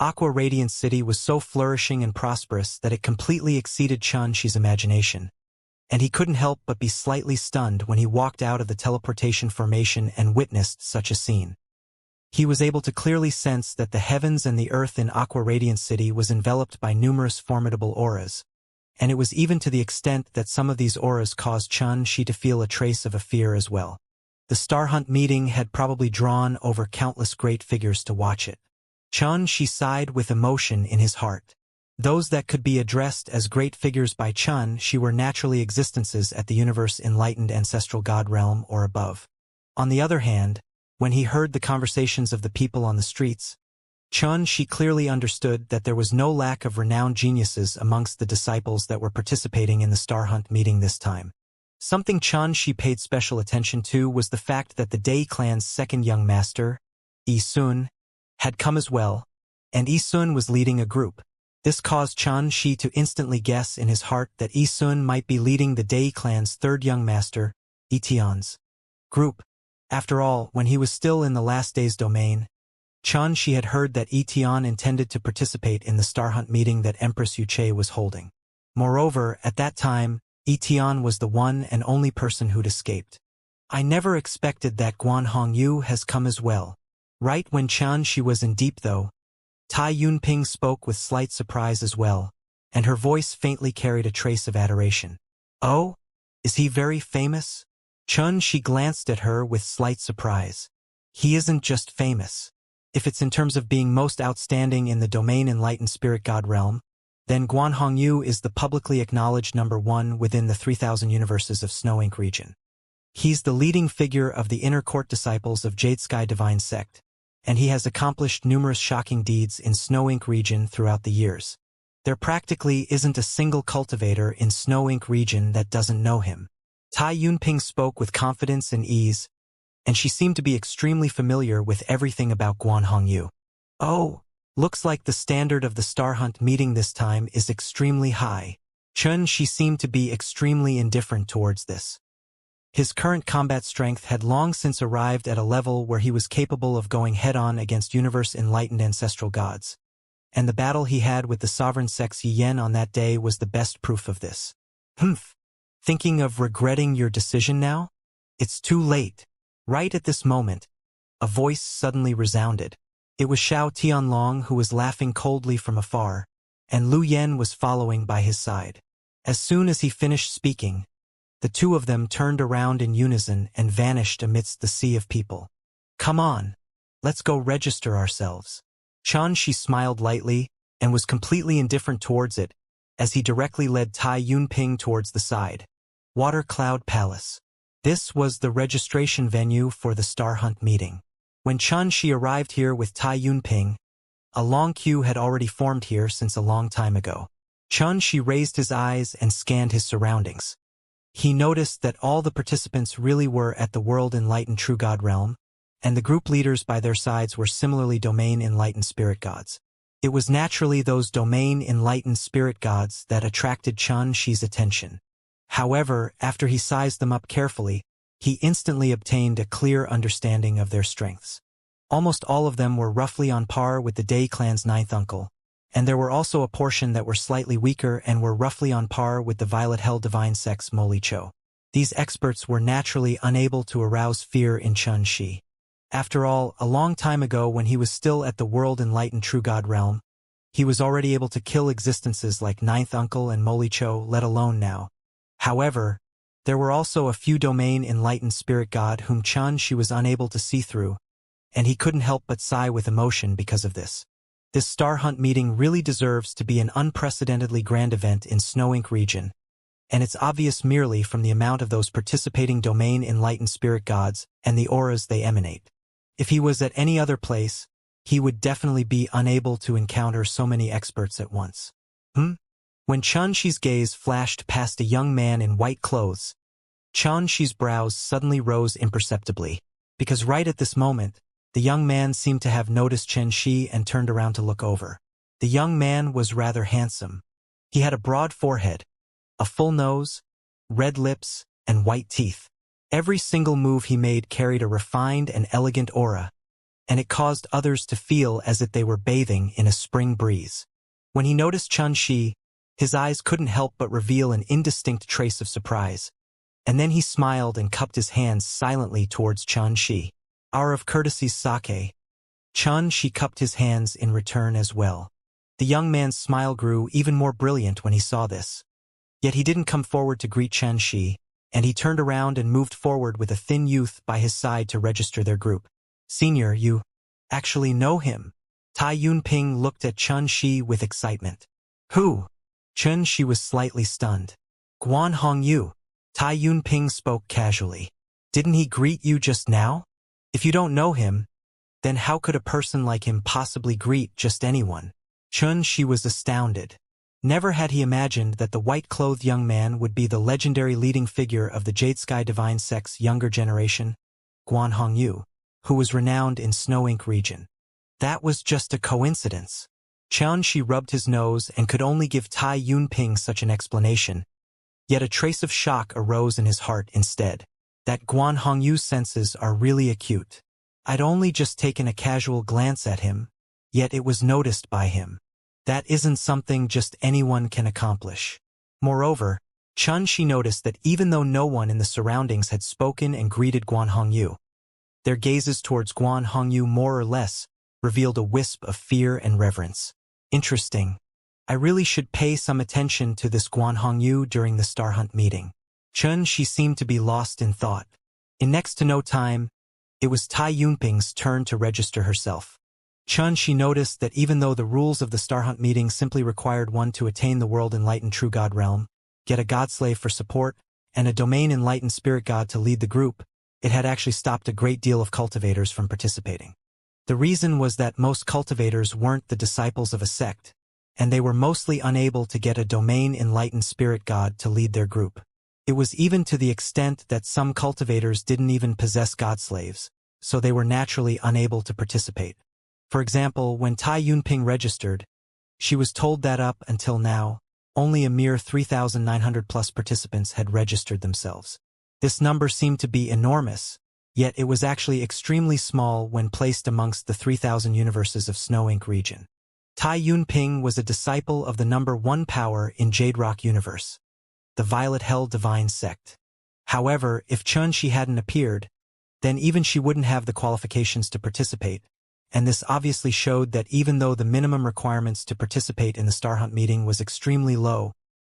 Aqua Radiant City was so flourishing and prosperous that it completely exceeded Xianxia's imagination, and he couldn't help but be slightly stunned when he walked out of the teleportation formation and witnessed such a scene. He was able to clearly sense that the heavens and the earth in Aqua Radiant City was enveloped by numerous formidable auras, and it was even to the extent that some of these auras caused Xianxia to feel a trace of a fear as well. The Star Hunt meeting had probably drawn over countless great figures to watch it. Xianxia sighed with emotion in his heart. Those that could be addressed as great figures by Xianxia were naturally existences at the universe enlightened ancestral god realm or above. On the other hand, when he heard the conversations of the people on the streets, Xianxia clearly understood that there was no lack of renowned geniuses amongst the disciples that were participating in the Star Hunt meeting this time. Something Xianxia paid special attention to was the fact that the Dai clan's second young master, Yi-sun, had come as well, and Yi-sun was leading a group. This caused Xianxia to instantly guess in his heart that Yi-sun might be leading the Dai clan's third young master, Yi-tian's group. After all, when he was still in the last day's domain, Xianxia had heard that Yi-tian intended to participate in the Star Hunt meeting that Empress Wuxia was holding. Moreover, at that time, Yi-tian was the one and only person who'd escaped. I never expected that Guan Hongyu has come as well. Right when Xianxia was in deep though, Tai Yunping spoke with slight surprise as well, and her voice faintly carried a trace of adoration. Oh? Is he very famous? Xianxia glanced at her with slight surprise. He isn't just famous. If it's in terms of being most outstanding in the domain enlightened spirit god realm, then Guan Hongyu is the publicly acknowledged #1 within the 3,000 universes of Snow Ink region. He's the leading figure of the inner court disciples of Jade Sky Divine Sect, and he has accomplished numerous shocking deeds in Snow Ink region throughout the years. There practically isn't a single cultivator in Snow Ink region that doesn't know him. Tai Yunping spoke with confidence and ease, and she seemed to be extremely familiar with everything about Guan Hongyu. Oh, looks like the standard of the Star Hunt meeting this time is extremely high. Xianxia seemed to be extremely indifferent towards this. His current combat strength had long since arrived at a level where he was capable of going head-on against universe-enlightened ancestral gods, and the battle he had with the sovereign sex Yen on that day was the best proof of this. Humph. Thinking of regretting your decision now? It's too late. Right at this moment, a voice suddenly resounded. It was Xiao Tianlong who was laughing coldly from afar, and Lu Yen was following by his side. As soon as he finished speaking, the two of them turned around in unison and vanished amidst the sea of people. Come on, let's go register ourselves. Xianxia smiled lightly and was completely indifferent towards it, as he directly led Tai Yunping towards the side. Water Cloud Palace. This was the registration venue for the Star Hunt meeting. When Xianxia arrived here with Tai Yunping, a long queue had already formed here since a long time ago. Xianxia raised his eyes and scanned his surroundings. He noticed that all the participants really were at the world-enlightened true god realm, and the group leaders by their sides were similarly domain-enlightened spirit gods. It was naturally those domain-enlightened spirit gods that attracted Xianxia's attention. However, after he sized them up carefully, he instantly obtained a clear understanding of their strengths. Almost all of them were roughly on par with the Dai clan's ninth uncle, and there were also a portion that were slightly weaker and were roughly on par with the Violet Hell Divine Sex Moli Cho. These experts were naturally unable to arouse fear in Xianxia. After all, a long time ago when he was still at the world-enlightened true god realm, he was already able to kill existences like Ninth Uncle and Moli Cho, let alone now. However, there were also a few domain-enlightened spirit god whom Xianxia was unable to see through, and he couldn't help but sigh with emotion because of this. This Star Hunt meeting really deserves to be an unprecedentedly grand event in Snow Ink region, and it's obvious merely from the amount of those participating domain-enlightened spirit gods and the auras they emanate. If he was at any other place, he would definitely be unable to encounter so many experts at once. When Xianxia's gaze flashed past a young man in white clothes, Xianxia's brows suddenly rose imperceptibly, because right at this moment, the young man seemed to have noticed Xianxia and turned around to look over. The young man was rather handsome. He had a broad forehead, a full nose, red lips, and white teeth. Every single move he made carried a refined and elegant aura, and it caused others to feel as if they were bathing in a spring breeze. When he noticed Xianxia, his eyes couldn't help but reveal an indistinct trace of surprise, and then he smiled and cupped his hands silently towards Xianxia. Hour of courtesy's sake. Xianxia cupped his hands in return as well. The young man's smile grew even more brilliant when he saw this. Yet he didn't come forward to greet Xianxia, and he turned around and moved forward with a thin youth by his side to register their group. Senior, you actually know him? Tai Yunping looked at Xianxia with excitement. Who? Xianxia was slightly stunned. Guan Hongyu. Tai Yunping spoke casually. Didn't he greet you just now? If you don't know him, then how could a person like him possibly greet just anyone? Xianxia was astounded. Never had he imagined that the white-clothed young man would be the legendary leading figure of the Jade Sky Divine Sect's younger generation, Guan Hongyu, who was renowned in Snow Ink region. That was just a coincidence. Xianxia rubbed his nose and could only give Tai Yunping such an explanation, yet a trace of shock arose in his heart instead. That Guan Hongyu's senses are really acute. I'd only just taken a casual glance at him, yet it was noticed by him. That isn't something just anyone can accomplish. Moreover, Xianxia noticed that even though no one in the surroundings had spoken and greeted Guan Hongyu, their gazes towards Guan Hongyu more or less revealed a wisp of fear and reverence. Interesting. I really should pay some attention to this Guan Hongyu during the Star Hunt meeting. Xianxia seemed to be lost in thought. In next to no time, it was Tai Yunping's turn to register herself. Xianxia noticed that even though the rules of the Star Hunt meeting simply required one to attain the world-enlightened true God realm, get a god-slave for support, and a domain-enlightened spirit god to lead the group, it had actually stopped a great deal of cultivators from participating. The reason was that most cultivators weren't the disciples of a sect, and they were mostly unable to get a domain-enlightened spirit god to lead their group. It was even to the extent that some cultivators didn't even possess god-slaves, so they were naturally unable to participate. For example, when Tai Yunping registered, she was told that up until now, only a mere 3,900 plus participants had registered themselves. This number seemed to be enormous, yet it was actually extremely small when placed amongst the 3,000 universes of Snow Ink region. Tai Yunping was a disciple of the number 1 power in Jade Rock universe, the Violet Hell Divine Sect. However, if Xianxia hadn't appeared, then even she wouldn't have the qualifications to participate, and this obviously showed that even though the minimum requirements to participate in the Star Hunt meeting was extremely low,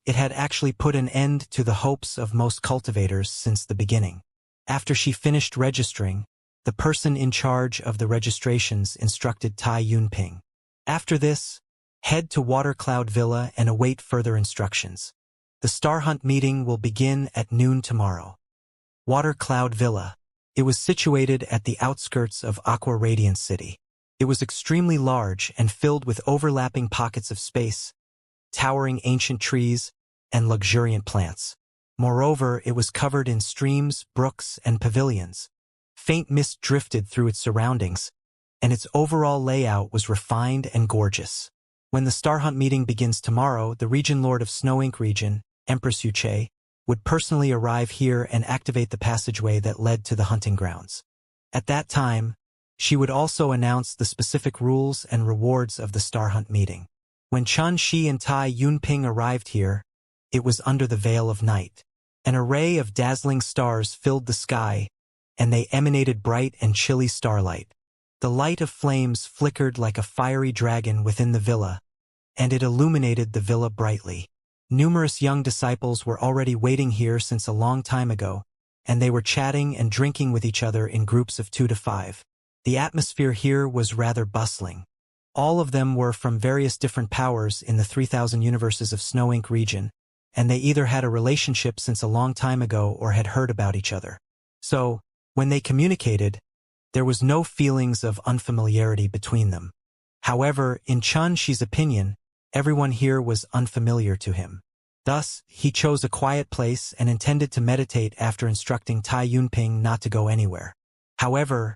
it had actually put an end to the hopes of most cultivators since the beginning. After she finished registering, the person in charge of the registrations instructed Tai Yunping. After this, head to Water Cloud Villa and await further instructions. The Star Hunt meeting will begin at noon tomorrow. Water Cloud Villa. It was situated at the outskirts of Aqua Radiance City. It was extremely large and filled with overlapping pockets of space, towering ancient trees, and luxuriant plants. Moreover, it was covered in streams, brooks, and pavilions. Faint mist drifted through its surroundings, and its overall layout was refined and gorgeous. When the Star Hunt meeting begins tomorrow, the Region Lord of Snow Ink region, Empress Wuxia, would personally arrive here and activate the passageway that led to the hunting grounds. At that time, she would also announce the specific rules and rewards of the Star Hunt meeting. When Xianxia and Tai Yunping arrived here, it was under the veil of night. An array of dazzling stars filled the sky, and they emanated bright and chilly starlight. The light of flames flickered like a fiery dragon within the villa, and it illuminated the villa brightly. Numerous young disciples were already waiting here since a long time ago, and they were chatting and drinking with each other in groups of 2 to 5. The atmosphere here was rather bustling. All of them were from various different powers in the 3,000 universes of Snow Ink region, and they either had a relationship since a long time ago or had heard about each other. So, when they communicated, there was no feelings of unfamiliarity between them. However, in Xianxia's opinion, everyone here was unfamiliar to him. Thus, he chose a quiet place and intended to meditate after instructing Tai Yunping not to go anywhere. However,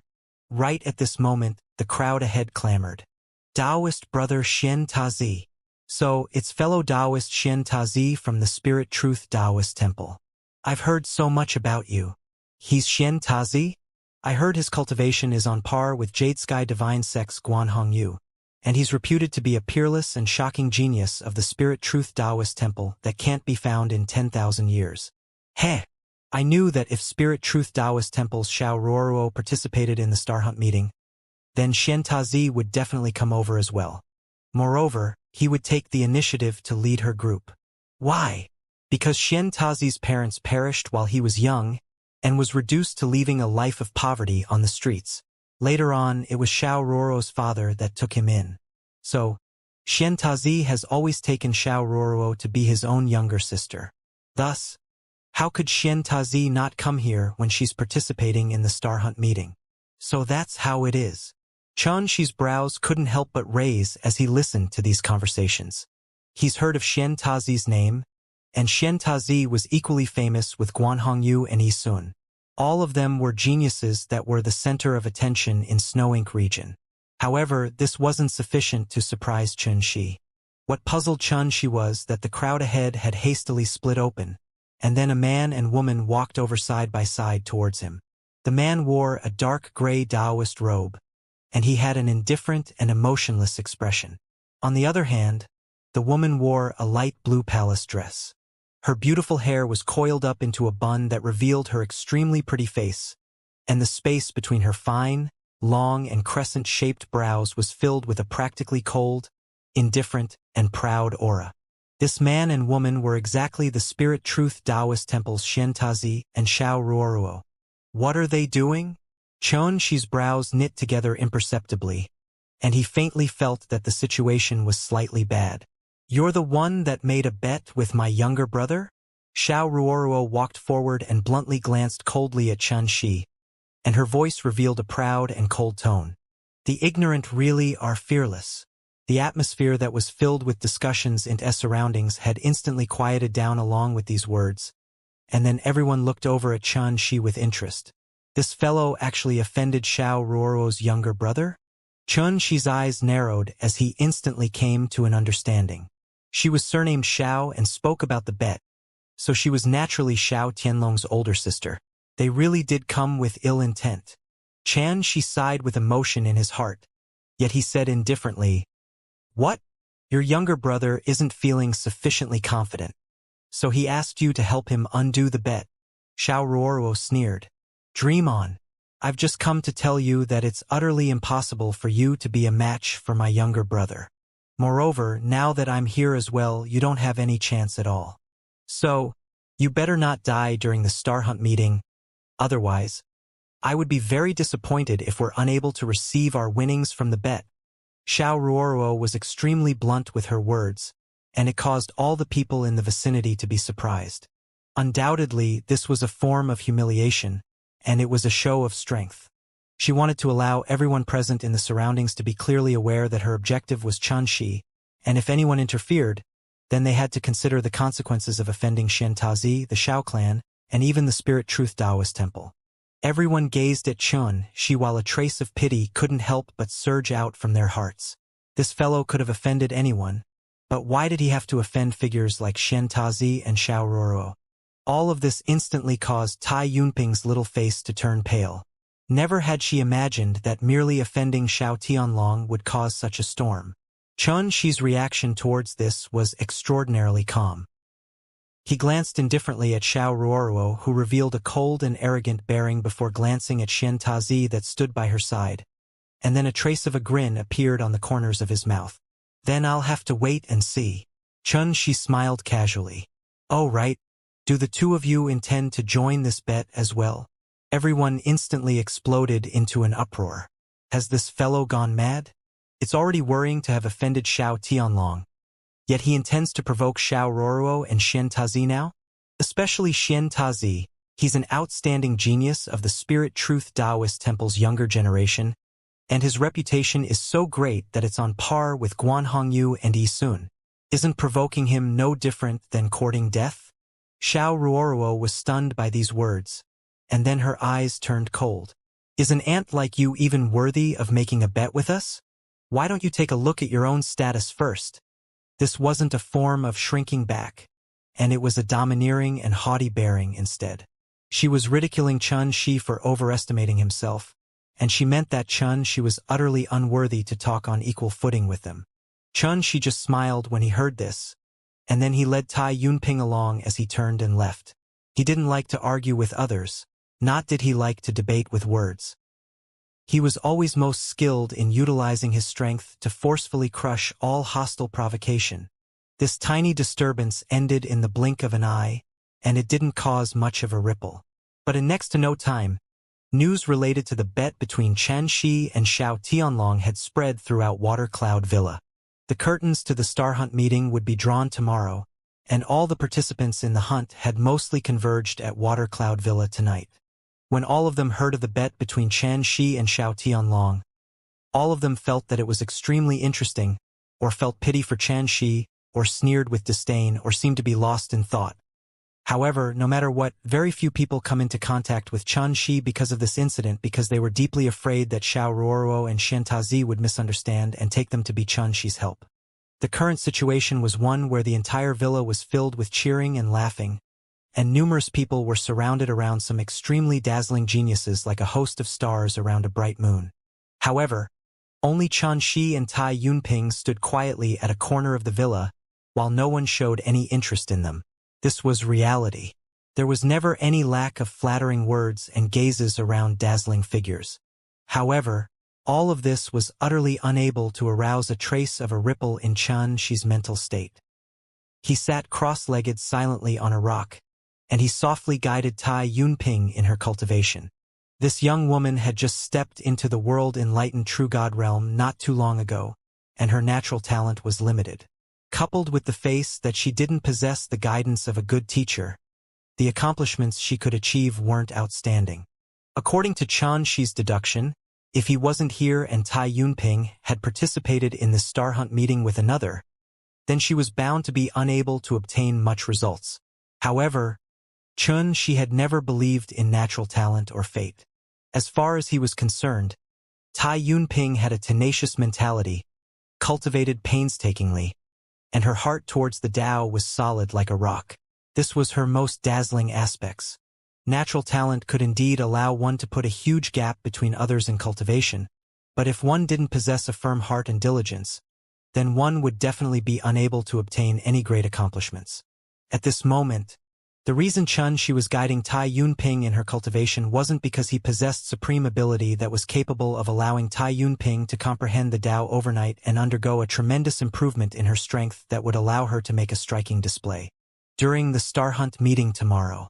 right at this moment, the crowd ahead clamored. Taoist brother Xian Tazi. So, it's fellow Taoist Xian Tazi from the Spirit Truth Taoist Temple. I've heard so much about you. He's Xian Tazi? I heard his cultivation is on par with Jade Sky Divine Sex Guan Hongyu, and he's reputed to be a peerless and shocking genius of the Spirit Truth Taoist temple that can't be found in 10,000 years. Heh! I knew that if Spirit Truth Taoist temple's Xiao Ruoruo participated in the Star Hunt meeting, then Xianxia would definitely come over as well. Moreover, he would take the initiative to lead her group. Why? Because Xianxia's parents perished while he was young and was reduced to leaving a life of poverty on the streets. Later on, it was Xiao Ruoruo's father that took him in. So, Xianxia has always taken Xiao Ruoruo to be his own younger sister. Thus, how could Xianxia not come here when she's participating in the Star Hunt meeting? So that's how it is. Xianxia's brows couldn't help but raise as he listened to these conversations. He's heard of Xianxia's name, and Xianxia was equally famous with Guan Hongyu and Yisun. All of them were geniuses that were the center of attention in Snow Ink region. However, this wasn't sufficient to surprise Xianxia. What puzzled Xianxia was that the crowd ahead had hastily split open, and then a man and woman walked over side by side towards him. The man wore a dark gray Taoist robe, and he had an indifferent and emotionless expression. On the other hand, the woman wore a light blue palace dress. Her beautiful hair was coiled up into a bun that revealed her extremely pretty face, and the space between her fine, long and crescent-shaped brows was filled with a practically cold, indifferent, and proud aura. This man and woman were exactly the Spirit Truth Taoist temples Xianxia and Xiao Ruoruo. What are they doing? Xianxia's brows knit together imperceptibly, and he faintly felt that the situation was slightly bad. You're the one that made a bet with my younger brother? Xiao Ruoruo walked forward and bluntly glanced coldly at Xianxia, and her voice revealed a proud and cold tone. The ignorant really are fearless. The atmosphere that was filled with discussions in S surroundings had instantly quieted down along with these words, and then everyone looked over at Xianxia with interest. This fellow actually offended Xiao Ruoruo's younger brother? Xianxia's eyes narrowed as he instantly came to an understanding. She was surnamed Xiao and spoke about the bet, so she was naturally Xiao Tianlong's older sister. They really did come with ill intent. Xianxia sighed with emotion in his heart, yet he said indifferently, "What? Your younger brother isn't feeling sufficiently confident, so he asked you to help him undo the bet." Xiao Ruoruo sneered. "Dream on. I've just come to tell you that it's utterly impossible for you to be a match for my younger brother. Moreover, now that I'm here as well, you don't have any chance at all. So, you better not die during the Star Hunt meeting. Otherwise, I would be very disappointed if we're unable to receive our winnings from the bet." Xiao Ruoruo was extremely blunt with her words, and it caused all the people in the vicinity to be surprised. Undoubtedly, this was a form of humiliation, and it was a show of strength. She wanted to allow everyone present in the surroundings to be clearly aware that her objective was Xianxia, and if anyone interfered, then they had to consider the consequences of offending Xianxia, the Xiao clan, and even the Spirit Truth Taoist temple. Everyone gazed at Xianxia while a trace of pity couldn't help but surge out from their hearts. This fellow could have offended anyone, but why did he have to offend figures like Xianxia and Xiao Ruoruo? All of this instantly caused Tai Yunping's little face to turn pale. Never had she imagined that merely offending Xiao Tianlong would cause such a storm. Xianxia's reaction towards this was extraordinarily calm. He glanced indifferently at Xiao Ruoruo, who revealed a cold and arrogant bearing before glancing at Xianxia that stood by her side, and then a trace of a grin appeared on the corners of his mouth. "Then I'll have to wait and see." Xianxia smiled casually. "Oh right, do the two of you intend to join this bet as well?" Everyone instantly exploded into an uproar. Has this fellow gone mad? It's already worrying to have offended Xiao Tianlong, yet he intends to provoke Xiao Ruoruo and Xianxia now? Especially Xianxia, he's an outstanding genius of the Spirit Truth Taoist temple's younger generation, and his reputation is so great that it's on par with Guan Hongyu and Yisun. Isn't provoking him no different than courting death? Xiao Ruoruo was stunned by these words, and then her eyes turned cold. "Is an ant like you even worthy of making a bet with us? Why don't you take a look at your own status first?" This wasn't a form of shrinking back, and it was a domineering and haughty bearing instead. She was ridiculing Xianxia for overestimating himself, and she meant that Xianxia was utterly unworthy to talk on equal footing with them. Xianxia just smiled when he heard this, and then he led Tai Yunping along as he turned and left. He didn't like to argue with others, not did he like to debate with words. He was always most skilled in utilizing his strength to forcefully crush all hostile provocation. This tiny disturbance ended in the blink of an eye, and it didn't cause much of a ripple. But in next to no time, news related to the bet between Xianxia and Xiao Tianlong had spread throughout Water Cloud Villa. The curtains to the Star Hunt meeting would be drawn tomorrow, and all the participants in the hunt had mostly converged at Water Cloud Villa tonight. When all of them heard of the bet between Xianxia and Xiao Tianlong, all of them felt that it was extremely interesting, or felt pity for Xianxia, or sneered with disdain, or seemed to be lost in thought. However, no matter what, very few people come into contact with Xianxia because of this incident because they were deeply afraid that Xiao Ruoruo and Xiantazi would misunderstand and take them to be Xianxia's help. The current situation was one where the entire villa was filled with cheering and laughing, and numerous people were surrounded around some extremely dazzling geniuses like a host of stars around a bright moon. However, only Xianxia and Tai Yunping stood quietly at a corner of the villa, while no one showed any interest in them. This was reality. There was never any lack of flattering words and gazes around dazzling figures. However, all of this was utterly unable to arouse a trace of a ripple in Xianxia's mental state. He sat cross-legged silently on a rock, and he softly guided Tai Yunping in her cultivation. This young woman had just stepped into the world-enlightened true God realm not too long ago, and her natural talent was limited. Coupled with the face that she didn't possess the guidance of a good teacher, the accomplishments she could achieve weren't outstanding. According to Xianxia's deduction, if he wasn't here and Tai Yunping had participated in the Star Hunt meeting with another, then she was bound to be unable to obtain much results. However, Xianxia had never believed in natural talent or fate. As far as he was concerned, Tai Yunping had a tenacious mentality, cultivated painstakingly, and her heart towards the Tao was solid like a rock. This was her most dazzling aspects. Natural talent could indeed allow one to put a huge gap between others in cultivation, but if one didn't possess a firm heart and diligence, then one would definitely be unable to obtain any great accomplishments. At this moment, the reason Xianxia was guiding Tai Yunping in her cultivation wasn't because he possessed supreme ability that was capable of allowing Tai Yunping to comprehend the Tao overnight and undergo a tremendous improvement in her strength that would allow her to make a striking display. During the Star Hunt meeting tomorrow,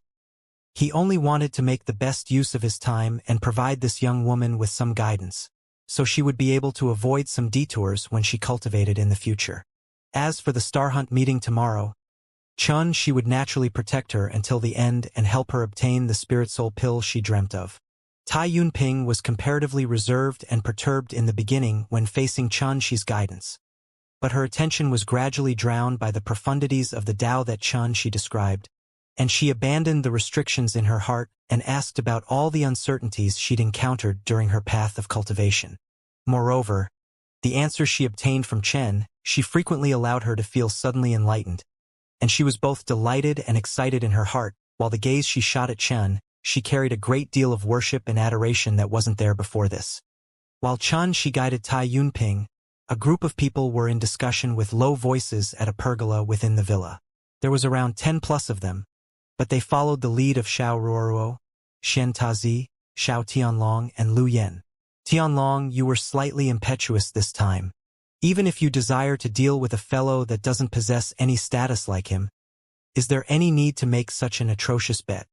he only wanted to make the best use of his time and provide this young woman with some guidance, so she would be able to avoid some detours when she cultivated in the future. As for the Star Hunt meeting tomorrow, Xianxia would naturally protect her until the end and help her obtain the spirit soul pill she dreamt of. Tai Yunping was comparatively reserved and perturbed in the beginning when facing Xianxia's guidance, but her attention was gradually drowned by the profundities of the Tao that Xianxia described, and she abandoned the restrictions in her heart and asked about all the uncertainties she'd encountered during her path of cultivation. Moreover, the answers she obtained from Chen, she frequently allowed her to feel suddenly enlightened, and she was both delighted and excited in her heart, while the gaze she shot at Chen, she carried a great deal of worship and adoration that wasn't there before this. While Xianxia guided Tai Yunping, a group of people were in discussion with low voices at a pergola within the villa. There was around 10 plus of them, but they followed the lead of Xiao Ruoruo, Xiantazi, Xiao Tianlong, and Lu Yan. Tianlong, you were slightly impetuous this time. Even if you desire to deal with a fellow that doesn't possess any status like him, is there any need to make such an atrocious bet?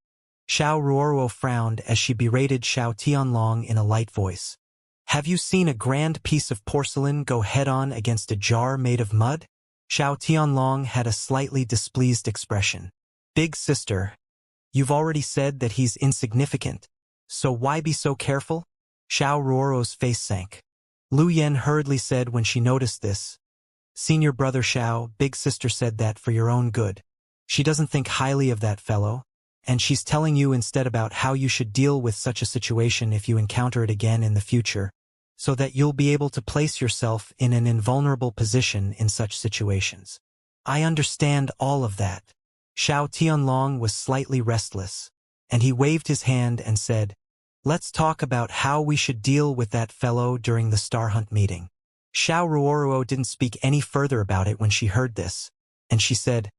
Xiao Ruoruo frowned as she berated Xiao Tianlong in a light voice. Have you seen a grand piece of porcelain go head-on against a jar made of mud? Xiao Tianlong had a slightly displeased expression. Big sister, you've already said that he's insignificant, so why be so careful? Xiao Ruoruo's face sank. Lu Yan hurriedly said when she noticed this. Senior brother Xiao, big sister said that for your own good. She doesn't think highly of that fellow, and she's telling you instead about how you should deal with such a situation if you encounter it again in the future, so that you'll be able to place yourself in an invulnerable position in such situations. I understand all of that. Xiao Tianlong was slightly restless, and he waved his hand and said, "Let's talk about how we should deal with that fellow during the Star Hunt meeting." Xiao Ruoruo didn't speak any further about it when she heard this, and she said,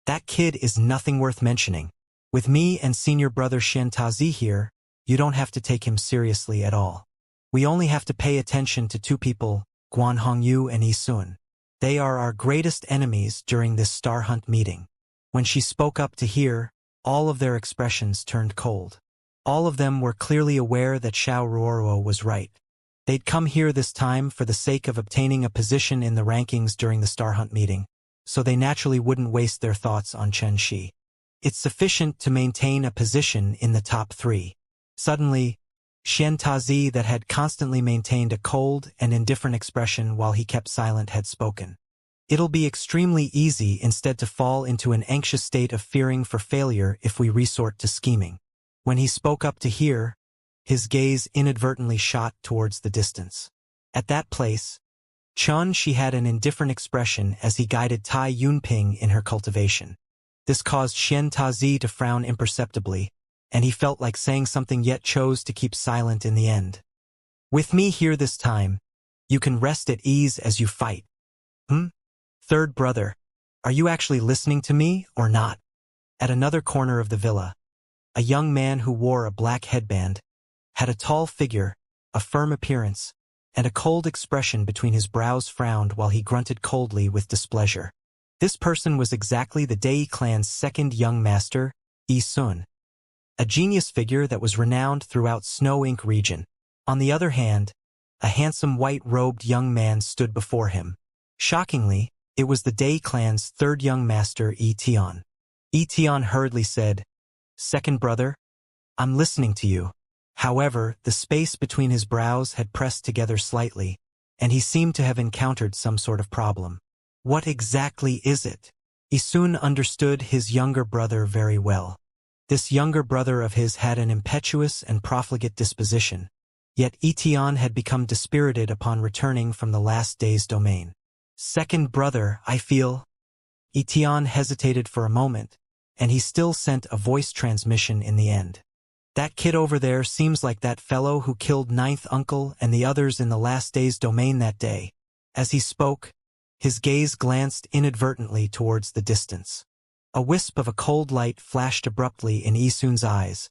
"That kid is nothing worth mentioning. With me and senior brother Xianxia here, you don't have to take him seriously at all. We only have to pay attention to two people, Guan Hongyu and Yi Sun. They are our greatest enemies during this Star Hunt meeting." When she spoke up to hear, all of their expressions turned cold. All of them were clearly aware that Xiao Ruoruo was right. They'd come here this time for the sake of obtaining a position in the rankings during the Star Hunt meeting, so they naturally wouldn't waste their thoughts on Chen Shi. It's sufficient to maintain a position in the top 3. Suddenly, Xianxia, that had constantly maintained a cold and indifferent expression while he kept silent, had spoken. "It'll be extremely easy instead to fall into an anxious state of fearing for failure if we resort to scheming." When he spoke up to hear, his gaze inadvertently shot towards the distance. At that place, She had an indifferent expression as he guided Tai Yunping in her cultivation. This caused Xianxia to frown imperceptibly, and he felt like saying something yet chose to keep silent in the end. "With me here this time, you can rest at ease as you fight." Third brother, are you actually listening to me or not?" At another corner of the villa, a young man who wore a black headband, had a tall figure, a firm appearance, and a cold expression between his brows frowned while he grunted coldly with displeasure. This person was exactly the Dai clan's second young master, Yi Sun, a genius figure that was renowned throughout Snow Ink region. On the other hand, a handsome white-robed young man stood before him. Shockingly, it was the Dai clan's third young master, Yi Tian. Yi Tian hurriedly said, "Second brother, I'm listening to you." However, the space between his brows had pressed together slightly, and he seemed to have encountered some sort of problem. "What exactly is it?" Yi Sun understood his younger brother very well. This younger brother of his had an impetuous and profligate disposition, yet Yi Tian had become dispirited upon returning from the last day's domain. "Second brother, I feel—" Yi Tian hesitated for a moment, and he still sent a voice transmission in the end. "That kid over there seems like that fellow who killed Ninth Uncle and the others in the last day's domain that day." As he spoke, his gaze glanced inadvertently towards the distance. A wisp of a cold light flashed abruptly in Yi Sun's eyes,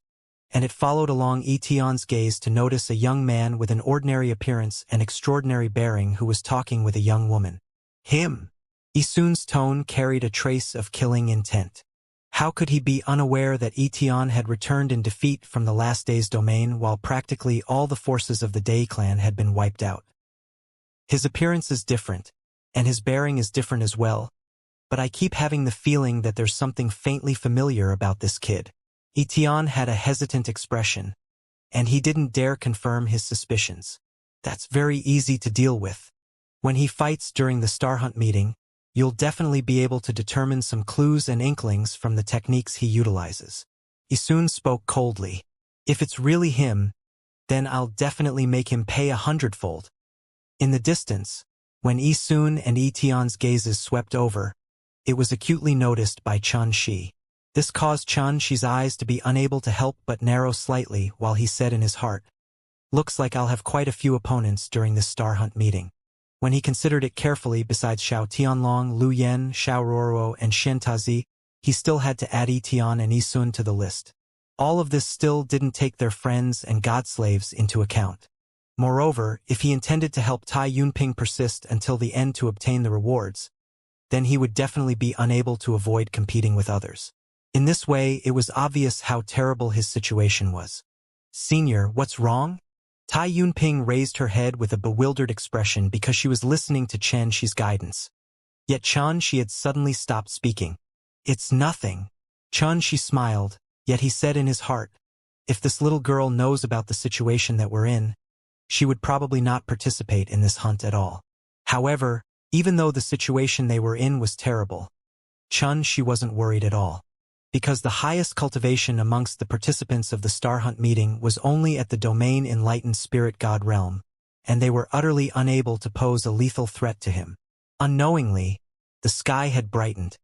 and it followed along Yi Tian's gaze to notice a young man with an ordinary appearance and extraordinary bearing who was talking with a young woman. "Him!" Yi Sun's tone carried a trace of killing intent. How could he be unaware that Yi Tian had returned in defeat from the last day's domain while practically all the forces of the Dai clan had been wiped out? His appearance is different, and his bearing is different as well, but I keep having the feeling that there's something faintly familiar about this kid. Yi Tian had a hesitant expression, and he didn't dare confirm his suspicions. That's very easy to deal with. When he fights during the Star Hunt meeting, you'll definitely be able to determine some clues and inklings from the techniques he utilizes. Yi Sun spoke coldly. "If it's really him, then I'll definitely make him pay 100-fold. In the distance, when Yi Sun and Yi Tian's gazes swept over, it was acutely noticed by Chen Shi. This caused Chen Shi's eyes to be unable to help but narrow slightly while he said in his heart, "Looks like I'll have quite a few opponents during this Star Hunt meeting." When he considered it carefully, besides Xiao Tianlong, Lu Yan, Xiao Ruoruo, and Xianxia, he still had to add Yi Tian and Yi Sun to the list. All of this still didn't take their friends and godslaves into account. Moreover, if he intended to help Tai Yunping persist until the end to obtain the rewards, then he would definitely be unable to avoid competing with others. In this way, it was obvious how terrible his situation was. "Senior, what's wrong?" Tai Yunping raised her head with a bewildered expression because she was listening to Chen Shi's guidance. Yet Chen Shi had suddenly stopped speaking. "It's nothing." Chen Shi smiled, yet he said in his heart, "If this little girl knows about the situation that we're in, she would probably not participate in this hunt at all." However, even though the situation they were in was terrible, Chen Shi wasn't worried at all. Because the highest cultivation amongst the participants of the Star Hunt meeting was only at the domain Enlightened Spirit God realm, and they were utterly unable to pose a lethal threat to him. Unknowingly, the sky had brightened,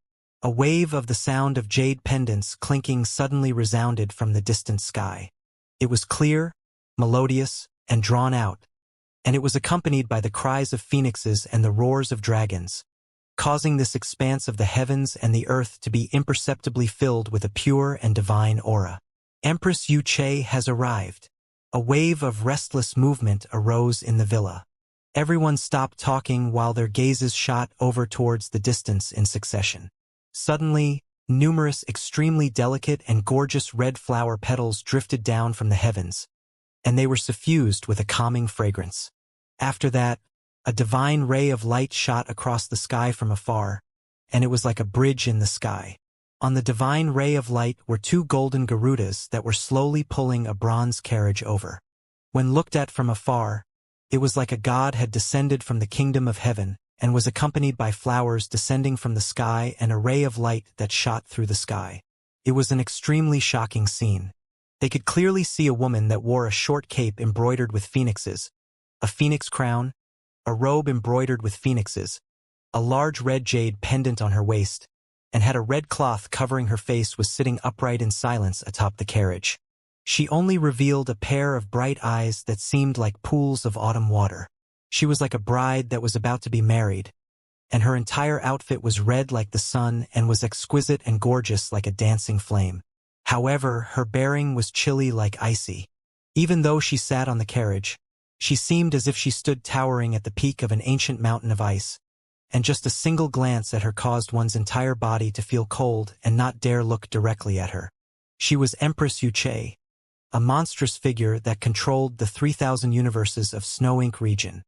A wave of the sound of jade pendants clinking suddenly resounded from the distant sky. It was clear, melodious, and drawn out, and it was accompanied by the cries of phoenixes and the roars of dragons, causing this expanse of the heavens and the earth to be imperceptibly filled with a pure and divine aura. Empress Wuxia has arrived. A wave of restless movement arose in the villa. Everyone stopped talking while their gazes shot over towards the distance in succession. Suddenly, numerous extremely delicate and gorgeous red flower petals drifted down from the heavens, and they were suffused with a calming fragrance. After that, a divine ray of light shot across the sky from afar, and it was like a bridge in the sky. On the divine ray of light were two golden Garudas that were slowly pulling a bronze carriage over. When looked at from afar, it was like a god had descended from the kingdom of heaven and was accompanied by flowers descending from the sky and a ray of light that shot through the sky. It was an extremely shocking scene. They could clearly see a woman that wore a short cape embroidered with phoenixes, a phoenix crown, a robe embroidered with phoenixes, a large red jade pendant on her waist, and had a red cloth covering her face, was sitting upright in silence atop the carriage. She only revealed a pair of bright eyes that seemed like pools of autumn water. She was like a bride that was about to be married, and her entire outfit was red like the sun and was exquisite and gorgeous like a dancing flame. However, her bearing was chilly like icy. Even though she sat on the carriage, she seemed as if she stood towering at the peak of an ancient mountain of ice, and just a single glance at her caused one's entire body to feel cold and not dare look directly at her. She was Empress Wuxia, a monstrous figure that controlled the 3,000 universes of Snow Ink region.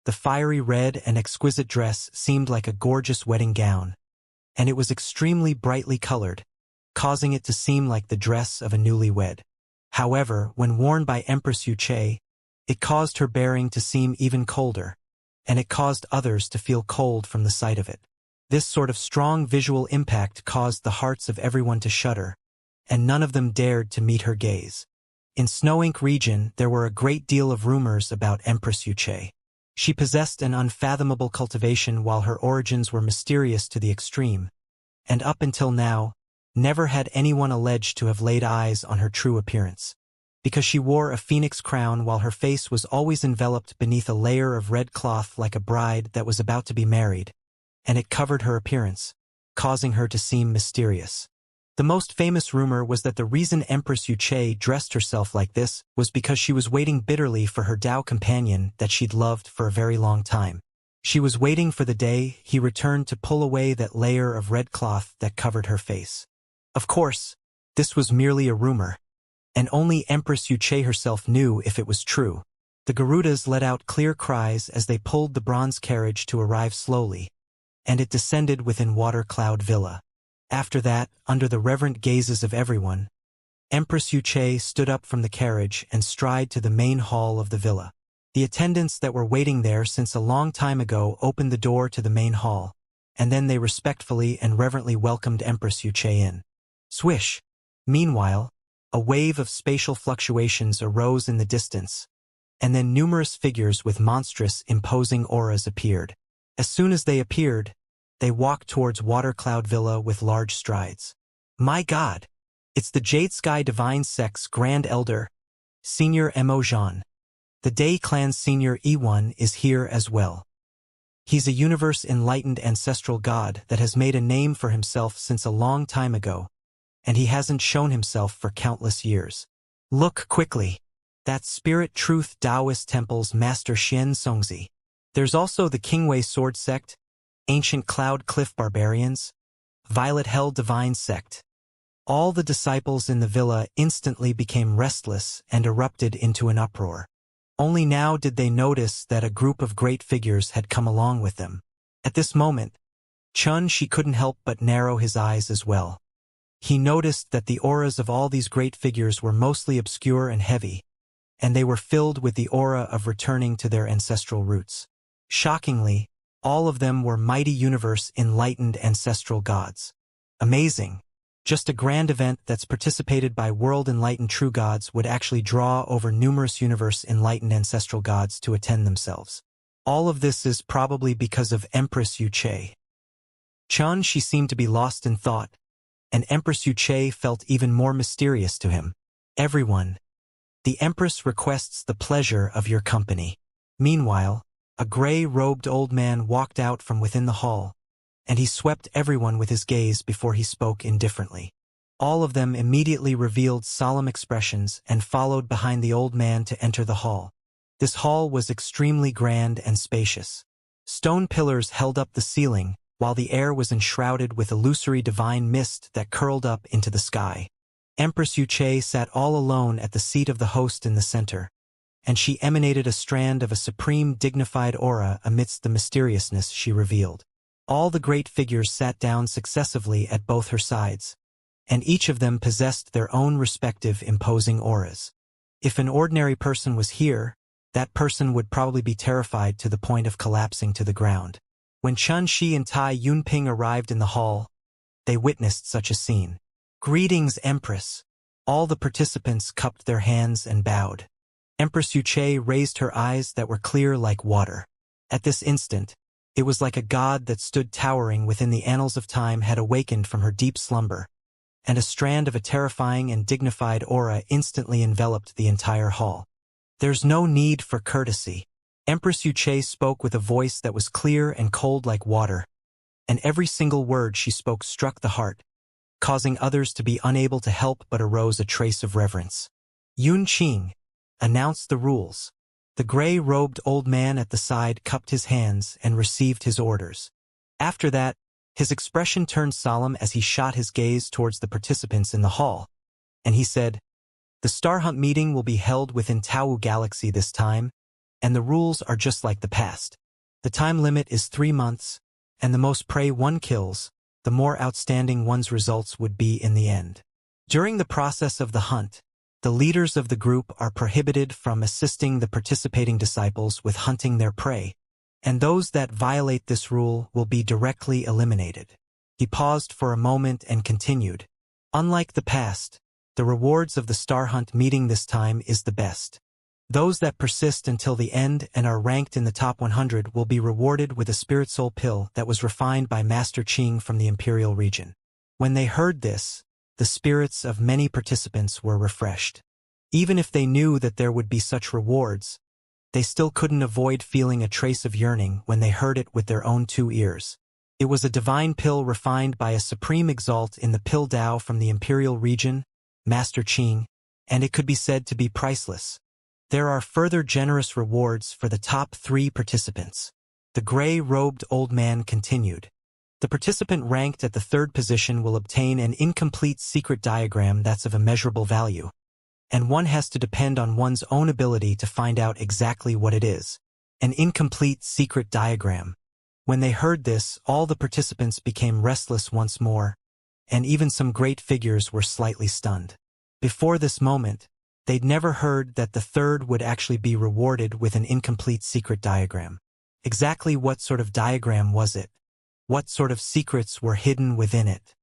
The fiery red and exquisite dress seemed like a gorgeous wedding gown, and it was extremely brightly colored, causing it to seem like the dress of a newlywed. However, when worn by Empress Wuxia, it caused her bearing to seem even colder, and it caused others to feel cold from the sight of it. This sort of strong visual impact caused the hearts of everyone to shudder, and none of them dared to meet her gaze. In Snow Ink region, there were a great deal of rumors about Empress Wuxia. She possessed an unfathomable cultivation while her origins were mysterious to the extreme, and up until now, never had anyone alleged to have laid eyes on her true appearance. Because she wore a phoenix crown while her face was always enveloped beneath a layer of red cloth like a bride that was about to be married, and it covered her appearance, causing her to seem mysterious. The most famous rumor was that the reason Empress Wuxia dressed herself like this was because she was waiting bitterly for her Tao companion that she'd loved for a very long time. She was waiting for the day he returned to pull away that layer of red cloth that covered her face. Of course, this was merely a rumor, and only Empress Wuxia herself knew if it was true. The Garudas let out clear cries as they pulled the bronze carriage to arrive slowly, and it descended within Water Cloud Villa. After that, under the reverent gazes of everyone, Empress Wuxia stood up from the carriage and stride to the main hall of the villa. The attendants that were waiting there since a long time ago opened the door to the main hall, and then they respectfully and reverently welcomed Empress Wuxia in. Swish! Meanwhile, a wave of spatial fluctuations arose in the distance, and then numerous figures with monstrous, imposing auras appeared. As soon as they appeared, they walked towards Water Cloud Villa with large strides. My God! It's the Jade Sky Divine Sect's Grand Elder, Senior Mo Zhan. The Day Clan's Senior E1 is here as well. He's a universe-enlightened ancestral god that has made a name for himself since a long time ago, and he hasn't shown himself for countless years. Look quickly. That's Spirit Truth Taoist Temple's Master Xianxia. There's also the Kingwei Sword Sect, Ancient Cloud Cliff Barbarians, Violet Hell Divine Sect. All the disciples in the villa instantly became restless and erupted into an uproar. Only now did they notice that a group of great figures had come along with them. At this moment, She couldn't help but narrow his eyes as well. He noticed that the auras of all these great figures were mostly obscure and heavy, and they were filled with the aura of returning to their ancestral roots. Shockingly, all of them were mighty universe-enlightened ancestral gods. Amazing! Just a grand event that's participated by world-enlightened true gods would actually draw over numerous universe-enlightened ancestral gods to attend themselves. All of this is probably because of Empress Wuxia. Xianxia seemed to be lost in thought, and Empress Wuxia felt even more mysterious to him. Everyone, the Empress requests the pleasure of your company. Meanwhile, a gray-robed old man walked out from within the hall, and he swept everyone with his gaze before he spoke indifferently. All of them immediately revealed solemn expressions and followed behind the old man to enter the hall. This hall was extremely grand and spacious. Stone pillars held up the ceiling, while the air was enshrouded with illusory divine mist that curled up into the sky. Empress Wuxia sat all alone at the seat of the host in the center, and she emanated a strand of a supreme dignified aura amidst the mysteriousness she revealed. All the great figures sat down successively at both her sides, and each of them possessed their own respective imposing auras. If an ordinary person was here, that person would probably be terrified to the point of collapsing to the ground. When Xianxia and Tai Yunping arrived in the hall, they witnessed such a scene. "Greetings, Empress." All the participants cupped their hands and bowed. Empress Wuxia raised her eyes that were clear like water. At this instant, it was like a god that stood towering within the annals of time had awakened from her deep slumber, and a strand of a terrifying and dignified aura instantly enveloped the entire hall. "There's no need for courtesy." Empress Wuxia spoke with a voice that was clear and cold like water, and every single word she spoke struck the heart, causing others to be unable to help but arose a trace of reverence. "Yun Qing, announce the rules." The gray-robed old man at the side cupped his hands and received his orders. After that, his expression turned solemn as he shot his gaze towards the participants in the hall, and he said, "The Star Hunt meeting will be held within Tau Galaxy this time, and the rules are just like the past. The time limit is 3 months, and the most prey one kills, the more outstanding one's results would be in the end. During the process of the hunt, the leaders of the group are prohibited from assisting the participating disciples with hunting their prey, and those that violate this rule will be directly eliminated." He paused for a moment and continued, "Unlike the past, the rewards of the Star Hunt meeting this time is the best. Those that persist until the end and are ranked in the top 100 will be rewarded with a spirit soul pill that was refined by Master Qing from the Imperial region." When they heard this, the spirits of many participants were refreshed. Even if they knew that there would be such rewards, they still couldn't avoid feeling a trace of yearning when they heard it with their own 2 ears. It was a divine pill refined by a supreme exalt in the pill Tao from the Imperial region, Master Qing, and it could be said to be priceless. There are further generous rewards for the top 3 participants. The gray-robed old man continued. The participant ranked at the 3rd position will obtain an incomplete secret diagram that's of immeasurable value, and one has to depend on one's own ability to find out exactly what it is. An incomplete secret diagram. When they heard this, all the participants became restless once more, and even some great figures were slightly stunned. Before this moment, they'd never heard that the 3rd would actually be rewarded with an incomplete secret diagram. Exactly what sort of diagram was it? What sort of secrets were hidden within it?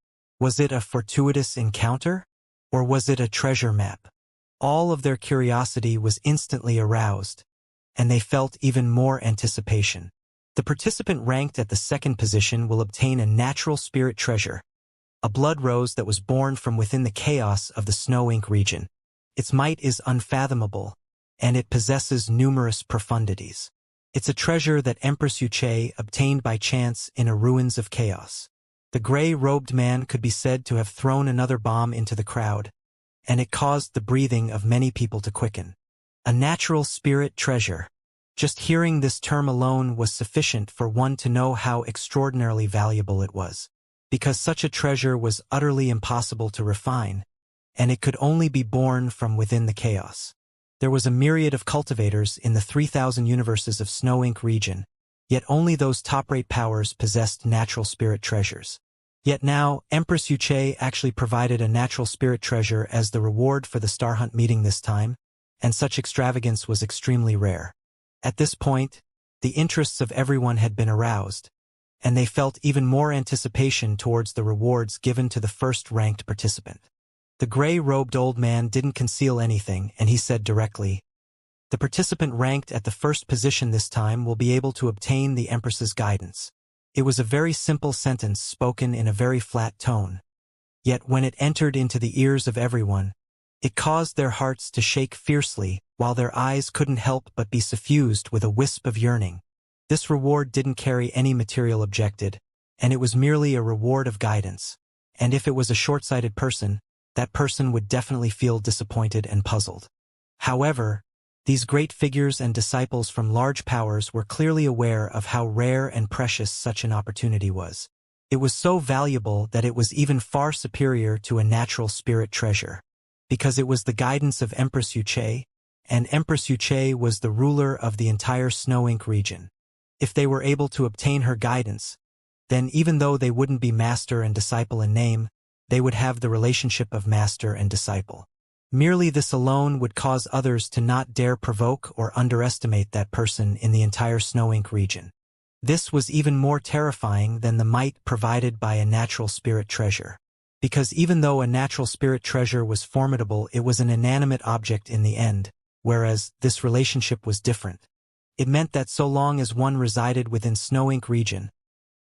Was it a fortuitous encounter? Or was it a treasure map? All of their curiosity was instantly aroused, and they felt even more anticipation. The participant ranked at the 2nd position will obtain a natural spirit treasure, a blood rose that was born from within the chaos of the Snow Ink region. Its might is unfathomable, and it possesses numerous profundities. It's a treasure that Empress Wuxia obtained by chance in a ruins of chaos. The gray-robed man could be said to have thrown another bomb into the crowd, and it caused the breathing of many people to quicken. A natural spirit treasure. Just hearing this term alone was sufficient for one to know how extraordinarily valuable it was, because such a treasure was utterly impossible to refine, and it could only be born from within the chaos. There was a myriad of cultivators in the 3,000 universes of Snow Ink region, yet only those top-rate powers possessed natural spirit treasures. Yet now, Empress Wuxia actually provided a natural spirit treasure as the reward for the Star Hunt meeting this time, and such extravagance was extremely rare. At this point, the interests of everyone had been aroused, and they felt even more anticipation towards the rewards given to the first-ranked participant. The gray-robed old man didn't conceal anything, and he said directly, "The participant ranked at the 1st position this time will be able to obtain the Empress's guidance. It was a very simple sentence spoken in a very flat tone. Yet when it entered into the ears of everyone, it caused their hearts to shake fiercely, while their eyes couldn't help but be suffused with a wisp of yearning. This reward didn't carry any material objective, and it was merely a reward of guidance. And if it was a short-sighted person, that person would definitely feel disappointed and puzzled. However, these great figures and disciples from large powers were clearly aware of how rare and precious such an opportunity was. It was so valuable that it was even far superior to a natural spirit treasure, because it was the guidance of Empress Wuxia, and Empress Wuxia was the ruler of the entire Snow Ink region. If they were able to obtain her guidance, then even though they wouldn't be master and disciple in name, they would have the relationship of master and disciple. Merely this alone would cause others to not dare provoke or underestimate that person in the entire Snow Ink region. This was even more terrifying than the might provided by a natural spirit treasure. Because even though a natural spirit treasure was formidable, it was an inanimate object in the end, whereas this relationship was different. It meant that so long as one resided within Snow Ink region,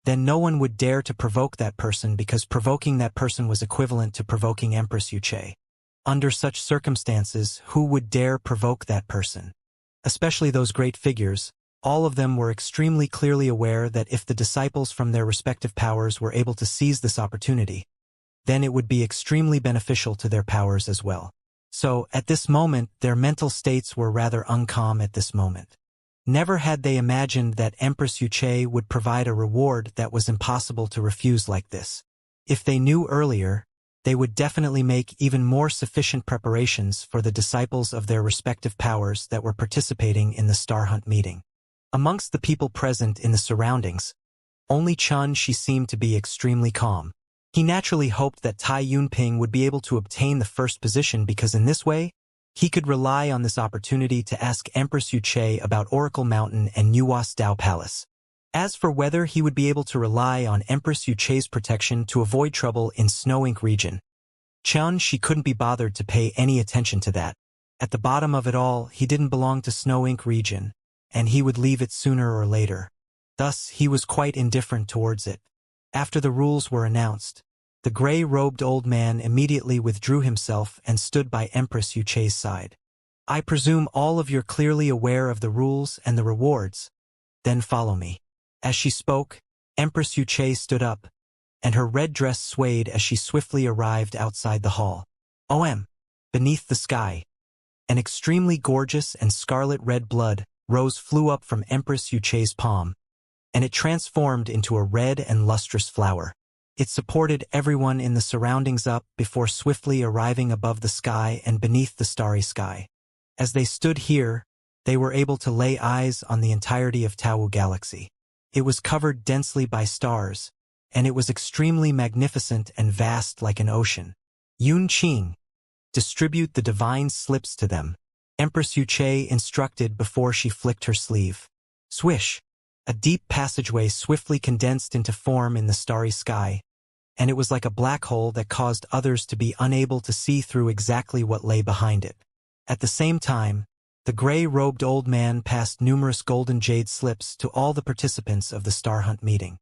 then no one would dare to provoke that person, because provoking that person was equivalent to provoking Empress Wuxia. Under such circumstances, who would dare provoke that person? Especially those great figures. All of them were extremely clearly aware that if the disciples from their respective powers were able to seize this opportunity, then it would be extremely beneficial to their powers as well. So, at this moment, their mental states were rather uncalm at this moment. Never had they imagined that Empress Wuxia would provide a reward that was impossible to refuse like this. If they knew earlier, they would definitely make even more sufficient preparations for the disciples of their respective powers that were participating in the Star Hunt meeting. Amongst the people present in the surroundings, only Xianxia seemed to be extremely calm. He naturally hoped that Tai Yunping would be able to obtain the first position, because in this way, he could rely on this opportunity to ask Empress Wuxia about Oracle Mountain and Nuwas Dao Palace. As for whether he would be able to rely on Empress Wuxia's protection to avoid trouble in Snow Ink region, Xianxia couldn't be bothered to pay any attention to that. At the bottom of it all, he didn't belong to Snow Ink region, and he would leave it sooner or later. Thus, he was quite indifferent towards it. After the rules were announced, the gray-robed old man immediately withdrew himself and stood by Empress Wuxia's side. I presume all of you are clearly aware of the rules and the rewards. Then follow me. As she spoke, Empress Wuxia stood up, and her red dress swayed as she swiftly arrived outside the hall. Beneath the sky, an extremely gorgeous and scarlet red blood rose flew up from Empress Wuxia's palm, and it transformed into a red and lustrous flower. It supported everyone in the surroundings up before swiftly arriving above the sky and beneath the starry sky. As they stood here, they were able to lay eyes on the entirety of Tao Galaxy. It was covered densely by stars, and it was extremely magnificent and vast like an ocean. Yun Qing, distribute the divine slips to them, Empress Wuxia instructed before she flicked her sleeve. Swish! A deep passageway swiftly condensed into form in the starry sky, and it was like a black hole that caused others to be unable to see through exactly what lay behind it. At the same time, the gray-robed old man passed numerous golden jade slips to all the participants of the Star Hunt meeting.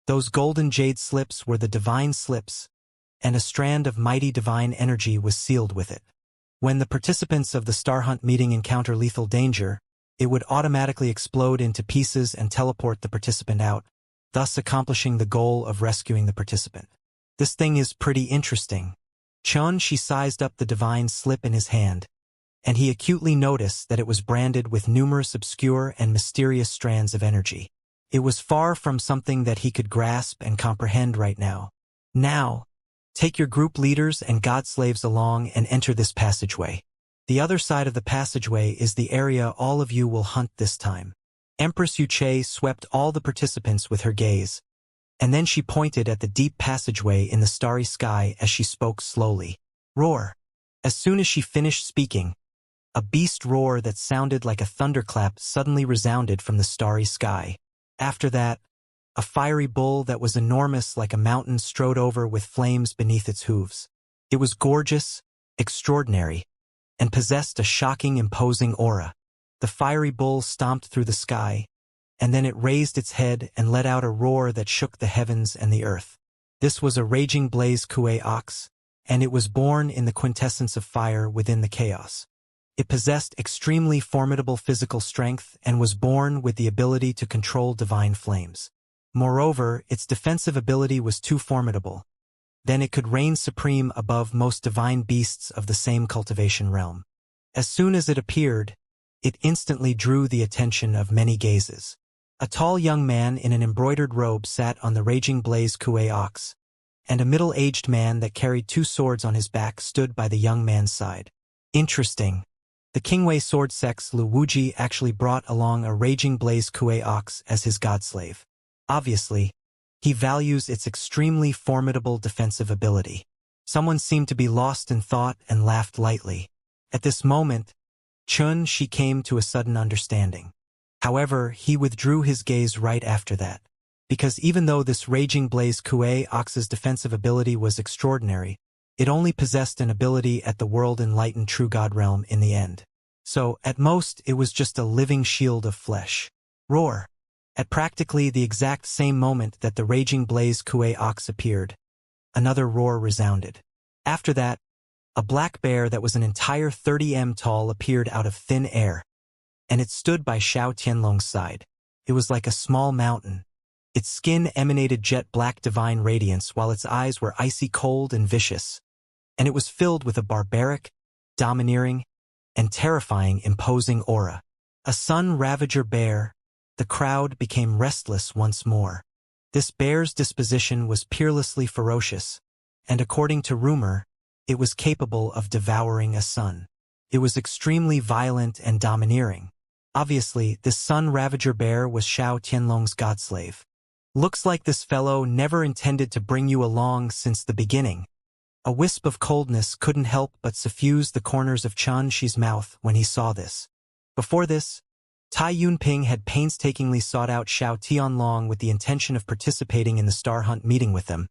Those golden jade slips were the divine slips, and a strand of mighty divine energy was sealed with it. When the participants of the Star Hunt meeting encounter lethal danger, it would automatically explode into pieces and teleport the participant out, thus accomplishing the goal of rescuing the participant. This thing is pretty interesting. Xianxia sized up the divine slip in his hand, and he acutely noticed that it was branded with numerous obscure and mysterious strands of energy. It was far from something that he could grasp and comprehend right now. Now, take your group leaders and god slaves along and enter this passageway. The other side of the passageway is the area all of you will hunt this time. Empress Wuxia swept all the participants with her gaze, and then she pointed at the deep passageway in the starry sky as she spoke slowly. Roar! As soon as she finished speaking, a beast roar that sounded like a thunderclap suddenly resounded from the starry sky. After that, a fiery bull that was enormous like a mountain strode over with flames beneath its hooves. It was gorgeous, extraordinary, and possessed a shocking, imposing aura. The fiery bull stomped through the sky, and then it raised its head and let out a roar that shook the heavens and the earth. This was a raging blaze Kue Ox, and it was born in the quintessence of fire within the chaos. It possessed extremely formidable physical strength and was born with the ability to control divine flames. Moreover, its defensive ability was too formidable. Then it could reign supreme above most divine beasts of the same cultivation realm. As soon as it appeared, it instantly drew the attention of many gazes. A tall young man in an embroidered robe sat on the raging blaze Kue Ox, and a middle-aged man that carried 2 swords on his back stood by the young man's side. Interesting. The Qingwei sword sex Lu Wuji actually brought along a raging blaze Kue Ox as his godslave. Obviously, he values its extremely formidable defensive ability. Someone seemed to be lost in thought and laughed lightly. At this moment, Chun Shi came to a sudden understanding. However, he withdrew his gaze right after that, because even though this raging blaze Kue Ox's defensive ability was extraordinary, it only possessed an ability at the world-enlightened true god realm in the end. So, at most, it was just a living shield of flesh. Roar! At practically the exact same moment that the raging blaze Kue Ox appeared, another roar resounded. After that, a black bear that was an entire 30 m tall appeared out of thin air, and it stood by Xiao Tianlong's side. It was like a small mountain. Its skin emanated jet-black divine radiance while its eyes were icy cold and vicious, and it was filled with a barbaric, domineering, and terrifying imposing aura. A sun-ravager bear, the crowd became restless once more. This bear's disposition was peerlessly ferocious, and according to rumor, it was capable of devouring a sun. It was extremely violent and domineering. Obviously, this sun-ravager bear was Xiao Tianlong's godslave. Looks like this fellow never intended to bring you along since the beginning. A wisp of coldness couldn't help but suffuse the corners of Chun Shi's mouth when he saw this. Before this, Tai Yunping had painstakingly sought out Xiao Tianlong with the intention of participating in the Star Hunt meeting with them.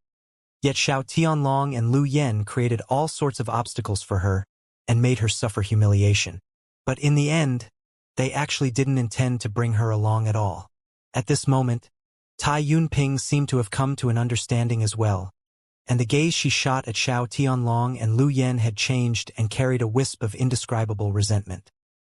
Yet Xiao Tianlong and Lu Yen created all sorts of obstacles for her and made her suffer humiliation. But in the end, they actually didn't intend to bring her along at all. At this moment, Tai Yunping seemed to have come to an understanding as well, and the gaze she shot at Xiao Tianlong and Lu Yen had changed and carried a wisp of indescribable resentment.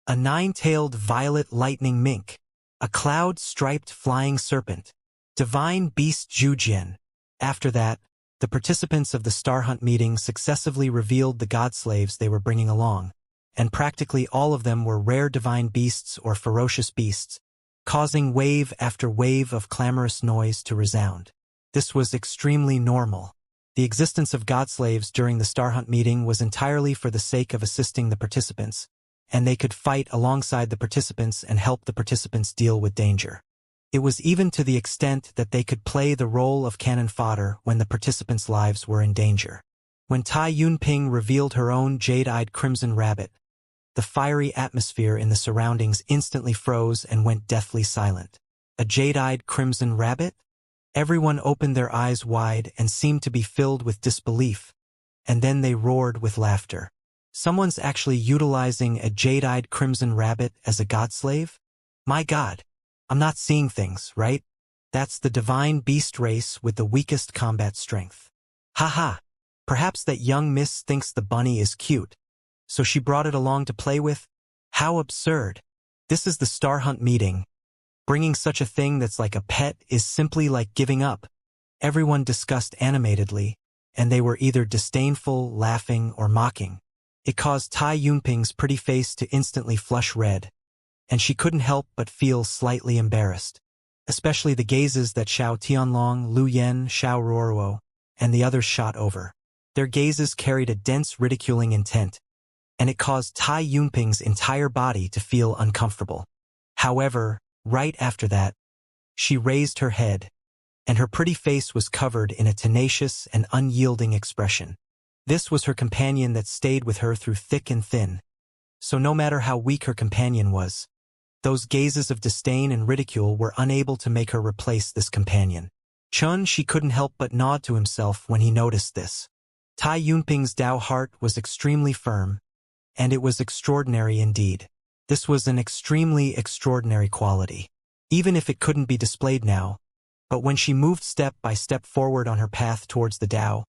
A 9-tailed violet lightning mink, a cloud-striped flying serpent, divine beast Zhujian. After that, the participants of the Star Hunt meeting successively revealed the godslaves they were bringing along, and practically all of them were rare divine beasts or ferocious beasts, causing wave after wave of clamorous noise to resound. This was extremely normal. The existence of godslaves during the Star Hunt meeting was entirely for the sake of assisting the participants, and they could fight alongside the participants and help the participants deal with danger. It was even to the extent that they could play the role of cannon fodder when the participants' lives were in danger. When Tai Yunping revealed her own jade-eyed crimson rabbit, the fiery atmosphere in the surroundings instantly froze and went deathly silent. A jade-eyed crimson rabbit? Everyone opened their eyes wide and seemed to be filled with disbelief, and then they roared with laughter. Someone's actually utilizing a jade-eyed crimson rabbit as a godslave? My God! I'm not seeing things, right? That's the divine beast race with the weakest combat strength. Haha! Perhaps that young miss thinks the bunny is cute, so she brought it along to play with? How absurd! This is the Star Hunt meeting. Bringing such a thing that's like a pet is simply like giving up. Everyone discussed animatedly, and they were either disdainful, laughing, or mocking. It caused Tai Yunping's pretty face to instantly flush red, and she couldn't help but feel slightly embarrassed. Especially the gazes that Xiao Tianlong, Lu Yen, Xiao Ruoruo, and the others shot over. Their gazes carried a dense ridiculing intent, and it caused Tai Yunping's entire body to feel uncomfortable. However, right after that, she raised her head, and her pretty face was covered in a tenacious and unyielding expression. This was her companion that stayed with her through thick and thin. So no matter how weak her companion was, those gazes of disdain and ridicule were unable to make her replace this companion. Chun Shi couldn't help but nod to himself when he noticed this. Tai Yunping's Dao heart was extremely firm, and it was extraordinary indeed. This was an extremely extraordinary quality. even if it couldn't be displayed now. But when she moved step by step forward on her path towards the Tao,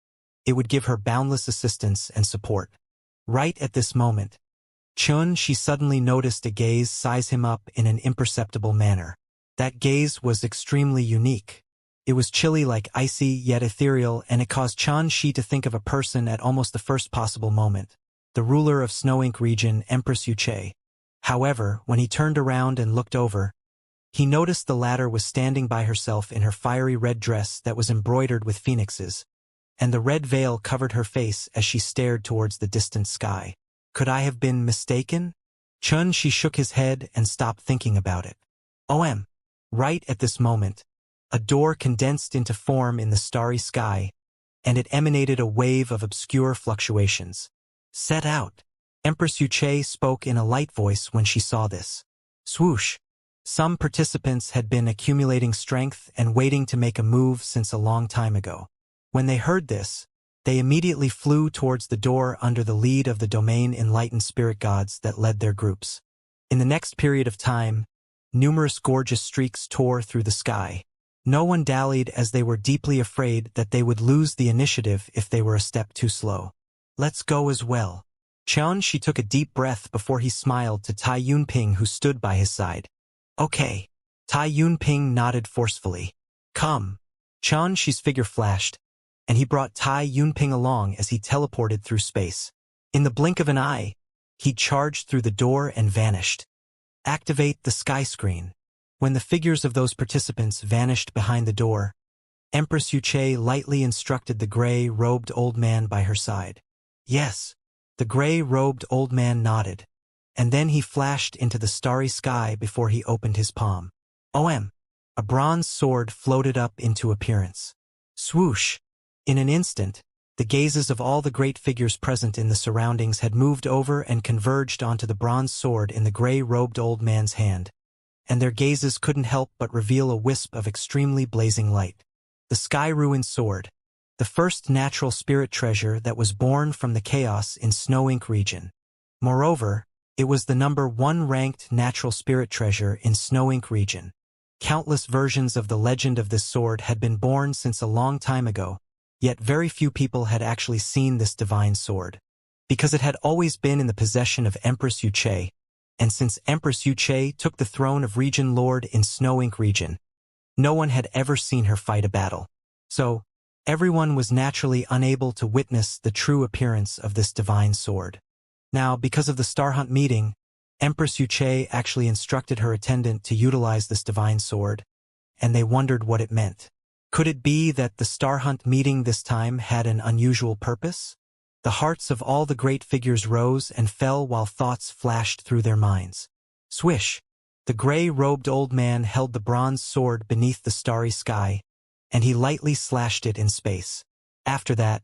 it would give her boundless assistance and support. Right at this moment, she suddenly noticed a gaze size him up in an imperceptible manner. That gaze was extremely unique. It was chilly like icy yet ethereal, and it caused Shi to think of a person at almost the first possible moment, the ruler of Snow Ink region, Empress Yuche. However, when he turned around and looked over, he noticed the latter was standing by herself in her fiery red dress that was embroidered with phoenixes, and the red veil covered her face as she stared towards the distant sky. Could I have been mistaken? She shook his head and stopped thinking about it. Right at this moment, a door condensed into form in the starry sky, and it emanated a wave of obscure fluctuations. Set out. Empress Yuche spoke in a light voice when she saw this. Swoosh. Some participants had been accumulating strength and waiting to make a move since a long time ago. When they heard this, they immediately flew towards the door under the lead of the domain enlightened spirit gods that led their groups. In the next period of time, numerous gorgeous streaks tore through the sky. No one dallied, as they were deeply afraid that they would lose the initiative if they were a step too slow. Let's go as well. She took a deep breath before he smiled to Tai Yunping, who stood by his side. Okay. Tai Yunping nodded forcefully. Come. Shi's figure flashed, and he brought Tai Yunping along as he teleported through space. In the blink of an eye, he charged through the door and vanished. Activate the sky screen. When the figures of those participants vanished behind the door, Empress Yuche lightly instructed the gray-robed old man by her side. Yes. The gray-robed old man nodded, and then he flashed into the starry sky before he opened his palm. A bronze sword floated up into appearance. Swoosh! In an instant, the gazes of all the great figures present in the surroundings had moved over and converged onto the bronze sword in the gray-robed old man's hand, and their gazes couldn't help but reveal a wisp of extremely blazing light. The sky-ruined sword, the first natural spirit treasure that was born from the chaos in Snow Ink region. Moreover, it was the #1 ranked natural spirit treasure in Snow Ink region. Countless versions of the legend of this sword had been born since a long time ago, yet very few people had actually seen this divine sword. Because it had always been in the possession of Empress Yuche, and since Empress Yuche took the throne of Region Lord in Snow Ink region, no one had ever seen her fight a battle. So, everyone was naturally unable to witness the true appearance of this divine sword. Now, because of the Star Hunt meeting, Empress Yuche actually instructed her attendant to utilize this divine sword, and they wondered what it meant. Could it be that the Star Hunt meeting this time had an unusual purpose? The hearts of all the great figures rose and fell while thoughts flashed through their minds. Swish! The gray-robed old man held the bronze sword beneath the starry sky, and he lightly slashed it in space. After that,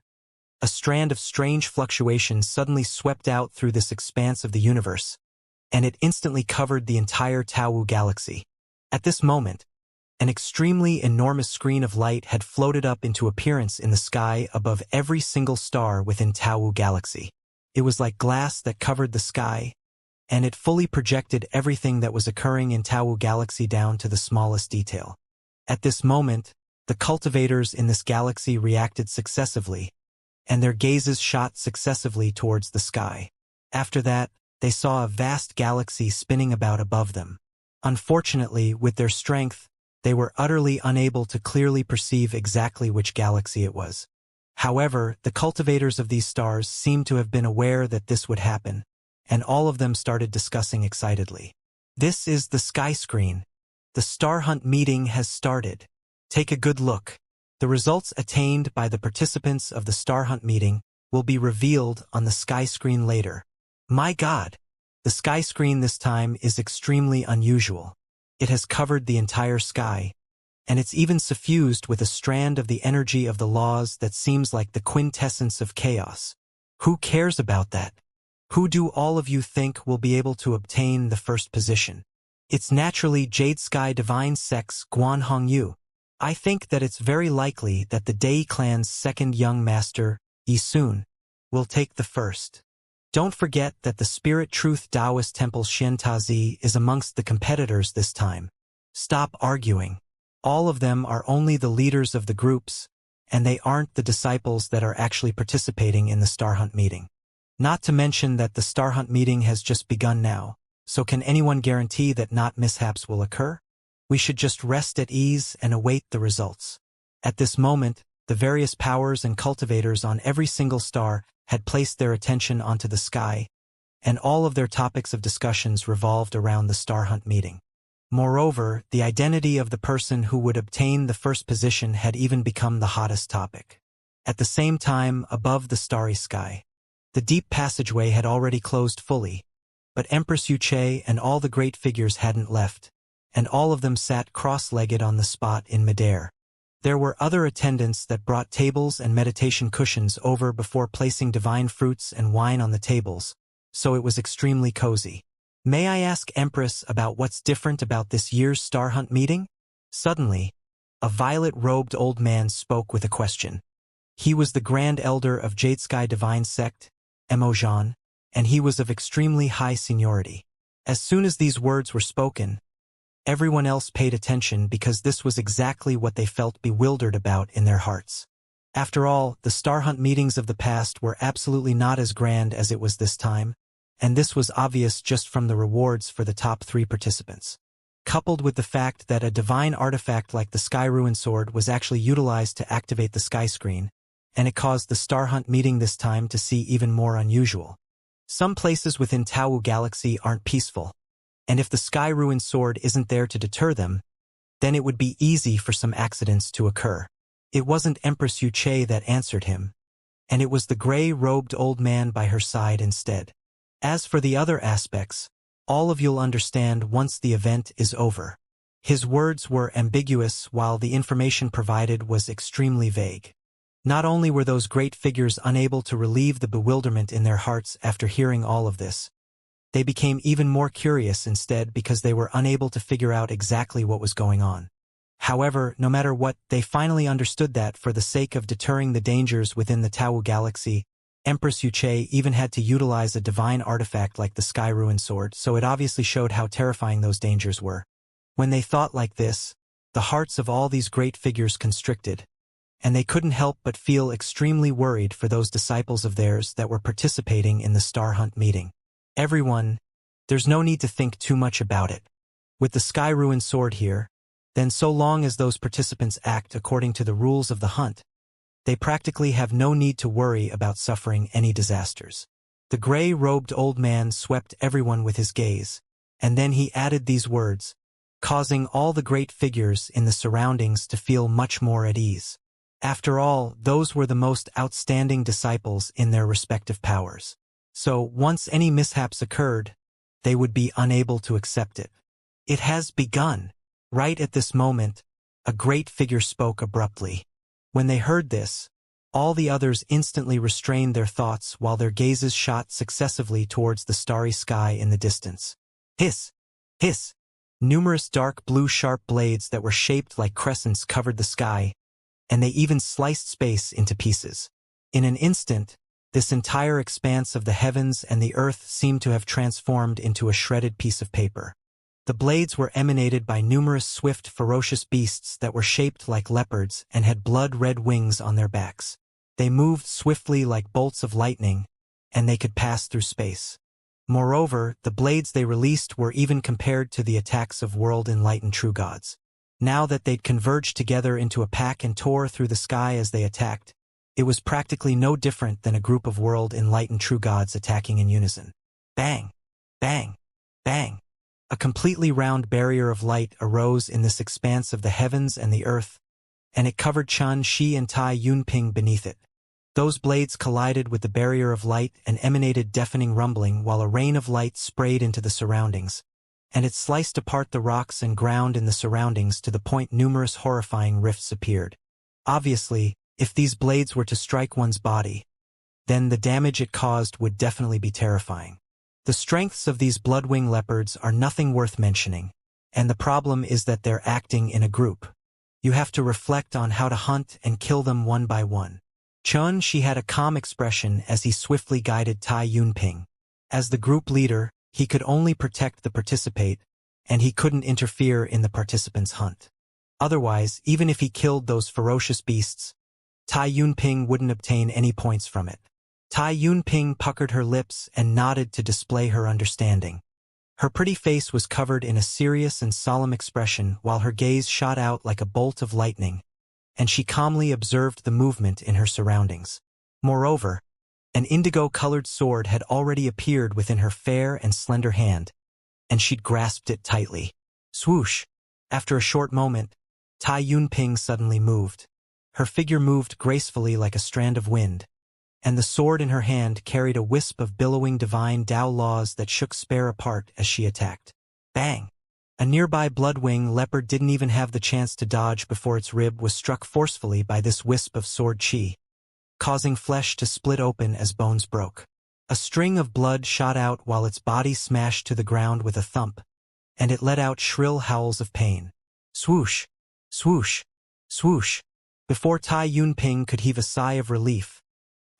a strand of strange fluctuations suddenly swept out through this expanse of the universe, and it instantly covered the entire Tau galaxy. At this moment, an extremely enormous screen of light had floated up into appearance in the sky above every single star within Tau galaxy. It was like glass that covered the sky, and it fully projected everything that was occurring in Tau galaxy down to the smallest detail. At this moment, the cultivators in this galaxy reacted successively, and their gazes shot successively towards the sky. After that, they saw a vast galaxy spinning about above them. Unfortunately, with their strength, they were utterly unable to clearly perceive exactly which galaxy it was. However, the cultivators of these stars seemed to have been aware that this would happen, and all of them started discussing excitedly. This is the sky screen. The Star Hunt meeting has started. Take a good look. The results attained by the participants of the Star Hunt meeting will be revealed on the sky screen later. My God! The sky screen this time is extremely unusual. It has covered the entire sky, and it's even suffused with a strand of the energy of the laws that seems like the quintessence of chaos. Who cares about that? Who do all of you think will be able to obtain the first position? It's naturally Jade Sky Divine Sex Guan Hongyu. I think that it's very likely that the Dei clan's second young master, Yi Sun, will take the first. Don't forget that the Spirit Truth Taoist Temple Xianxia is amongst the competitors this time. Stop arguing. All of them are only the leaders of the groups, and they aren't the disciples that are actually participating in the Star Hunt meeting. Not to mention that the Star Hunt meeting has just begun now, so can anyone guarantee that not mishaps will occur? We should just rest at ease and await the results. At this moment, the various powers and cultivators on every single star had placed their attention onto the sky, and all of their topics of discussions revolved around the Star Hunt meeting. Moreover, the identity of the person who would obtain the first position had even become the hottest topic. At the same time, above the starry sky, the deep passageway had already closed fully, but Empress Wuxia and all the great figures hadn't left, and all of them sat cross-legged on the spot in midair. There were other attendants that brought tables and meditation cushions over before placing divine fruits and wine on the tables, so it was extremely cozy. May I ask Empress about what's different about this year's Star Hunt meeting? Suddenly, a violet-robed old man spoke with a question. He was the Grand Elder of Jade Sky Divine Sect, Emojan, and he was of extremely high seniority. As soon as these words were spoken, everyone else paid attention because this was exactly what they felt bewildered about in their hearts. After all, the Star Hunt meetings of the past were absolutely not as grand as it was this time, and this was obvious just from the rewards for the top 3 participants. Coupled with the fact that a divine artifact like the Sky Ruin Sword was actually utilized to activate the sky screen, and it caused the Star Hunt meeting this time to see even more unusual. Some places within Tau Galaxy aren't peaceful, and if the Sky Ruin Sword isn't there to deter them, then it would be easy for some accidents to occur. It wasn't Empress Wuxia that answered him, and it was the gray-robed old man by her side instead. As for the other aspects, all of you'll understand once the event is over. His words were ambiguous while the information provided was extremely vague. Not only were those great figures unable to relieve the bewilderment in their hearts after hearing all of this, they became even more curious instead because they were unable to figure out exactly what was going on. However, no matter what, they finally understood that for the sake of deterring the dangers within the Tau Galaxy, Empress Wuxia even had to utilize a divine artifact like the Sky Ruin Sword, so it obviously showed how terrifying those dangers were. When they thought like this, the hearts of all these great figures constricted, and they couldn't help but feel extremely worried for those disciples of theirs that were participating in the Star Hunt meeting. Everyone, there's no need to think too much about it. With the Sky Ruin Sword here, then so long as those participants act according to the rules of the hunt, they practically have no need to worry about suffering any disasters. The gray-robed old man swept everyone with his gaze, and then he added these words, causing all the great figures in the surroundings to feel much more at ease. After all, those were the most outstanding disciples in their respective powers. So, once any mishaps occurred, they would be unable to accept it. It has begun. Right at this moment, a great figure spoke abruptly. When they heard this, all the others instantly restrained their thoughts while their gazes shot successively towards the starry sky in the distance. Hiss! Hiss! Numerous dark blue sharp blades that were shaped like crescents covered the sky, and they even sliced space into pieces. In an instant, this entire expanse of the heavens and the earth seemed to have transformed into a shredded piece of paper. The blades were emanated by numerous swift, ferocious beasts that were shaped like leopards and had blood-red wings on their backs. They moved swiftly like bolts of lightning, and they could pass through space. Moreover, the blades they released were even compared to the attacks of world-enlightened true gods. Now that they'd converged together into a pack and tore through the sky as they attacked, it was practically no different than a group of world-enlightened true gods attacking in unison. Bang! Bang! Bang! A completely round barrier of light arose in this expanse of the heavens and the earth, and it covered Chen Shi and Tai Yunping beneath it. Those blades collided with the barrier of light and emanated deafening rumbling while a rain of light sprayed into the surroundings, and it sliced apart the rocks and ground in the surroundings to the point numerous horrifying rifts appeared. Obviously, if these blades were to strike one's body, then the damage it caused would definitely be terrifying. The strengths of these bloodwing leopards are nothing worth mentioning, and the problem is that they're acting in a group. You have to reflect on how to hunt and kill them one by one. Chen Shi had a calm expression as he swiftly guided Tai Yunping. As the group leader, he could only protect the participate, and he couldn't interfere in the participants' hunt. Otherwise, even if he killed those ferocious beasts, Tai Yunping wouldn't obtain any points from it. Tai Yunping puckered her lips and nodded to display her understanding. Her pretty face was covered in a serious and solemn expression while her gaze shot out like a bolt of lightning, and she calmly observed the movement in her surroundings. Moreover, an indigo-colored sword had already appeared within her fair and slender hand, and she'd grasped it tightly. Swoosh! After a short moment, Tai Yunping suddenly moved. Her figure moved gracefully like a strand of wind, and the sword in her hand carried a wisp of billowing divine Dao laws that shook Spare apart as she attacked. Bang! A nearby bloodwing leopard didn't even have the chance to dodge before its rib was struck forcefully by this wisp of sword chi, causing flesh to split open as bones broke. A string of blood shot out while its body smashed to the ground with a thump, and it let out shrill howls of pain. Swoosh! Swoosh! Swoosh! Before Tai Yunping could heave a sigh of relief,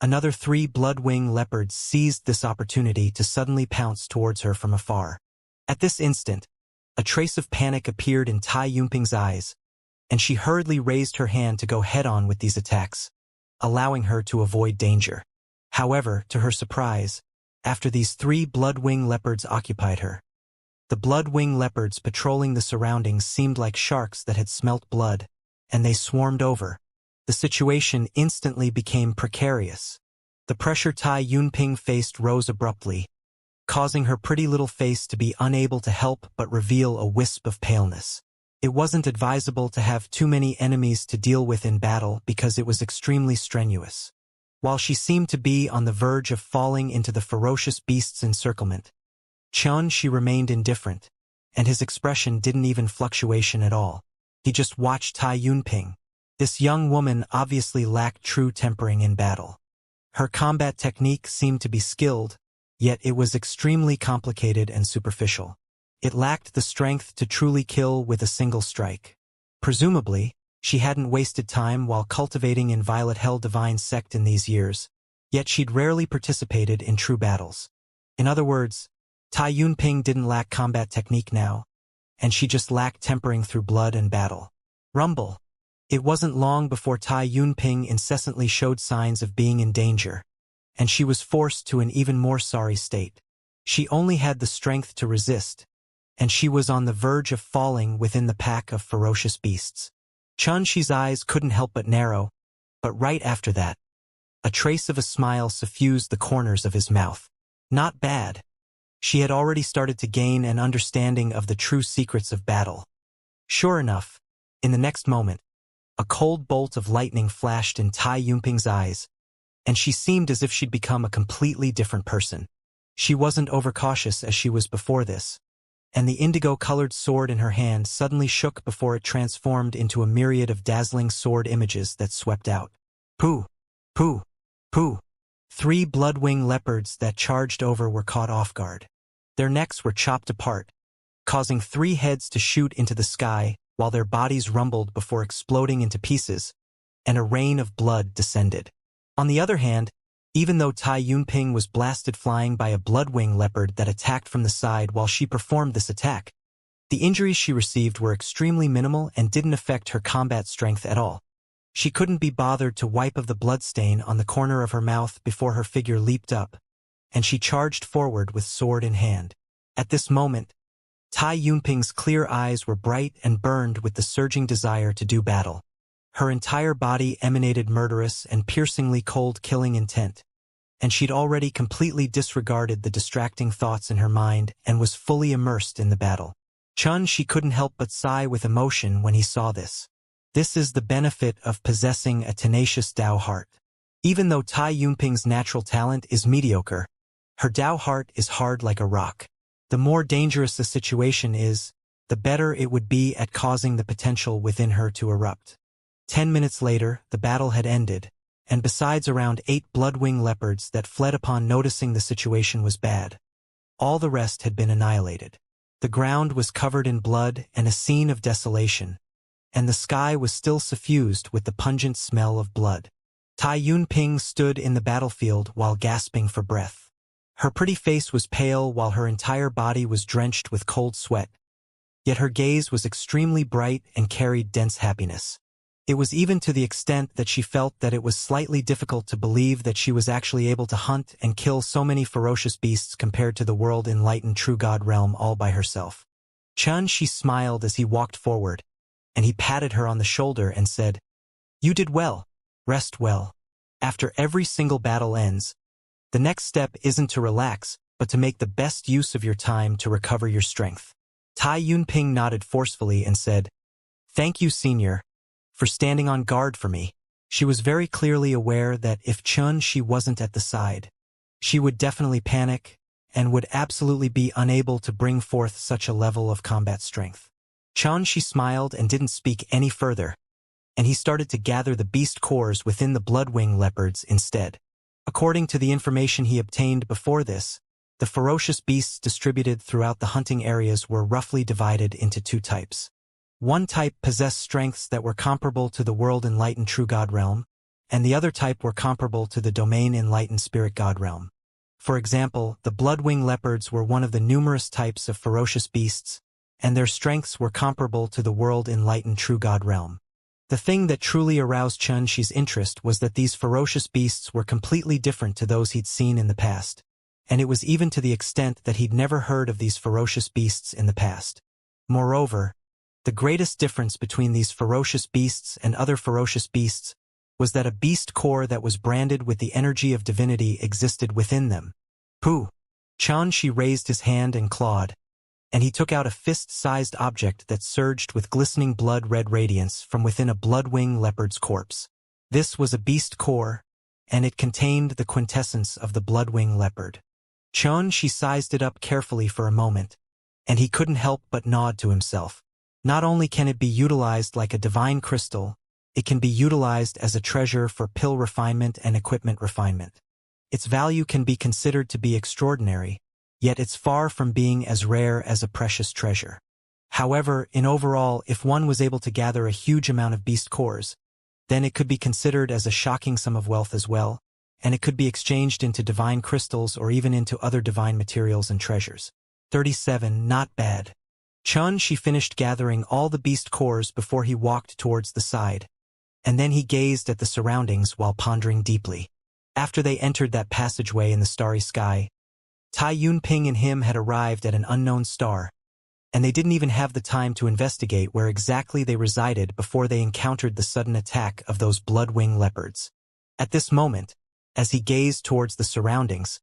another 3 bloodwing leopards seized this opportunity to suddenly pounce towards her from afar. At this instant, a trace of panic appeared in Tai Yunping's eyes, and she hurriedly raised her hand to go head-on with these attacks, allowing her to avoid danger. However, to her surprise, after these 3 bloodwing leopards occupied her, the bloodwing leopards patrolling the surroundings seemed like sharks that had smelt blood, and they swarmed over. The situation instantly became precarious. The pressure Tai Yunping faced rose abruptly, causing her pretty little face to be unable to help but reveal a wisp of paleness. It wasn't advisable to have too many enemies to deal with in battle because it was extremely strenuous. While she seemed to be on the verge of falling into the ferocious beast's encirclement, she remained indifferent, and his expression didn't even fluctuation at all. He just watched Tai Yunping. This young woman obviously lacked true tempering in battle. Her combat technique seemed to be skilled, yet it was extremely complicated and superficial. It lacked the strength to truly kill with a single strike. Presumably, she hadn't wasted time while cultivating in Violet Hell Divine Sect in these years, yet she'd rarely participated in true battles. In other words, Tai Yunping didn't lack combat technique now, and she just lacked tempering through blood and battle. Rumble. It wasn't long before Tai Yunping incessantly showed signs of being in danger, and she was forced to an even more sorry state. She only had the strength to resist, and she was on the verge of falling within the pack of ferocious beasts. Xianxia's eyes couldn't help but narrow, but right after that, a trace of a smile suffused the corners of his mouth. Not bad. She had already started to gain an understanding of the true secrets of battle. Sure enough, in the next moment, a cold bolt of lightning flashed in Tai Yunping's eyes, and she seemed as if she'd become a completely different person. She wasn't overcautious as she was before this, and the indigo-colored sword in her hand suddenly shook before it transformed into a myriad of dazzling sword images that swept out. Pooh! Pooh! Pooh! 3 bloodwing leopards that charged over were caught off guard. Their necks were chopped apart, causing 3 heads to shoot into the sky while their bodies rumbled before exploding into pieces, and a rain of blood descended. On the other hand, even though Tai Yunping was blasted flying by a bloodwing leopard that attacked from the side while she performed this attack, the injuries she received were extremely minimal and didn't affect her combat strength at all. She couldn't be bothered to wipe off the bloodstain on the corner of her mouth before her figure leaped up, and she charged forward with sword in hand. At this moment, Tai Yunping's clear eyes were bright and burned with the surging desire to do battle. Her entire body emanated murderous and piercingly cold killing intent, and she'd already completely disregarded the distracting thoughts in her mind and was fully immersed in the battle. She couldn't help but sigh with emotion when he saw this. This is the benefit of possessing a tenacious Dao heart. Even though Tai Yunping's natural talent is mediocre, her Dao heart is hard like a rock. The more dangerous the situation is, the better it would be at causing the potential within her to erupt. 10 minutes later, the battle had ended, and besides around 8 bloodwing leopards that fled upon noticing the situation was bad, all the rest had been annihilated. The ground was covered in blood and a scene of desolation, and the sky was still suffused with the pungent smell of blood. Tai Yunping stood in the battlefield while gasping for breath. Her pretty face was pale while her entire body was drenched with cold sweat, yet her gaze was extremely bright and carried dense happiness. It was even to the extent that she felt that it was slightly difficult to believe that she was actually able to hunt and kill so many ferocious beasts compared to the world-enlightened true god realm all by herself. Xianxia smiled as he walked forward, and he patted her on the shoulder and said, "You did well. Rest well. After every single battle ends, the next step isn't to relax, but to make the best use of your time to recover your strength." Tai Yunping nodded forcefully and said, "Thank you, Senior, for standing on guard for me." She was very clearly aware that if Xianxia wasn't at the side, she would definitely panic and would absolutely be unable to bring forth such a level of combat strength. Xianxia smiled and didn't speak any further, and he started to gather the beast cores within the bloodwing leopards instead. According to the information he obtained before this, the ferocious beasts distributed throughout the hunting areas were roughly divided into two types. One type possessed strengths that were comparable to the world-enlightened true god realm, and the other type were comparable to the domain-enlightened spirit god realm. For example, the bloodwing leopards were one of the numerous types of ferocious beasts, and their strengths were comparable to the world-enlightened true god realm. The thing that truly aroused Xianxia's interest was that these ferocious beasts were completely different to those he'd seen in the past, and it was even to the extent that he'd never heard of these ferocious beasts in the past. Moreover, the greatest difference between these ferocious beasts and other ferocious beasts was that a beast core that was branded with the energy of divinity existed within them. Pooh! Xianxia raised his hand and clawed, and he took out a fist-sized object that surged with glistening blood-red radiance from within a bloodwing leopard's corpse. This was a beast core, and it contained the quintessence of the bloodwing leopard. Xianxia sized it up carefully for a moment, and he couldn't help but nod to himself. Not only can it be utilized like a divine crystal, it can be utilized as a treasure for pill refinement and equipment refinement. Its value can be considered to be extraordinary, yet it's far from being as rare as a precious treasure. However, in overall, if one was able to gather a huge amount of beast cores, then it could be considered as a shocking sum of wealth as well, and it could be exchanged into divine crystals or even into other divine materials and treasures. 37. Not bad. Xianxia finished gathering all the beast cores before he walked towards the side, and then he gazed at the surroundings while pondering deeply. After they entered that passageway in the starry sky, Tai Yunping and him had arrived at an unknown star, and they didn't even have the time to investigate where exactly they resided before they encountered the sudden attack of those bloodwing leopards. At this moment, as he gazed towards the surroundings,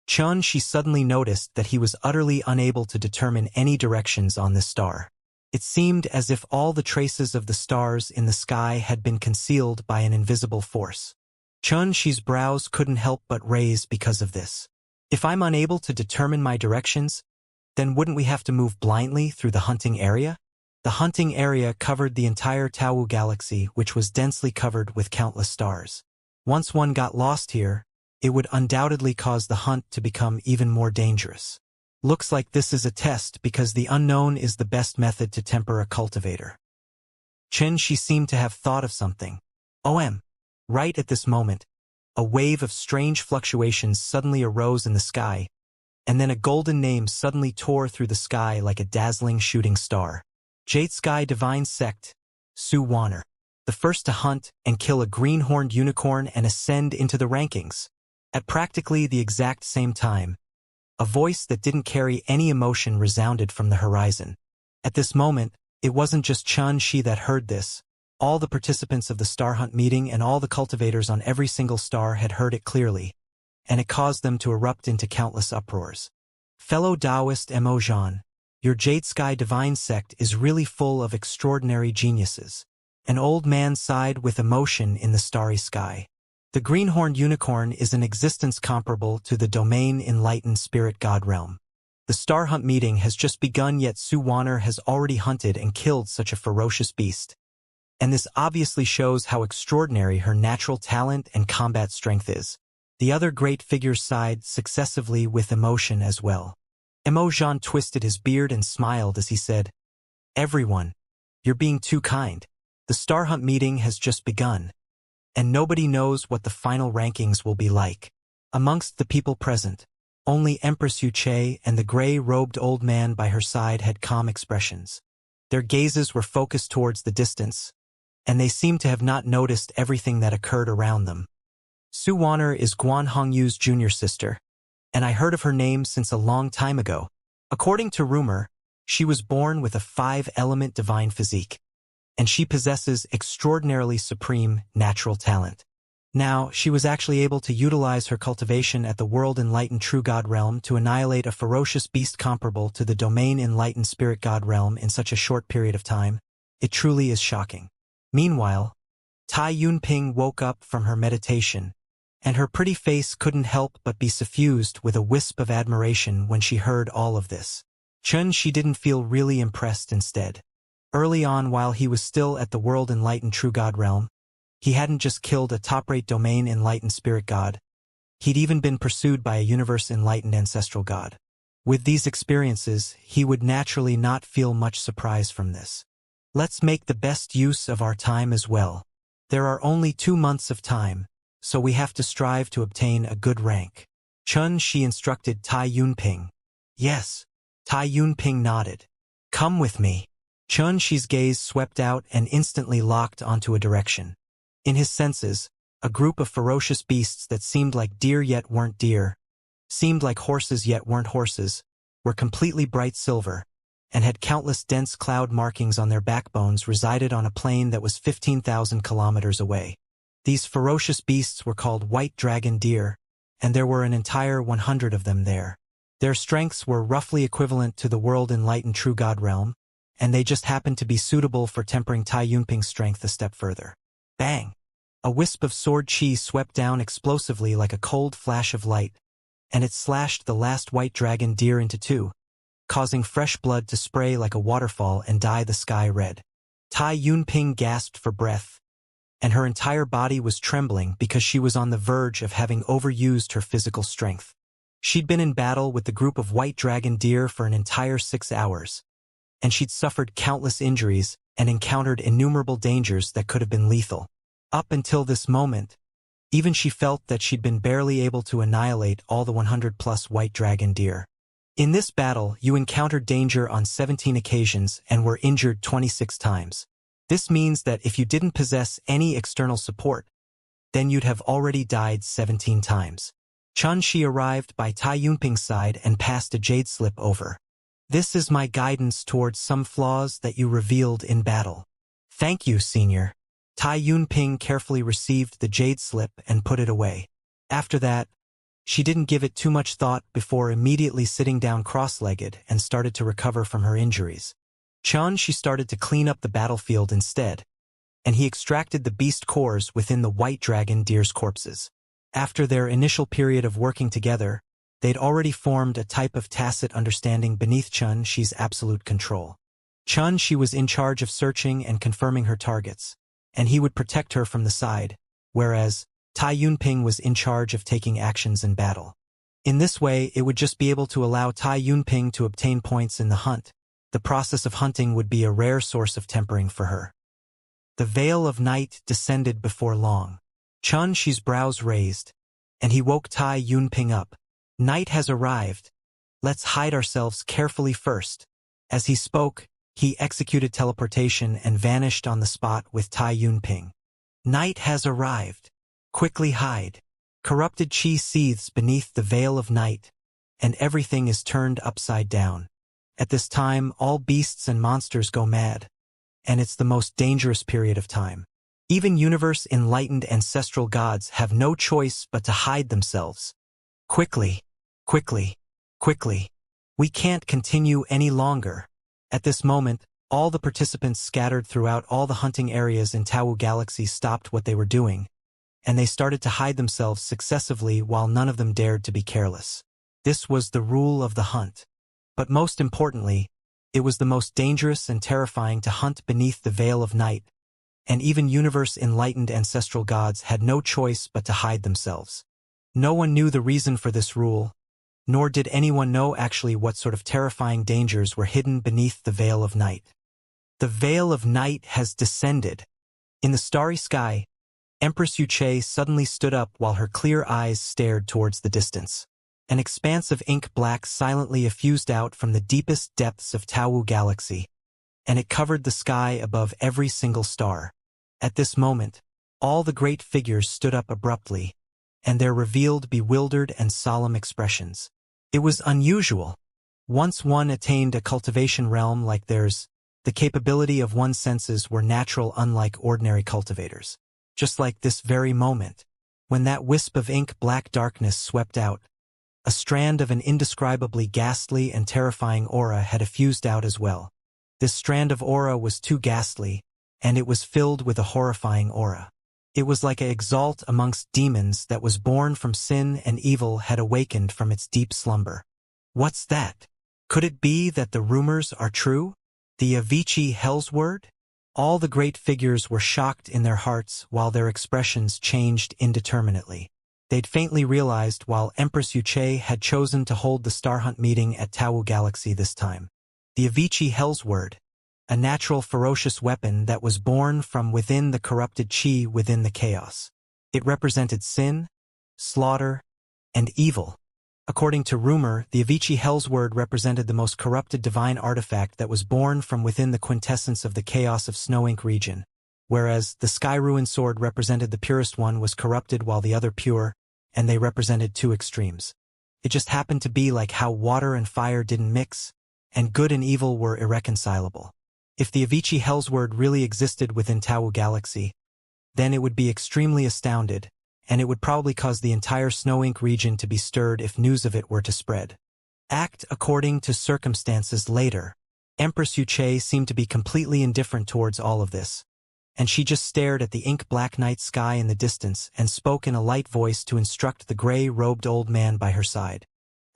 Xianxia suddenly noticed that he was utterly unable to determine any directions on this star. It seemed as if all the traces of the stars in the sky had been concealed by an invisible force. Xianxia's brows couldn't help but raise because of this. If I'm unable to determine my directions, then wouldn't we have to move blindly through the hunting area? The hunting area covered the entire Taowu galaxy, which was densely covered with countless stars. Once one got lost here, it would undoubtedly cause the hunt to become even more dangerous. Looks like this is a test because the unknown is the best method to temper a cultivator. Xianxia seemed to have thought of something. Right at this moment, a wave of strange fluctuations suddenly arose in the sky, and then a golden name suddenly tore through the sky like a dazzling shooting star. Jade Sky Divine Sect, Su Wanner, the first to hunt and kill a green-horned unicorn and ascend into the rankings. At practically the exact same time, a voice that didn't carry any emotion resounded from the horizon. At this moment, it wasn't just Xianxia that heard this. All the participants of the Star Hunt meeting and all the cultivators on every single star had heard it clearly, and it caused them to erupt into countless uproars. Fellow Taoist Mo Zhan, your Jade Sky Divine Sect is really full of extraordinary geniuses. An old man sighed with emotion in the starry sky. The greenhorned unicorn is an existence comparable to the domain-enlightened spirit god realm. The Star Hunt meeting has just begun, yet Su Wanner has already hunted and killed such a ferocious beast. And this obviously shows how extraordinary her natural talent and combat strength is. The other great figures sighed successively with emotion as well. Mo Zhan twisted his beard and smiled as he said, "Everyone, you're being too kind. The Star Hunt meeting has just begun, and nobody knows what the final rankings will be like. Amongst the people present, Only Empress Wuxia and the gray-robed old man by her side had calm expressions. Their gazes were focused towards the distance, and they seemed to have not noticed everything that occurred around them. Su Wanner is Guan Hongyu's junior sister, and I heard of her name since a long time ago. According to rumor, she was born with a 5-element divine physique, and she possesses extraordinarily supreme natural talent. Now, she was actually able to utilize her cultivation at the world-enlightened true God realm to annihilate a ferocious beast comparable to the domain-enlightened spirit God realm in such a short period of time. It truly is shocking. Meanwhile, Tai Yunping woke up from her meditation, and her pretty face couldn't help but be suffused with a wisp of admiration when she heard all of this. She didn't feel really impressed instead. Early on, while he was still at the world-enlightened true God realm, he hadn't just killed a top-rate domain-enlightened spirit god. He'd even been pursued by a universe-enlightened ancestral god. With these experiences, he would naturally not feel much surprise from this. Let's make the best use of our time as well. There are only 2 months of time, so we have to strive to obtain a good rank. She instructed Tai Yunping. Yes. Tai Yunping nodded. Come with me. Shi's gaze swept out and instantly locked onto a direction. In his senses, a group of ferocious beasts that seemed like deer yet weren't deer, seemed like horses yet weren't horses, were completely bright silver, and had countless dense cloud markings on their backbones resided on a plain that was 15,000 kilometers away. These ferocious beasts were called white dragon deer, and there were an entire 100 of them there. Their strengths were roughly equivalent to the world-enlightened true God realm, and they just happened to be suitable for tempering Tai Yunping's strength a step further. Bang! A wisp of sword chi swept down explosively like a cold flash of light, and it slashed the last white dragon deer into 2, causing fresh blood to spray like a waterfall and dye the sky red. Tai Yunping gasped for breath, and her entire body was trembling because she was on the verge of having overused her physical strength. She'd been in battle with the group of white dragon deer for an entire 6 hours, and she'd suffered countless injuries and encountered innumerable dangers that could have been lethal. Up until this moment, even she felt that she'd been barely able to annihilate all the 100-plus white dragon deer. In this battle, you encountered danger on 17 occasions and were injured 26 times. This means that if you didn't possess any external support, then you'd have already died 17 times. Shi arrived by Tai Yunping's side and passed a jade slip over. This is my guidance towards some flaws that you revealed in battle. Thank you, senior. Tai Yunping carefully received the jade slip and put it away. After that, she didn't give it too much thought before immediately sitting down cross-legged and started to recover from her injuries. She started to clean up the battlefield instead, and he extracted the beast cores within the white dragon deer's corpses. After their initial period of working together, they'd already formed a type of tacit understanding beneath Shi's absolute control. Shi was in charge of searching and confirming her targets, and he would protect her from the side, whereas Tai Yunping was in charge of taking actions in battle. In this way, it would just be able to allow Tai Yunping to obtain points in the hunt. The process of hunting would be a rare source of tempering for her. The veil of night descended before long. Shi's brows raised, and he woke Tai Yunping up. Night has arrived. Let's hide ourselves carefully first. As he spoke, he executed teleportation and vanished on the spot with Tai Yunping. Night has arrived. Quickly hide. Corrupted chi seethes beneath the veil of night, and everything is turned upside down. At this time, all beasts and monsters go mad, and it's the most dangerous period of time. Even universe-enlightened ancestral gods have no choice but to hide themselves. Quickly, quickly, quickly. We can't continue any longer. At this moment, all the participants scattered throughout all the hunting areas in Tau Galaxy stopped what they were doing, and they started to hide themselves successively while none of them dared to be careless. This was the rule of the hunt. But most importantly, it was the most dangerous and terrifying to hunt beneath the veil of night, and even universe-enlightened ancestral gods had no choice but to hide themselves. No one knew the reason for this rule, nor did anyone know actually what sort of terrifying dangers were hidden beneath the veil of night. The veil of night has descended. In the starry sky, Empress Wuxia suddenly stood up while her clear eyes stared towards the distance. An expanse of ink black silently effused out from the deepest depths of Tau Galaxy, and it covered the sky above every single star. At this moment, all the great figures stood up abruptly, and there revealed bewildered and solemn expressions. It was unusual. Once one attained a cultivation realm like theirs, the capability of one's senses were natural unlike ordinary cultivators. Just like this very moment, when that wisp of ink-black darkness swept out, a strand of an indescribably ghastly and terrifying aura had effused out as well. This strand of aura was too ghastly, and it was filled with a horrifying aura. It was like an exalt amongst demons that was born from sin and evil had awakened from its deep slumber. What's that? Could it be that the rumors are true? The Avicii Hell's Word? All the great figures were shocked in their hearts while their expressions changed indeterminately. They'd faintly realized while Empress Wuxia had chosen to hold the Star Hunt meeting at Tau Galaxy this time. The Avicii Hell's Word, a natural ferocious weapon that was born from within the corrupted chi within the chaos. It represented sin, slaughter, and evil. According to rumor, the Avicii Hell's Word represented the most corrupted divine artifact that was born from within the quintessence of the chaos of Snow Ink region, whereas the Sky Ruin Sword represented the purest one was corrupted while the other pure, and they represented two extremes. It just happened to be like how water and fire didn't mix, and good and evil were irreconcilable. If the Avicii Hell's Word really existed within Tau Galaxy, then it would be extremely astounded, and it would probably cause the entire Snow Ink region to be stirred if news of it were to spread. Act according to circumstances later. Empress Wuxia seemed to be completely indifferent towards all of this, and she just stared at the ink-black night sky in the distance and spoke in a light voice to instruct the gray-robed old man by her side.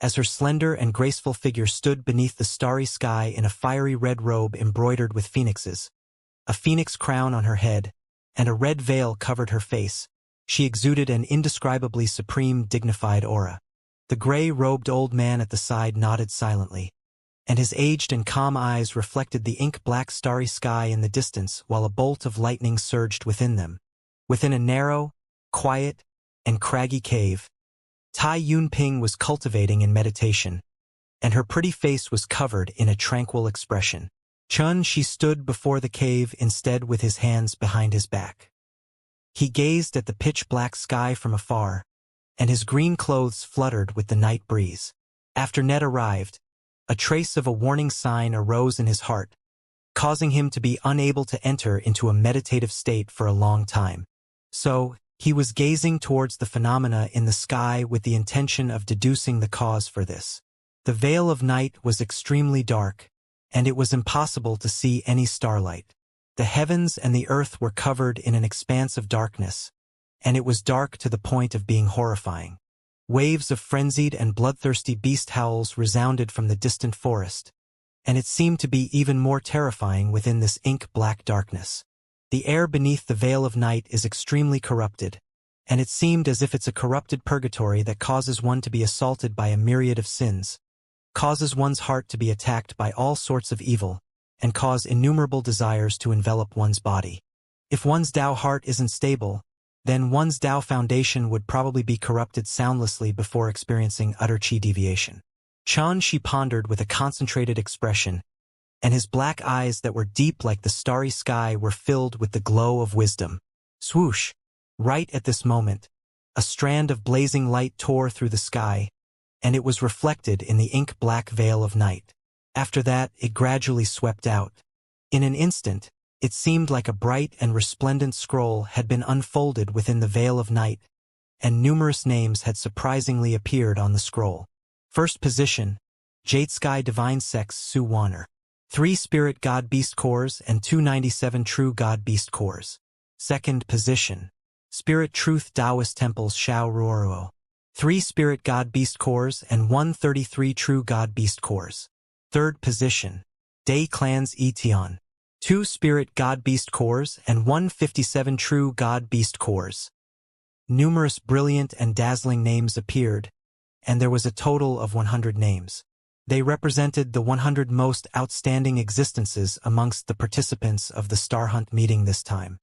As her slender and graceful figure stood beneath the starry sky in a fiery red robe embroidered with phoenixes, a phoenix crown on her head, and a red veil covered her face, she exuded an indescribably supreme, dignified aura. The gray-robed old man at the side nodded silently, and his aged and calm eyes reflected the ink-black starry sky in the distance while a bolt of lightning surged within them. Within a narrow, quiet, and craggy cave, Tai Yunping was cultivating in meditation, and her pretty face was covered in a tranquil expression. Chun Shi stood before the cave instead with his hands behind his back. He gazed at the pitch-black sky from afar, and his green clothes fluttered with the night breeze. After Ned arrived, a trace of a warning sign arose in his heart, causing him to be unable to enter into a meditative state for a long time. So, he was gazing towards the phenomena in the sky with the intention of deducing the cause for this. The veil of night was extremely dark, and it was impossible to see any starlight. The heavens and the earth were covered in an expanse of darkness, and it was dark to the point of being horrifying. Waves of frenzied and bloodthirsty beast howls resounded from the distant forest, and it seemed to be even more terrifying within this ink-black darkness. The air beneath the veil of night is extremely corrupted, and it seemed as if it's a corrupted purgatory that causes one to be assaulted by a myriad of sins, causes one's heart to be attacked by all sorts of evil, and cause innumerable desires to envelop one's body. If one's Tao heart isn't stable, then one's Tao foundation would probably be corrupted soundlessly before experiencing utter chi deviation. Chun Shi pondered with a concentrated expression, and his black eyes that were deep like the starry sky were filled with the glow of wisdom. Swoosh! Right at this moment, a strand of blazing light tore through the sky, and it was reflected in the ink-black veil of night. After that, it gradually swept out. In an instant, it seemed like a bright and resplendent scroll had been unfolded within the veil of night, and numerous names had surprisingly appeared on the scroll. First position, Jade Sky Divine Sex Su Wanner. 3 Spirit God Beast Cores and 297 True God Beast Cores. Second position, Spirit Truth Taoist Temples Shao Ruoruo. 3 Spirit God Beast Cores and 133 True God Beast Cores. Third position, Day Clans Etion. 2 Spirit God Beast Cores and 157 True God Beast Cores. Numerous brilliant and dazzling names appeared, and there was a total of 100 names. They represented the 100 most outstanding existences amongst the participants of the Star Hunt meeting this time.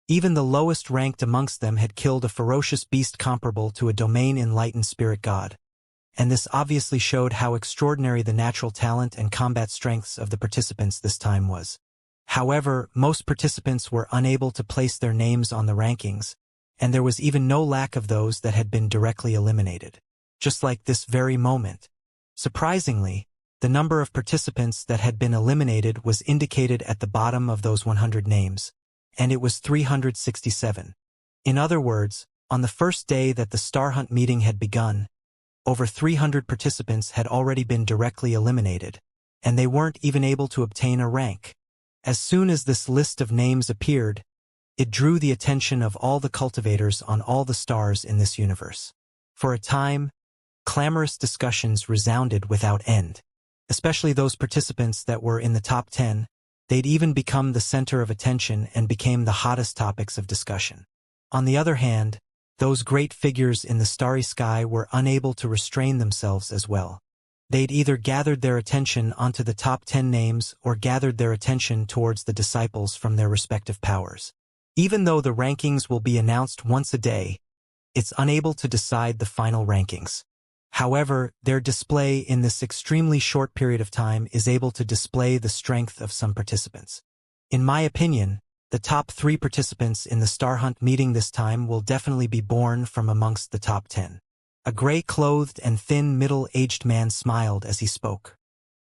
Even the lowest ranked amongst them had killed a ferocious beast comparable to a domain enlightened spirit god. and this obviously showed how extraordinary the natural talent and combat strengths of the participants this time was. However, most participants were unable to place their names on the rankings, and there was even no lack of those that had been directly eliminated. Just like this very moment. Surprisingly, the number of participants that had been eliminated was indicated at the bottom of those 100 names, and it was 367. In other words, on the first day that the Star Hunt meeting had begun, over 300 participants had already been directly eliminated, and they weren't even able to obtain a rank. As soon as this list of names appeared, it drew the attention of all the cultivators on all the stars in this universe. For a time, clamorous discussions resounded without end. Especially those participants that were in the top 10, they'd even become the center of attention and became the hottest topics of discussion. On the other hand, those great figures in the starry sky were unable to restrain themselves as well. They'd either gathered their attention onto the top 10 names or gathered their attention towards the disciples from their respective powers. Even though the rankings will be announced once a day, it's unable to decide the final rankings. However, their display in this extremely short period of time is able to display the strength of some participants. In my opinion, the top 3 participants in the Star Hunt meeting this time will definitely be born from amongst the top 10. A gray-clothed and thin middle-aged man smiled as he spoke.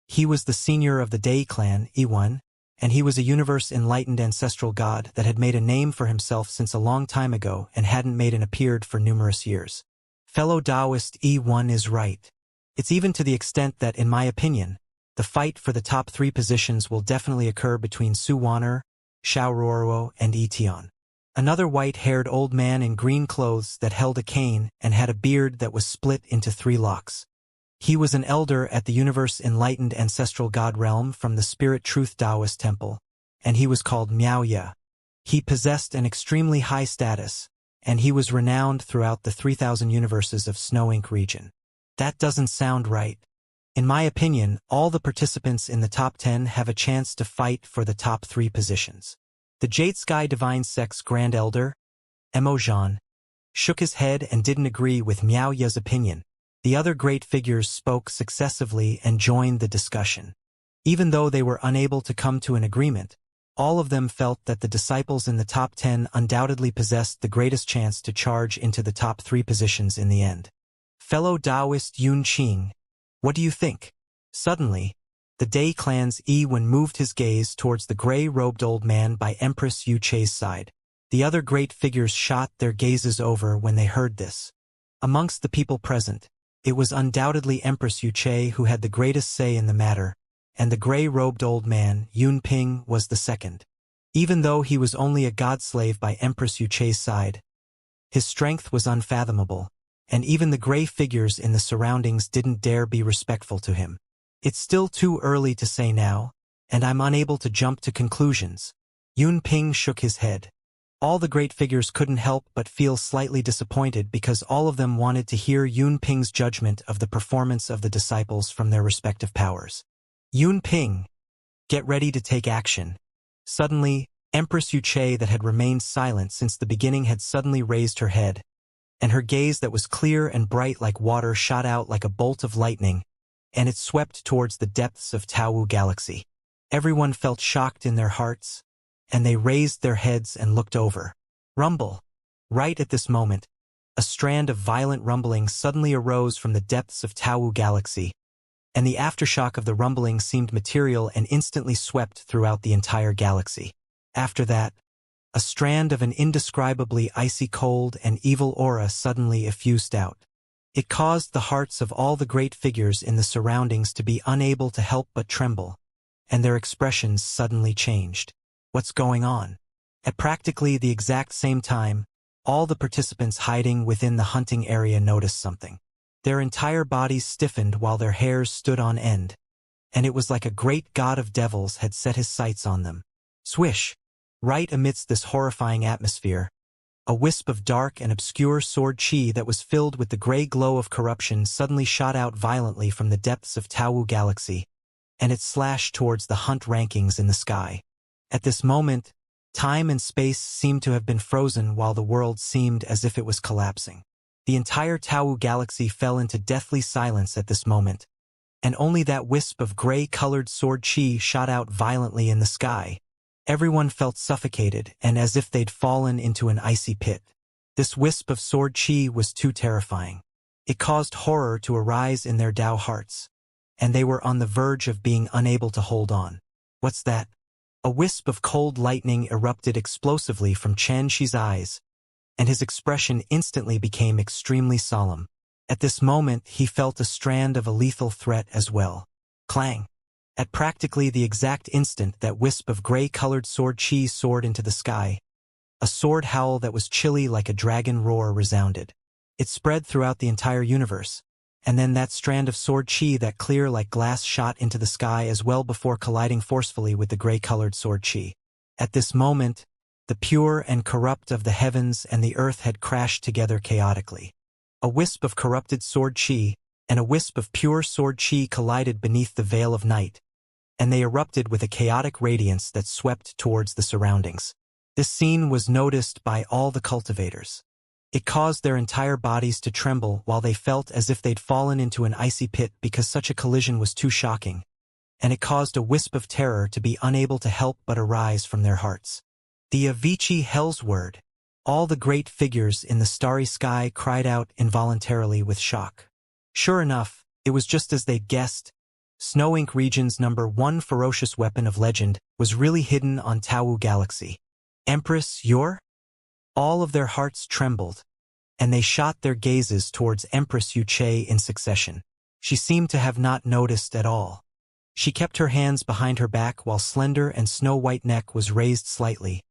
He was the senior of the Dai clan, Iwan, and he was a universe-enlightened ancestral god that had made a name for himself since a long time ago and hadn't made an appeared for numerous years. Fellow Taoist E1 is right. It's even to the extent that, in my opinion, the fight for the top 3 positions will definitely occur between Su Wan'er, Xiao Ruoruo, and Etion. Another white-haired old man in green clothes that held a cane and had a beard that was split into 3 locks. He was an elder at the universe-enlightened ancestral god realm from the Spirit Truth Taoist temple, and he was called Miaoya. He possessed an extremely high status, and he was renowned throughout the 3,000 universes of Snow Ink region. That doesn't sound right. In my opinion, all the participants in the top 10 have a chance to fight for the top 3 positions. The Jade Sky Divine Sex Grand Elder, Emojan, shook his head and didn't agree with Miaoya's opinion. The other great figures spoke successively and joined the discussion. Even though they were unable to come to an agreement, all of them felt that the disciples in the top 10 undoubtedly possessed the greatest chance to charge into the top 3 positions in the end. Fellow Taoist Yun Qing, what do you think? Suddenly, the Dai clan's Yi-Wen moved his gaze towards the gray-robed old man by Empress Yu Che's side. The other great figures shot their gazes over when they heard this. Amongst the people present, it was undoubtedly Empress Yu Che who had the greatest say in the matter, and the gray-robed old man, Yun Ping, was the second. Even though he was only a god-slave by Empress Yu Che's side, his strength was unfathomable, and even the gray figures in the surroundings didn't dare be respectful to him. It's still too early to say now, and I'm unable to jump to conclusions. Yun Ping shook his head. All the great figures couldn't help but feel slightly disappointed because all of them wanted to hear Yun Ping's judgment of the performance of the disciples from their respective powers. Yun Ping, get ready to take action. Suddenly, Empress Yu Che that had remained silent since the beginning had suddenly raised her head, and her gaze that was clear and bright like water shot out like a bolt of lightning, and it swept towards the depths of Taowu Galaxy. Everyone felt shocked in their hearts, and they raised their heads and looked over. Rumble! Right at this moment, a strand of violent rumbling suddenly arose from the depths of Taowu Galaxy, and the aftershock of the rumbling seemed material and instantly swept throughout the entire galaxy. After that, a strand of an indescribably icy cold and evil aura suddenly effused out. It caused the hearts of all the great figures in the surroundings to be unable to help but tremble, and their expressions suddenly changed. What's going on? At practically the exact same time, all the participants hiding within the hunting area noticed something. Their entire bodies stiffened while their hairs stood on end, and it was like a great god of devils had set his sights on them. Swish! Right amidst this horrifying atmosphere, a wisp of dark and obscure sword chi that was filled with the gray glow of corruption suddenly shot out violently from the depths of Taowu Galaxy, and it slashed towards the hunt rankings in the sky. At this moment, time and space seemed to have been frozen while the world seemed as if it was collapsing. The entire Tau galaxy fell into deathly silence at this moment, and only that wisp of gray-colored sword chi shot out violently in the sky. Everyone felt suffocated and as if they'd fallen into an icy pit. This wisp of sword chi was too terrifying. It caused horror to arise in their Tao hearts, and they were on the verge of being unable to hold on. What's that? A wisp of cold lightning erupted explosively from Xianxia's eyes, and his expression instantly became extremely solemn. At this moment, he felt a strand of a lethal threat as well. Clang! At practically the exact instant that wisp of gray-colored sword chi soared into the sky, a sword howl that was chilly like a dragon roar resounded. It spread throughout the entire universe, and then that strand of sword chi that clear like glass shot into the sky as well before colliding forcefully with the gray-colored sword chi. At this moment, the pure and corrupt of the heavens and the earth had crashed together chaotically. A wisp of corrupted sword chi and a wisp of pure sword chi collided beneath the veil of night, and they erupted with a chaotic radiance that swept towards the surroundings. This scene was noticed by all the cultivators. It caused their entire bodies to tremble while they felt as if they'd fallen into an icy pit because such a collision was too shocking, and it caused a wisp of terror to be unable to help but arise from their hearts. The Avicii Hell's Word. All the great figures in the starry sky cried out involuntarily with shock. Sure enough, it was just as they'd guessed. Snow Ink Region's #1 ferocious weapon of legend was really hidden on Tau Galaxy. Empress, you're? All of their hearts trembled, and they shot their gazes towards Empress Yuche in succession. She seemed to have not noticed at all. She kept her hands behind her back while slender and snow-white neck was raised slightly,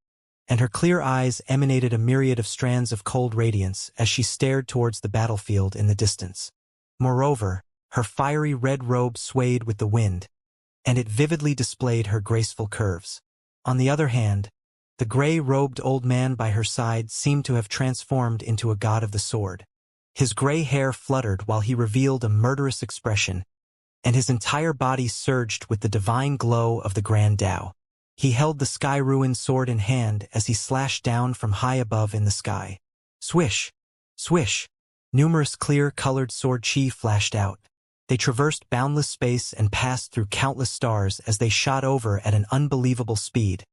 and her clear eyes emanated a myriad of strands of cold radiance as she stared towards the battlefield in the distance. Moreover, her fiery red robe swayed with the wind, and it vividly displayed her graceful curves. On the other hand, the gray-robed old man by her side seemed to have transformed into a god of the sword. His gray hair fluttered while he revealed a murderous expression, and his entire body surged with the divine glow of the Grand Tao. He held the sky-ruined sword in hand as he slashed down from high above in the sky. Swish! Swish! Numerous clear-colored sword chi flashed out. They traversed boundless space and passed through countless stars as they shot over at an unbelievable speed.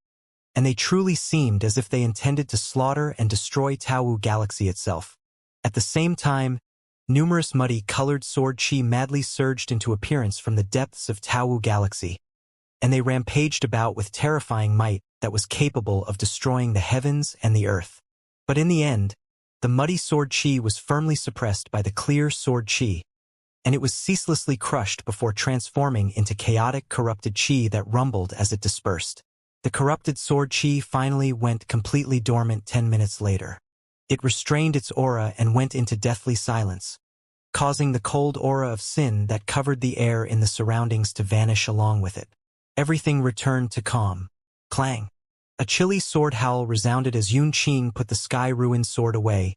And they truly seemed as if they intended to slaughter and destroy Tau Galaxy itself. At the same time, numerous muddy-colored sword chi madly surged into appearance from the depths of Tau Galaxy, and they rampaged about with terrifying might that was capable of destroying the heavens and the earth. But in the end, the muddy sword chi was firmly suppressed by the clear sword chi, and it was ceaselessly crushed before transforming into chaotic, corrupted chi that rumbled as it dispersed. The corrupted sword chi finally went completely dormant 10 minutes later. It restrained its aura and went into deathly silence, causing the cold aura of sin that covered the air in the surroundings to vanish along with it. Everything returned to calm. Clang! A chilly sword howl resounded as Yun Qing put the sky-ruined sword away,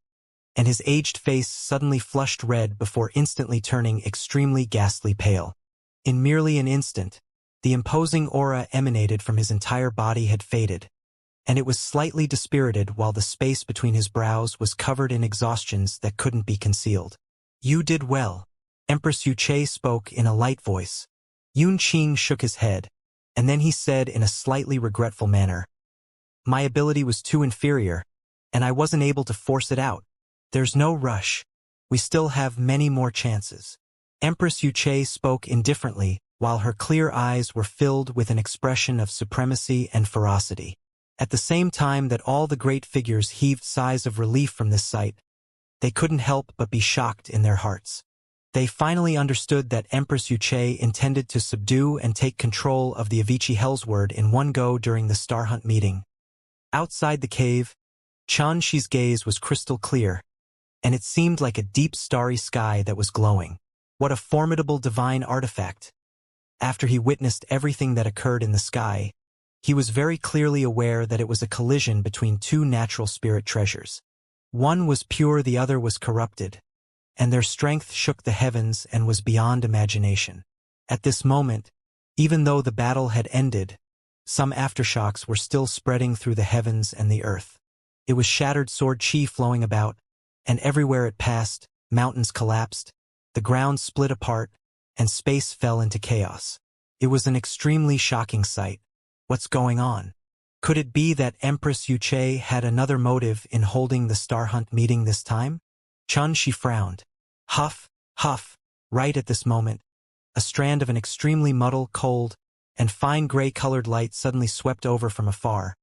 and his aged face suddenly flushed red before instantly turning extremely ghastly pale. In merely an instant, the imposing aura emanated from his entire body had faded, and it was slightly dispirited while the space between his brows was covered in exhaustions that couldn't be concealed. You did well. Empress Yuche spoke in a light voice. Yun Qing shook his head, and then he said in a slightly regretful manner, My ability was too inferior, and I wasn't able to force it out. There's no rush. We still have many more chances. Empress Yuche spoke indifferently, while her clear eyes were filled with an expression of supremacy and ferocity. At the same time that all the great figures heaved sighs of relief from this sight, they couldn't help but be shocked in their hearts. They finally understood that Empress Yuche intended to subdue and take control of the Avicii Hellsword in one go during the Star Hunt meeting. Outside the cave, Xianxia's gaze was crystal clear, and it seemed like a deep starry sky that was glowing. What a formidable divine artifact! After he witnessed everything that occurred in the sky, he was very clearly aware that it was a collision between two natural spirit treasures. One was pure, the other was corrupted, and their strength shook the heavens and was beyond imagination. At this moment, even though the battle had ended, some aftershocks were still spreading through the heavens and the earth. It was shattered sword chi flowing about, and everywhere it passed, mountains collapsed, the ground split apart, and space fell into chaos. It was an extremely shocking sight. What's going on? Could it be that Empress Wuxia had another motive in holding the Star Hunt meeting this time? She frowned. Huff, huff, right at this moment, a strand of an extremely muddle, cold, and fine gray-colored light suddenly swept over from afar,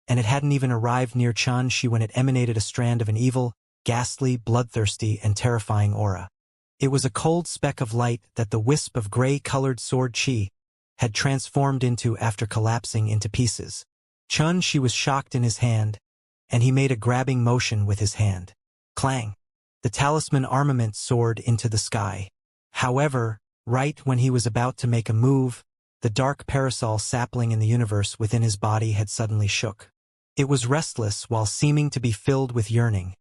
and it hadn't even arrived near Xianxia when it emanated a strand of an evil, ghastly, bloodthirsty, and terrifying aura. It was a cold speck of light that the wisp of gray-colored sword Qi had transformed into after collapsing into pieces. Xianxia was shocked in his hand, and he made a grabbing motion with his hand. Clang! The talisman armament soared into the sky. However, right when he was about to make a move, the dark parasol sapling in the universe within his body had suddenly shook. It was restless while seeming to be filled with yearning,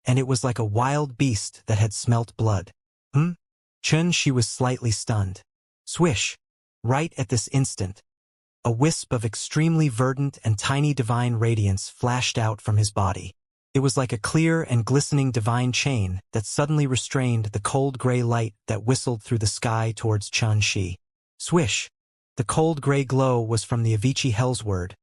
and it was like a wild beast that had smelt blood. She was slightly stunned. Swish! Right at this instant, a wisp of extremely verdant and tiny divine radiance flashed out from his body. It was like a clear and glistening divine chain that suddenly restrained the cold gray light that whistled through the sky towards Xianxia. Swish! The cold gray glow was from the Avicii Hellsword,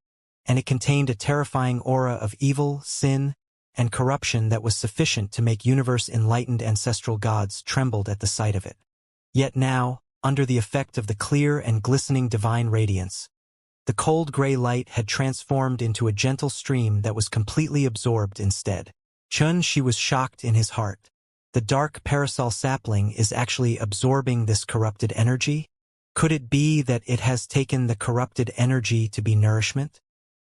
and it contained a terrifying aura of evil, sin, and corruption that was sufficient to make universe-enlightened ancestral gods trembled at the sight of it. Yet now, under the effect of the clear and glistening divine radiance, the cold gray light had transformed into a gentle stream that was completely absorbed instead. She was shocked in his heart. The dark parasol sapling is actually absorbing this corrupted energy? Could it be that it has taken the corrupted energy to be nourishment?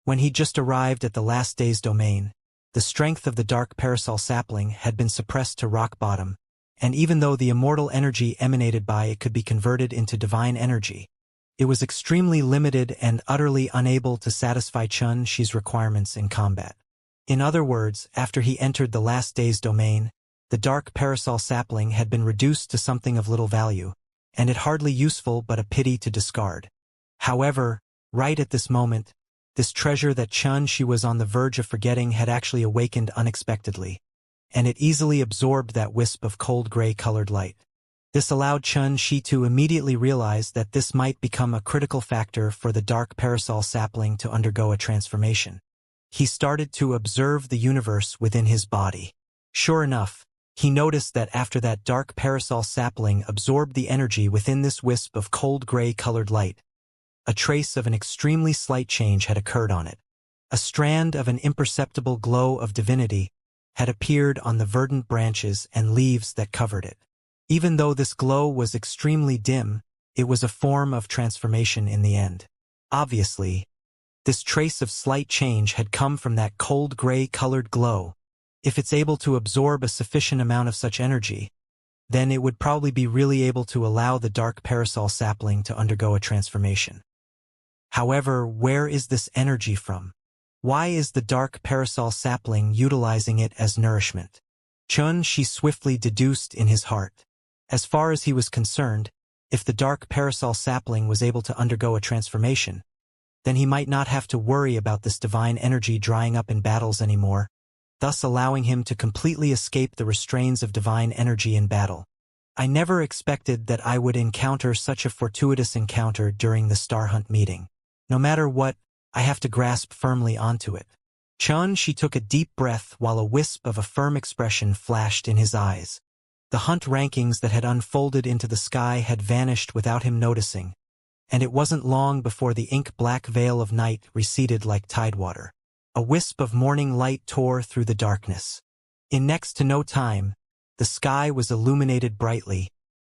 When he just arrived at the last day's domain, the strength of the dark parasol sapling had been suppressed to rock bottom, and even though the immortal energy emanated by it could be converted into divine energy, it was extremely limited and utterly unable to satisfy Xianxia's requirements in combat. In other words, after he entered the last day's domain, the dark parasol sapling had been reduced to something of little value, and it hardly useful but a pity to discard. However, right at this moment, this treasure that Xianxia was on the verge of forgetting had actually awakened unexpectedly, and it easily absorbed that wisp of cold gray-colored light. This allowed Xianxia to immediately realize that this might become a critical factor for the dark parasol sapling to undergo a transformation. He started to observe the universe within his body. Sure enough, he noticed that after that dark parasol sapling absorbed the energy within this wisp of cold gray-colored light, a trace of an extremely slight change had occurred on it. A strand of an imperceptible glow of divinity had appeared on the verdant branches and leaves that covered it. Even though this glow was extremely dim, it was a form of transformation in the end. Obviously, this trace of slight change had come from that cold gray-colored glow. If it's able to absorb a sufficient amount of such energy, then it would probably be really able to allow the dark parasol sapling to undergo a transformation. However, where is this energy from? Why is the dark parasol sapling utilizing it as nourishment? She swiftly deduced in his heart. As far as he was concerned, if the dark parasol sapling was able to undergo a transformation, then he might not have to worry about this divine energy drying up in battles anymore, thus allowing him to completely escape the restraints of divine energy in battle. I never expected that I would encounter such a fortuitous encounter during the Star Hunt meeting. No matter what, I have to grasp firmly onto it. She took a deep breath while a wisp of a firm expression flashed in his eyes. The hunt rankings that had unfolded into the sky had vanished without him noticing, and it wasn't long before the ink-black veil of night receded like tidewater. A wisp of morning light tore through the darkness. In next to no time, the sky was illuminated brightly,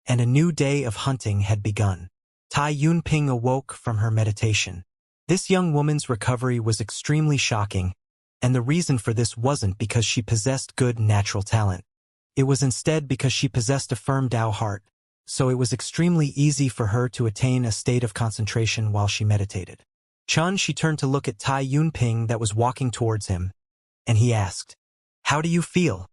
and a new day of hunting had begun. Tai Yunping awoke from her meditation. This young woman's recovery was extremely shocking, and the reason for this wasn't because she possessed good natural talent. It was instead because she possessed a firm Tao heart, so it was extremely easy for her to attain a state of concentration while she meditated. She turned to look at Tai Yunping that was walking towards him, and he asked, "How do you feel?"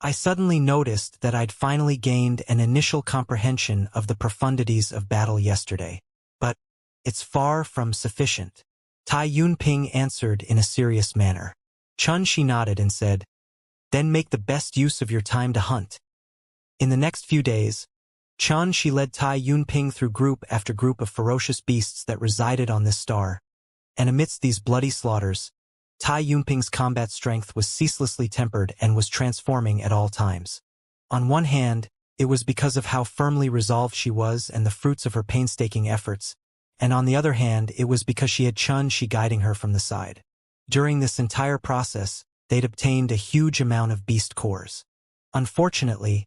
I suddenly noticed that I'd finally gained an initial comprehension of the profundities of battle yesterday, but it's far from sufficient. Tai Yunping answered in a serious manner. She nodded and said, Then make the best use of your time to hunt. In the next few days, Xianxia led Tai Yunping through group after group of ferocious beasts that resided on this star, and amidst these bloody slaughters, Tai Yunping's combat strength was ceaselessly tempered and was transforming at all times. On one hand, it was because of how firmly resolved she was and the fruits of her painstaking efforts, and on the other hand, it was because she had Xianxia guiding her from the side. During this entire process, they'd obtained a huge amount of beast cores. Unfortunately,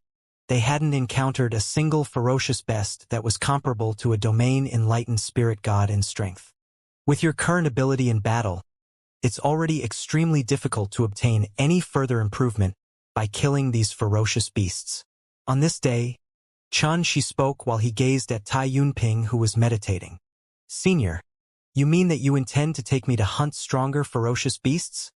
they hadn't encountered a single ferocious beast that was comparable to a domain-enlightened spirit god in strength. With your current ability in battle, it's already extremely difficult to obtain any further improvement by killing these ferocious beasts. On this day, Xianxia spoke while he gazed at Tai Yunping, who was meditating. "Senior, you mean that you intend to take me to hunt stronger ferocious beasts?"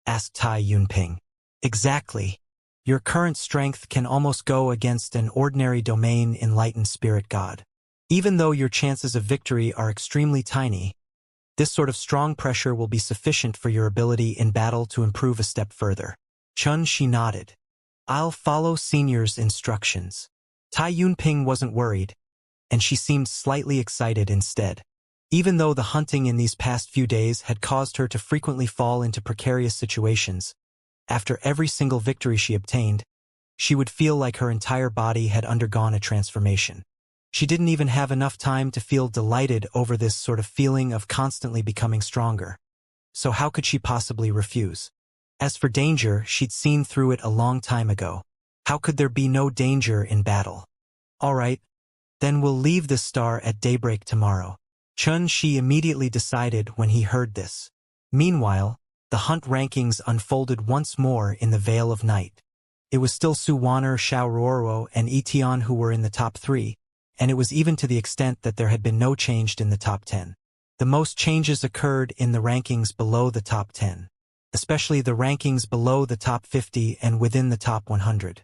asked Tai Yunping. "Exactly. Your current strength can almost go against an ordinary domain-enlightened spirit god. Even though your chances of victory are extremely tiny, this sort of strong pressure will be sufficient for your ability in battle to improve a step further." Xianxia nodded. "I'll follow Senior's instructions." Tai Yunping wasn't worried, and she seemed slightly excited instead. Even though the hunting in these past few days had caused her to frequently fall into precarious situations, after every single victory she obtained, she would feel like her entire body had undergone a transformation. She didn't even have enough time to feel delighted over this sort of feeling of constantly becoming stronger. So how could she possibly refuse? As for danger, she'd seen through it a long time ago. How could there be no danger in battle? "All right, then we'll leave this star at daybreak tomorrow," Xianxia immediately decided when he heard this. Meanwhile, the hunt rankings unfolded once more in the Veil of Night. It was still Su Wan'er, Xiaoruo, and Etian who were in the top 3, and it was even to the extent that there had been no change in the top 10. The most changes occurred in the rankings below the top 10, especially the rankings below the top 50 and within the top 100.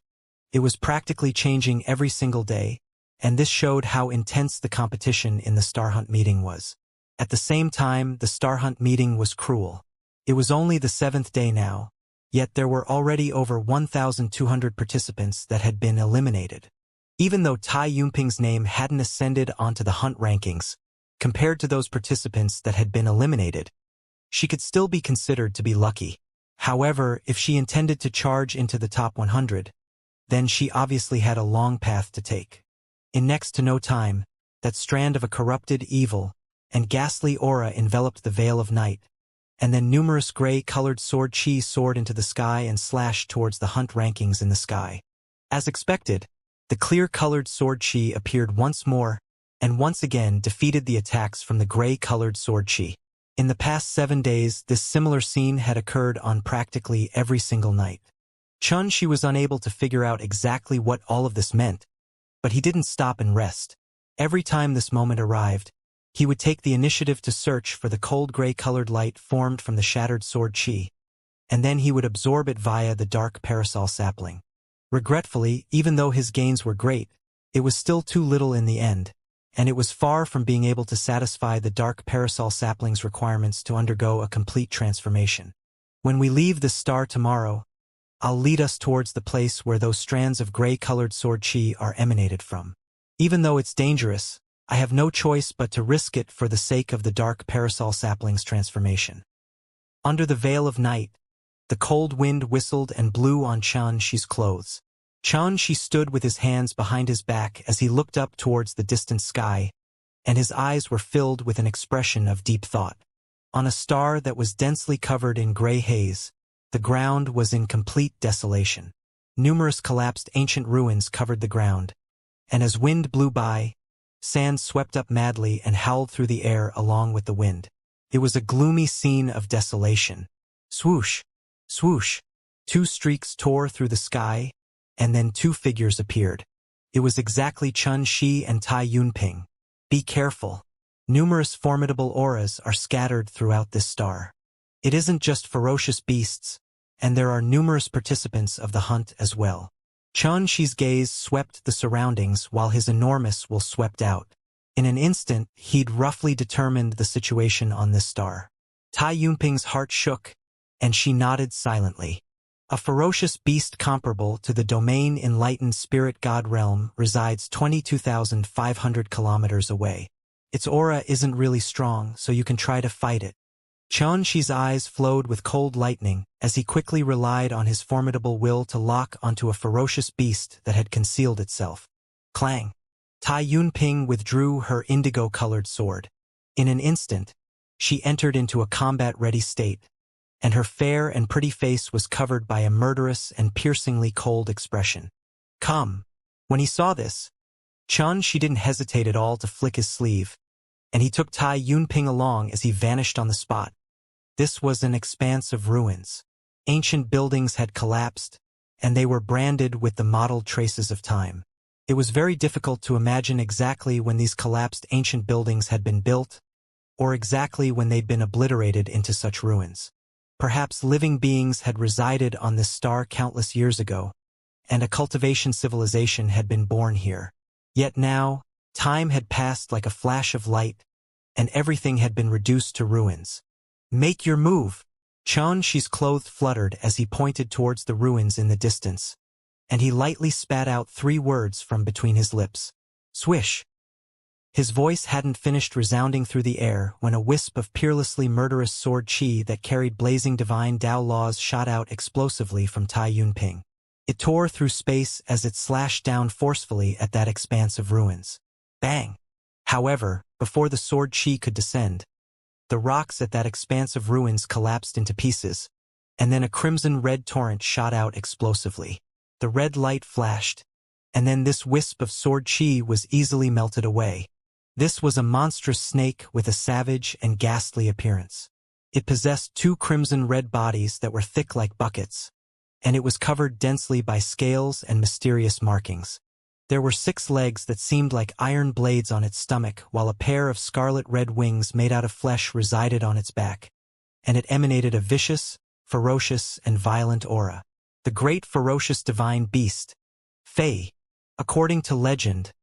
It was practically changing every single day, and this showed how intense the competition in the Star Hunt meeting was. At the same time, the Star Hunt meeting was cruel. It was only the 7th day now, yet there were already over 1,200 participants that had been eliminated. Even though Tai Yunping's name hadn't ascended onto the hunt rankings, compared to those participants that had been eliminated, she could still be considered to be lucky. However, if she intended to charge into the top 100, then she obviously had a long path to take. In next to no time, that strand of a corrupted evil and ghastly aura enveloped the Veil of Night, and then numerous gray-colored sword chi soared into the sky and slashed towards the hunt rankings in the sky. As expected, the clear-colored sword chi appeared once more, and once again defeated the attacks from the gray-colored sword chi. In the past 7 days, this similar scene had occurred on practically every single night. Xianxia was unable to figure out exactly what all of this meant, but he didn't stop and rest. Every time this moment arrived, he would take the initiative to search for the cold gray-colored light formed from the shattered sword chi, and then he would absorb it via the dark parasol sapling. Regretfully, even though his gains were great, it was still too little in the end, and it was far from being able to satisfy the dark parasol sapling's requirements to undergo a complete transformation. "When we leave this star tomorrow, I'll lead us towards the place where those strands of gray-colored sword chi are emanated from. Even though it's dangerous, I have no choice but to risk it for the sake of the dark parasol sapling's transformation." Under the Veil of Night, the cold wind whistled and blew on Xianxia's clothes. Xianxia stood with his hands behind his back as he looked up towards the distant sky, and his eyes were filled with an expression of deep thought. On a star that was densely covered in gray haze, the ground was in complete desolation. Numerous collapsed ancient ruins covered the ground, and as wind blew by, sand swept up madly and howled through the air along with the wind. It was a gloomy scene of desolation. Swoosh! Swoosh! 2 streaks tore through the sky, and then 2 figures appeared. It was exactly Xianxia and Tai Yunping. Be careful. Numerous formidable auras are scattered throughout this star. It isn't just ferocious beasts, and there are numerous participants of the hunt as well. Xianxia's gaze swept the surroundings while his enormous will swept out. In an instant, he'd roughly determined the situation on this star. Tai Yunping's heart shook, and she nodded silently. A ferocious beast comparable to the domain enlightened spirit god realm resides 22,500 kilometers away. Its aura isn't really strong, so you can try to fight it. Xianxia's eyes flowed with cold lightning as he quickly relied on his formidable will to lock onto a ferocious beast that had concealed itself. Clang! Tai Yunping withdrew her indigo-colored sword. In an instant, she entered into a combat-ready state, and her fair and pretty face was covered by a murderous and piercingly cold expression. Come! When he saw this, she didn't hesitate at all to flick his sleeve, and he took Tai Yunping along as he vanished on the spot. This was an expanse of ruins. Ancient buildings had collapsed, and they were branded with the mottled traces of time. It was very difficult to imagine exactly when these collapsed ancient buildings had been built, or exactly when they'd been obliterated into such ruins. Perhaps living beings had resided on this star countless years ago, and a cultivation civilization had been born here. Yet now, time had passed like a flash of light, and everything had been reduced to ruins. Make your move! Xianxia's clothes fluttered as he pointed towards the ruins in the distance, and he lightly spat out 3 words from between his lips. Swish! His voice hadn't finished resounding through the air when a wisp of peerlessly murderous sword chi that carried blazing divine Dao laws shot out explosively from Tai Yunping. It tore through space as it slashed down forcefully at that expanse of ruins. Bang! However, before the sword chi could descend, the rocks at that expanse of ruins collapsed into pieces, and then a crimson-red torrent shot out explosively. The red light flashed, and then this wisp of sword chi was easily melted away. This was a monstrous snake with a savage and ghastly appearance. It possessed 2 crimson-red bodies that were thick like buckets, and it was covered densely by scales and mysterious markings. There were 6 legs that seemed like iron blades on its stomach, while a pair of scarlet-red wings made out of flesh resided on its back, and it emanated a vicious, ferocious, and violent aura. The great ferocious divine beast, Fei. According to legend,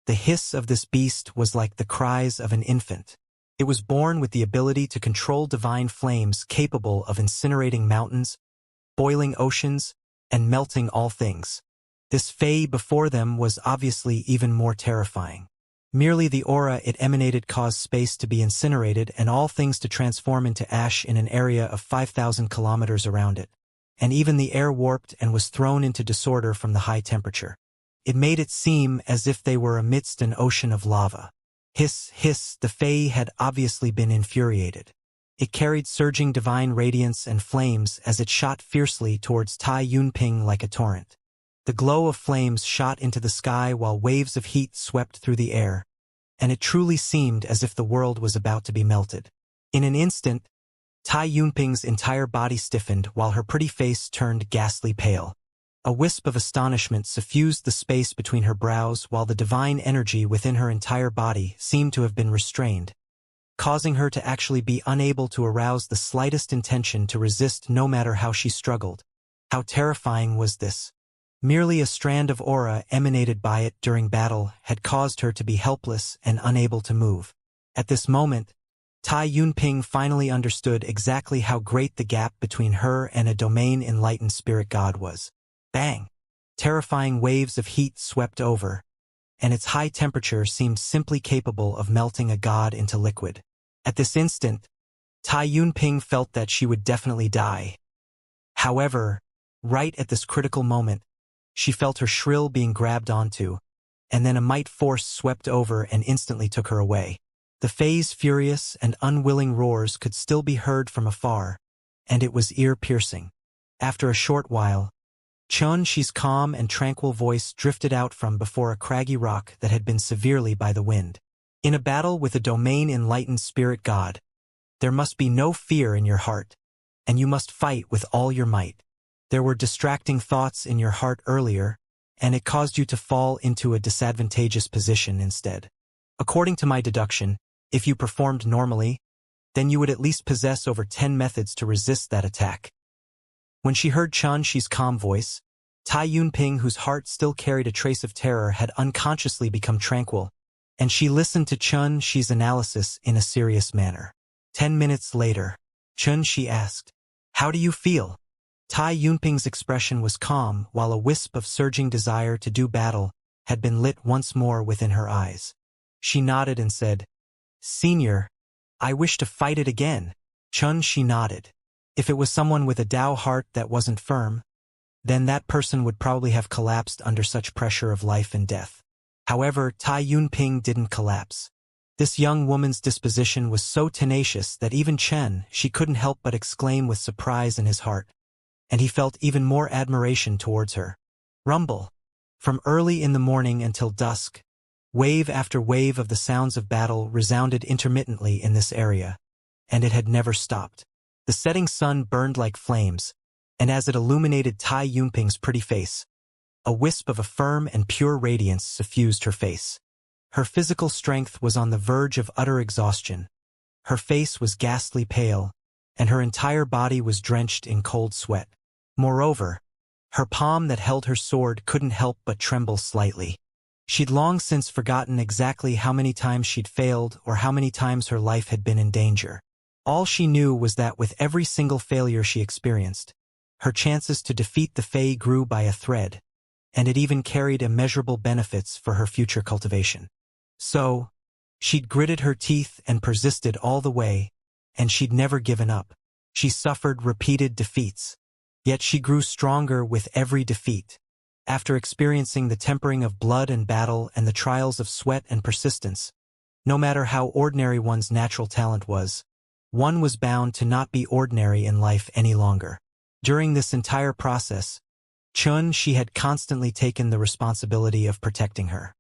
the hiss of this beast was like the cries of an infant. It was born with the ability to control divine flames capable of incinerating mountains, boiling oceans, and melting all things. This Fei before them was obviously even more terrifying. Merely the aura it emanated caused space to be incinerated and all things to transform into ash in an area of 5,000 kilometers around it. And even the air warped and was thrown into disorder from the high temperature. It made it seem as if they were amidst an ocean of lava. Hiss, hiss, the Fei had obviously been infuriated. It carried surging divine radiance and flames as it shot fiercely towards Tai Yunping like a torrent. The glow of flames shot into the sky while waves of heat swept through the air, and it truly seemed as if the world was about to be melted. In an instant, Tai Yunping's entire body stiffened while her pretty face turned ghastly pale. A wisp of astonishment suffused the space between her brows while the divine energy within her entire body seemed to have been restrained, causing her to actually be unable to arouse the slightest intention to resist no matter how she struggled. How terrifying was this? Merely a strand of aura emanated by it during battle had caused her to be helpless and unable to move. At this moment, Tai Yunping finally understood exactly how great the gap between her and a domain-enlightened spirit god was. Bang! Terrifying waves of heat swept over, and its high temperature seemed simply capable of melting a god into liquid. At this instant, Tai Yunping felt that she would definitely die. However, right at this critical moment, she felt her shrill being grabbed onto, and then a might force swept over and instantly took her away. The Fei's furious and unwilling roars could still be heard from afar, and it was ear-piercing. After a short while, Xianxia's calm and tranquil voice drifted out from before a craggy rock that had been severely by the wind. In a battle with a domain-enlightened spirit god, there must be no fear in your heart, and you must fight with all your might. There were distracting thoughts in your heart earlier, and it caused you to fall into a disadvantageous position instead. According to my deduction, if you performed normally, then you would at least possess over 10 methods to resist that attack. When she heard Xianxia's calm voice, Tai Yunping, whose heart still carried a trace of terror, had unconsciously become tranquil, and she listened to Xianxia's analysis in a serious manner. 10 minutes later, Xianxia asked, "How do you feel?" Tai Yunping's expression was calm, while a wisp of surging desire to do battle had been lit once more within her eyes. She nodded and said, "Senior, I wish to fight it again." She nodded. If it was someone with a Tao heart that wasn't firm, then that person would probably have collapsed under such pressure of life and death. However, Tai Yunping didn't collapse. This young woman's disposition was so tenacious that even she couldn't help but exclaim with surprise in his heart, and he felt even more admiration towards her. Rumble. From early in the morning until dusk, wave after wave of the sounds of battle resounded intermittently in this area, and it had never stopped. The setting sun burned like flames, and as it illuminated Tai Yunping's pretty face, a wisp of a firm and pure radiance suffused her face. Her physical strength was on the verge of utter exhaustion. Her face was ghastly pale, and her entire body was drenched in cold sweat. Moreover, her palm that held her sword couldn't help but tremble slightly. She'd long since forgotten exactly how many times she'd failed or how many times her life had been in danger. All she knew was that with every single failure she experienced, her chances to defeat the Fae grew by a thread, and it even carried immeasurable benefits for her future cultivation. So, she'd gritted her teeth and persisted all the way, and she'd never given up. She suffered repeated defeats, yet she grew stronger with every defeat. After experiencing the tempering of blood and battle and the trials of sweat and persistence, no matter how ordinary one's natural talent was, one was bound to not be ordinary in life any longer. During this entire process, she had constantly taken the responsibility of protecting her.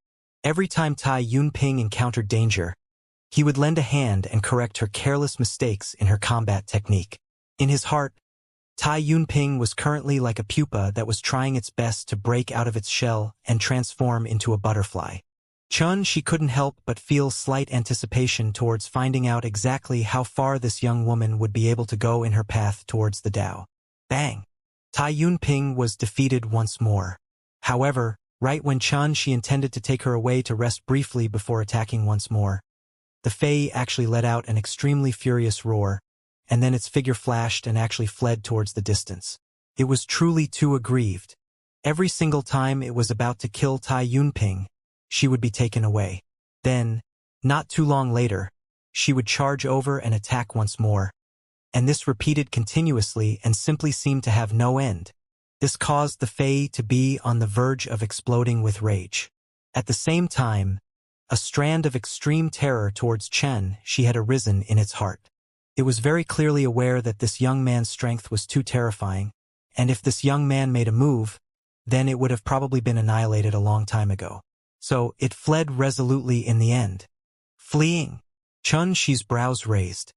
Every time Tai Yunping encountered danger, he would lend a hand and correct her careless mistakes in her combat technique. In his heart, Tai Yunping was currently like a pupa that was trying its best to break out of its shell and transform into a butterfly. She couldn't help but feel slight anticipation towards finding out exactly how far this young woman would be able to go in her path towards the Tao. Bang! Tai Yunping was defeated once more. However, right when she intended to take her away to rest briefly before attacking once more, the Fae actually let out an extremely furious roar, and then its figure flashed and actually fled towards the distance. It was truly too aggrieved. Every single time it was about to kill Tai Yunping, she would be taken away. Then, not too long later, she would charge over and attack once more, and this repeated continuously and simply seemed to have no end. This caused the Fae to be on the verge of exploding with rage. At the same time, a strand of extreme terror towards she had arisen in its heart. It was very clearly aware that this young man's strength was too terrifying, and if this young man made a move, then it would have probably been annihilated a long time ago. So it fled resolutely in the end. Fleeing. She's brows raised.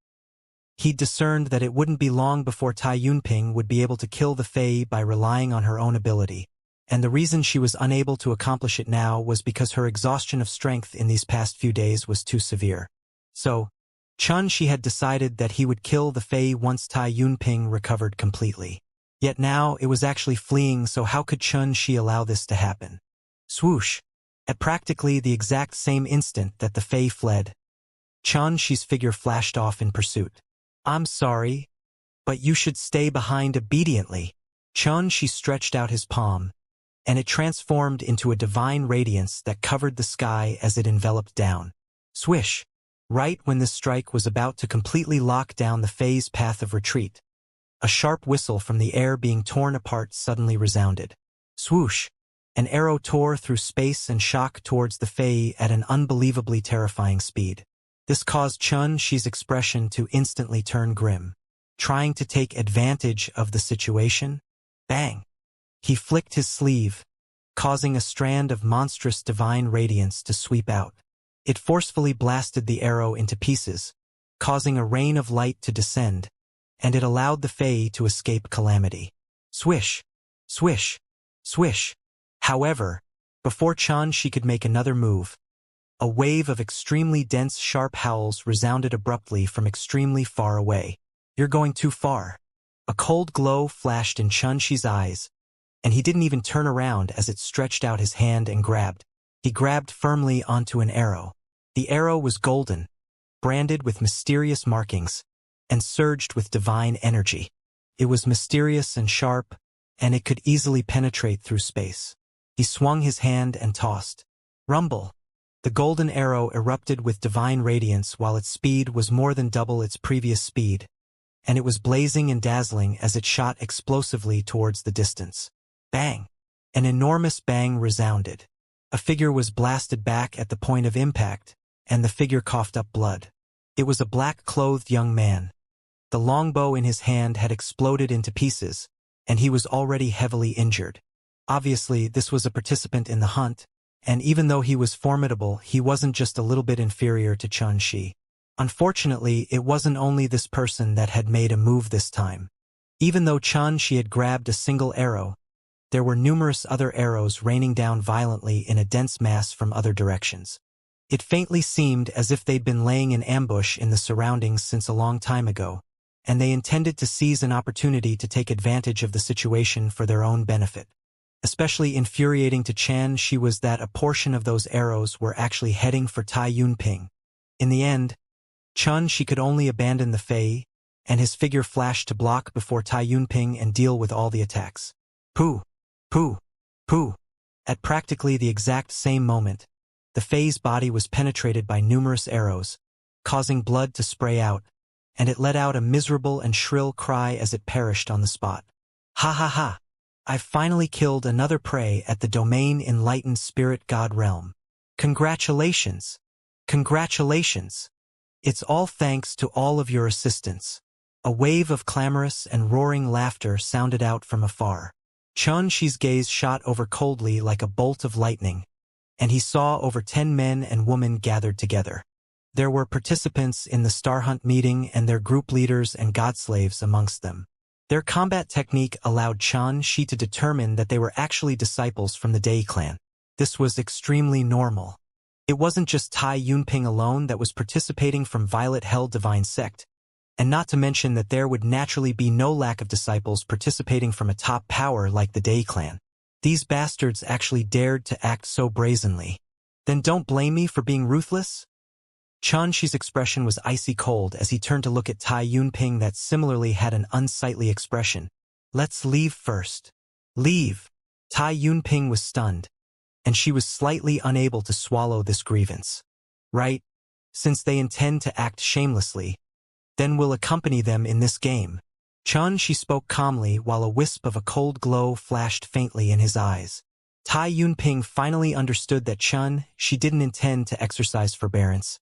He discerned that it wouldn't be long before Tai Yunping would be able to kill the Fae by relying on her own ability, and the reason she was unable to accomplish it now was because her exhaustion of strength in these past few days was too severe. So, she had decided that he would kill the Fae once Tai Yunping recovered completely. Yet now it was actually fleeing, so how could she allow this to happen? Swoosh! At practically the exact same instant that the Fae fled, she's figure flashed off in pursuit. "I'm sorry, but you should stay behind obediently." She stretched out his palm, and it transformed into a divine radiance that covered the sky as it enveloped down. Swish! Right when this strike was about to completely lock down the Fae's path of retreat, a sharp whistle from the air being torn apart suddenly resounded. Swoosh! An arrow tore through space and shot towards the Fae at an unbelievably terrifying speed. This caused she's expression to instantly turn grim. Trying to take advantage of the situation? Bang! He flicked his sleeve, causing a strand of monstrous divine radiance to sweep out. It forcefully blasted the arrow into pieces, causing a rain of light to descend, and it allowed the Fae to escape calamity. Swish! Swish! Swish! However, before she could make another move, a wave of extremely dense sharp howls resounded abruptly from extremely far away. "You're going too far." A cold glow flashed in she's eyes, and he didn't even turn around as it stretched out his hand and grabbed. He grabbed firmly onto an arrow. The arrow was golden, branded with mysterious markings, and surged with divine energy. It was mysterious and sharp, and it could easily penetrate through space. He swung his hand and tossed. Rumble! The golden arrow erupted with divine radiance while its speed was more than double its previous speed, and it was blazing and dazzling as it shot explosively towards the distance. Bang! An enormous bang resounded. A figure was blasted back at the point of impact, and the figure coughed up blood. It was a black-clothed young man. The longbow in his hand had exploded into pieces, and he was already heavily injured. Obviously, this was a participant in the hunt, and even though he was formidable, he wasn't just a little bit inferior to Xianxia. Unfortunately, it wasn't only this person that had made a move this time. Even though Xianxia had grabbed a single arrow, there were numerous other arrows raining down violently in a dense mass from other directions. It faintly seemed as if they'd been laying in ambush in the surroundings since a long time ago, and they intended to seize an opportunity to take advantage of the situation for their own benefit. Especially infuriating to Xianxia was that a portion of those arrows were actually heading for Tai Yunping. In the end, Xianxia could only abandon the Fei, and his figure flashed to block before Tai Yunping and deal with all the attacks. Pooh! Pooh! Pooh! At practically the exact same moment, the Fei's body was penetrated by numerous arrows, causing blood to spray out, and it let out a miserable and shrill cry as it perished on the spot. Ha ha ha! I've finally killed another prey at the domain enlightened spirit god realm. Congratulations! Congratulations! It's all thanks to all of your assistance. A wave of clamorous and roaring laughter sounded out from afar. Xianxia's gaze shot over coldly like a bolt of lightning, and he saw over 10 men and women gathered together. There were participants in the Star Hunt meeting and their group leaders and godslaves amongst them. Their combat technique allowed Xianxia to determine that they were actually disciples from the Dai clan. This was extremely normal. It wasn't just Tai Yunping alone that was participating from Violet Hell Divine Sect, and not to mention that there would naturally be no lack of disciples participating from a top power like the Dai clan. These bastards actually dared to act so brazenly. Then don't blame me for being ruthless? Xianxia's expression was icy cold as he turned to look at Tai Yunping that similarly had an unsightly expression. Let's leave first. Leave. Tai Yunping was stunned, and she was slightly unable to swallow this grievance. Right? Since they intend to act shamelessly, then we'll accompany them in this game. Xianxia spoke calmly while a wisp of a cold glow flashed faintly in his eyes. Tai Yunping finally understood that she didn't intend to exercise forbearance,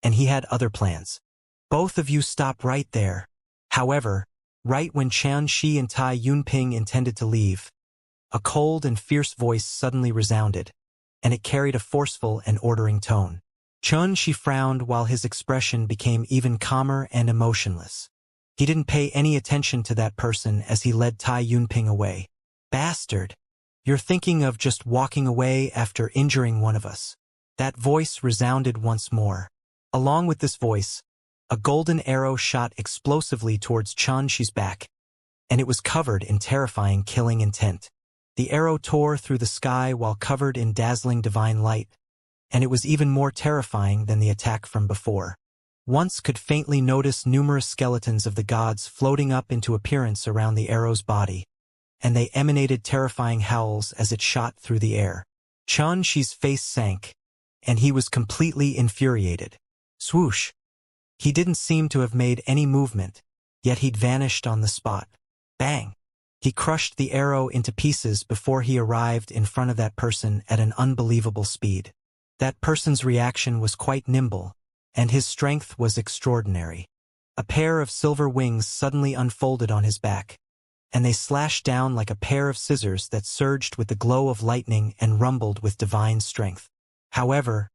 and he had other plans. Both of you stop right there. However, right when Xianxia and Tai Yunping intended to leave, a cold and fierce voice suddenly resounded, and it carried a forceful and ordering tone. Xianxia frowned while his expression became even calmer and emotionless. He didn't pay any attention to that person as he led Tai Yunping away. Bastard! You're thinking of just walking away after injuring one of us. That voice resounded once more. Along with this voice, a golden arrow shot explosively towards Xianxia's back, and it was covered in terrifying killing intent. The arrow tore through the sky while covered in dazzling divine light, and it was even more terrifying than the attack from before. Once could faintly notice numerous skeletons of the gods floating up into appearance around the arrow's body, and they emanated terrifying howls as it shot through the air. Xianxia's face sank, and he was completely infuriated. Swoosh! He didn't seem to have made any movement, yet he'd vanished on the spot. Bang! He crushed the arrow into pieces before he arrived in front of that person at an unbelievable speed. That person's reaction was quite nimble, and his strength was extraordinary. A pair of silver wings suddenly unfolded on his back, and they slashed down like a pair of scissors that surged with the glow of lightning and rumbled with divine strength. However,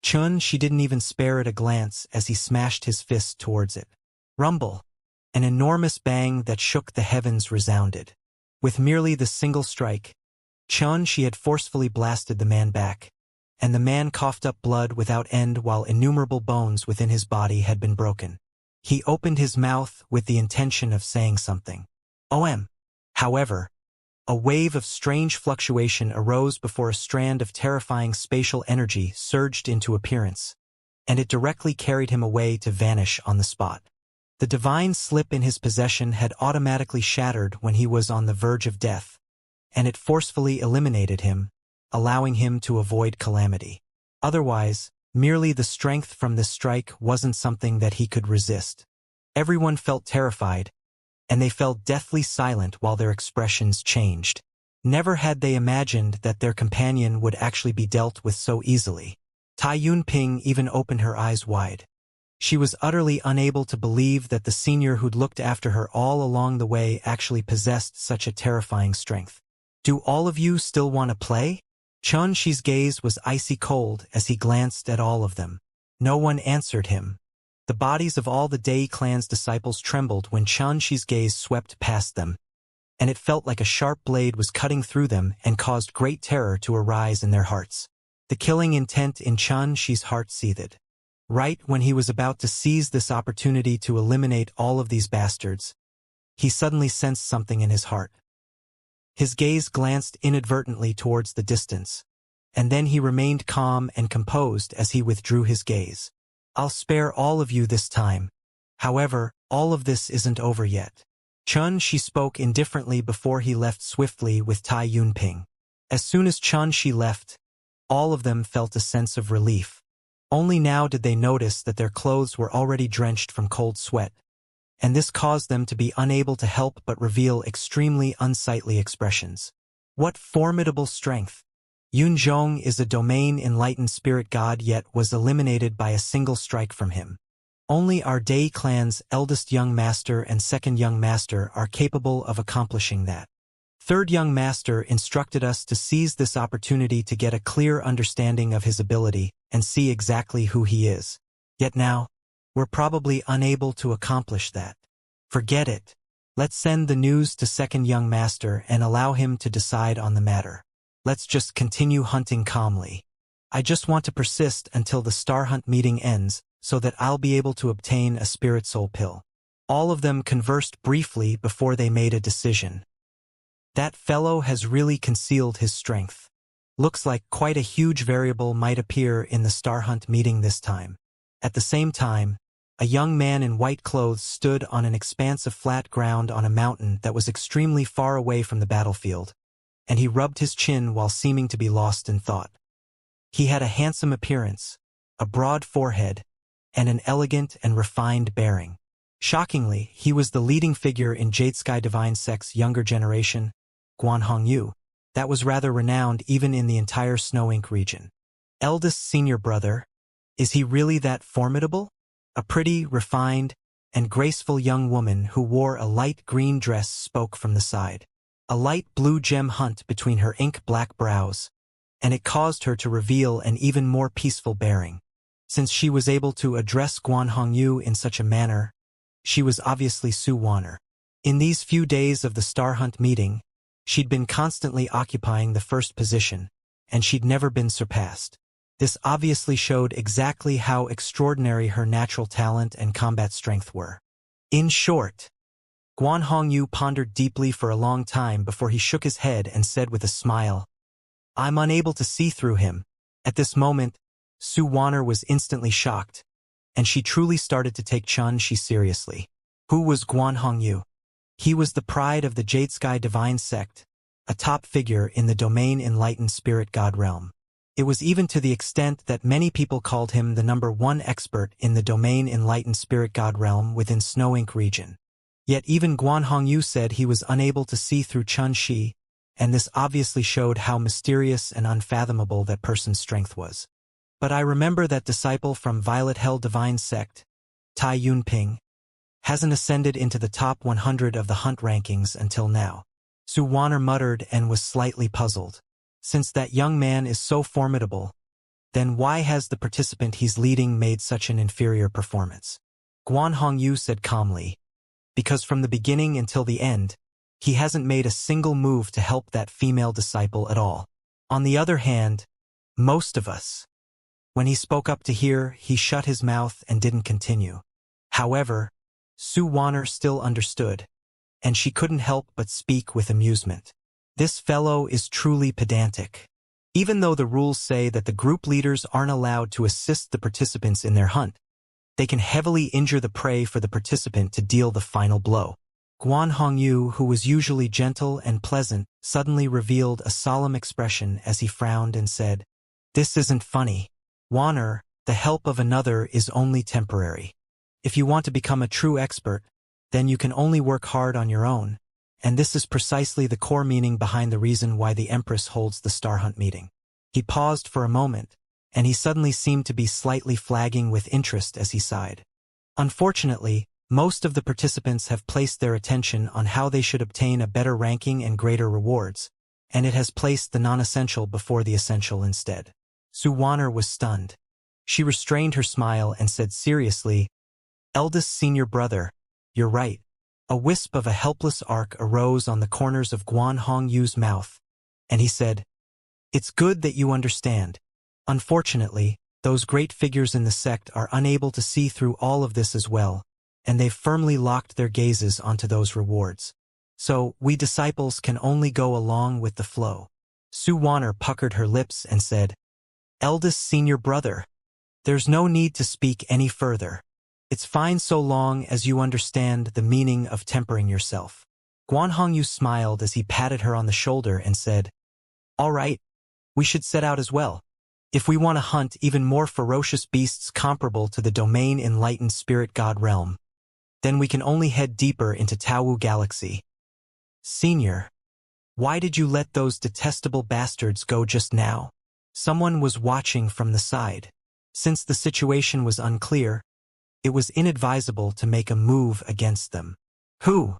she didn't even spare it a glance as he smashed his fist towards it. Rumble! An enormous bang that shook the heavens resounded. With merely the single strike, she had forcefully blasted the man back, and the man coughed up blood without end while innumerable bones within his body had been broken. He opened his mouth with the intention of saying something. However, a wave of strange fluctuation arose before a strand of terrifying spatial energy surged into appearance, and it directly carried him away to vanish on the spot. The divine slip in his possession had automatically shattered when he was on the verge of death, and it forcefully eliminated him, allowing him to avoid calamity. Otherwise, merely the strength from this strike wasn't something that he could resist. Everyone felt terrified, and they fell deathly silent while their expressions changed. Never had they imagined that their companion would actually be dealt with so easily. Tai Yunping even opened her eyes wide. She was utterly unable to believe that the senior who'd looked after her all along the way actually possessed such a terrifying strength. "Do all of you still want to play?" Xianxia's gaze was icy cold as he glanced at all of them. No one answered him. The bodies of all the Dai clan's disciples trembled when Xianxia's gaze swept past them, and it felt like a sharp blade was cutting through them and caused great terror to arise in their hearts. The killing intent in Xianxia's heart seethed. Right when he was about to seize this opportunity to eliminate all of these bastards, he suddenly sensed something in his heart. His gaze glanced inadvertently towards the distance, and then he remained calm and composed as he withdrew his gaze. "I'll spare all of you this time. However, all of this isn't over yet." She spoke indifferently before he left swiftly with Tai Yunping. As soon as Xianxia left, all of them felt a sense of relief. Only now did they notice that their clothes were already drenched from cold sweat, and this caused them to be unable to help but reveal extremely unsightly expressions. What formidable strength! Yunzhong is a domain-enlightened spirit god yet was eliminated by a single strike from him. Only our Dai clan's eldest young master and second young master are capable of accomplishing that. Third young master instructed us to seize this opportunity to get a clear understanding of his ability and see exactly who he is. Yet now, we're probably unable to accomplish that. Forget it. Let's send the news to second young master and allow him to decide on the matter. Let's just continue hunting calmly. I just want to persist until the Star Hunt meeting ends so that I'll be able to obtain a spirit soul pill. All of them conversed briefly before they made a decision. That fellow has really concealed his strength. Looks like quite a huge variable might appear in the Star Hunt meeting this time. At the same time, a young man in white clothes stood on an expanse of flat ground on a mountain that was extremely far away from the battlefield, and he rubbed his chin while seeming to be lost in thought. He had a handsome appearance, a broad forehead, and an elegant and refined bearing. Shockingly, he was the leading figure in Jade Sky Divine Sect's younger generation, Guanhongyu, that was rather renowned even in the entire Snow Ink region. Eldest senior brother, is he really that formidable? A pretty, refined, and graceful young woman who wore a light green dress spoke from the side. A light blue gem hunt between her ink-black brows, and it caused her to reveal an even more peaceful bearing. Since she was able to address Guanhongyu in such a manner, she was obviously Su Wanner. In these few days of the Star Hunt meeting, she'd been constantly occupying the first position, and she'd never been surpassed. This obviously showed exactly how extraordinary her natural talent and combat strength were. In short, Guanhongyu pondered deeply for a long time before he shook his head and said with a smile, "I'm unable to see through him." At this moment, Su Wanner was instantly shocked, and she truly started to take Xianxia seriously. Who was Guanhongyu? He was the pride of the Jade Sky Divine Sect, a top figure in the domain-enlightened spirit god realm. It was even to the extent that many people called him the #1 expert in the domain-enlightened spirit god realm within Snow Ink region. Yet even Guanhongyu said he was unable to see through Xianxia, and this obviously showed how mysterious and unfathomable that person's strength was. But I remember that disciple from Violet Hell Divine Sect, Tai Yunping, hasn't ascended into the top 100 of the hunt rankings until now. Su Wanner muttered and was slightly puzzled. Since that young man is so formidable, then why has the participant he's leading made such an inferior performance? Guanhongyu said calmly, because from the beginning until the end, he hasn't made a single move to help that female disciple at all. On the other hand, most of us. When he spoke up to hear, he shut his mouth and didn't continue. However, Su Wanner still understood, and she couldn't help but speak with amusement. This fellow is truly pedantic. Even though the rules say that the group leaders aren't allowed to assist the participants in their hunt, They can heavily injure the prey for the participant to deal the final blow. Guan Hongyu, who was usually gentle and pleasant, suddenly revealed a solemn expression as he frowned and said, "This isn't funny. Wan'er, the help of another is only temporary. If you want to become a true expert, then you can only work hard on your own, and this is precisely the core meaning behind the reason why the Empress holds the Star Hunt meeting." He paused for a moment, and he suddenly seemed to be slightly flagging with interest as he sighed. Unfortunately, most of the participants have placed their attention on how they should obtain a better ranking and greater rewards, and it has placed the non-essential before the essential instead. Su Wan'er was stunned. She restrained her smile and said seriously, "Eldest senior brother, you're right." A wisp of a helpless arc arose on the corners of Guan Hongyu's mouth, and he said, "It's good that you understand. Unfortunately, those great figures in the sect are unable to see through all of this as well, and they've firmly locked their gazes onto those rewards. So, we disciples can only go along with the flow." Su Wan'er puckered her lips and said, "Eldest senior brother, there's no need to speak any further. It's fine so long as you understand the meaning of tempering yourself." Guan Hongyu smiled as he patted her on the shoulder and said, "All right, we should set out as well. If we want to hunt even more ferocious beasts comparable to the domain enlightened spirit god realm, then we can only head deeper into Taowu Galaxy." "Senior, why did you let those detestable bastards go just now?" Someone was watching from the side. Since the situation was unclear, it was inadvisable to make a move against them. "Who?"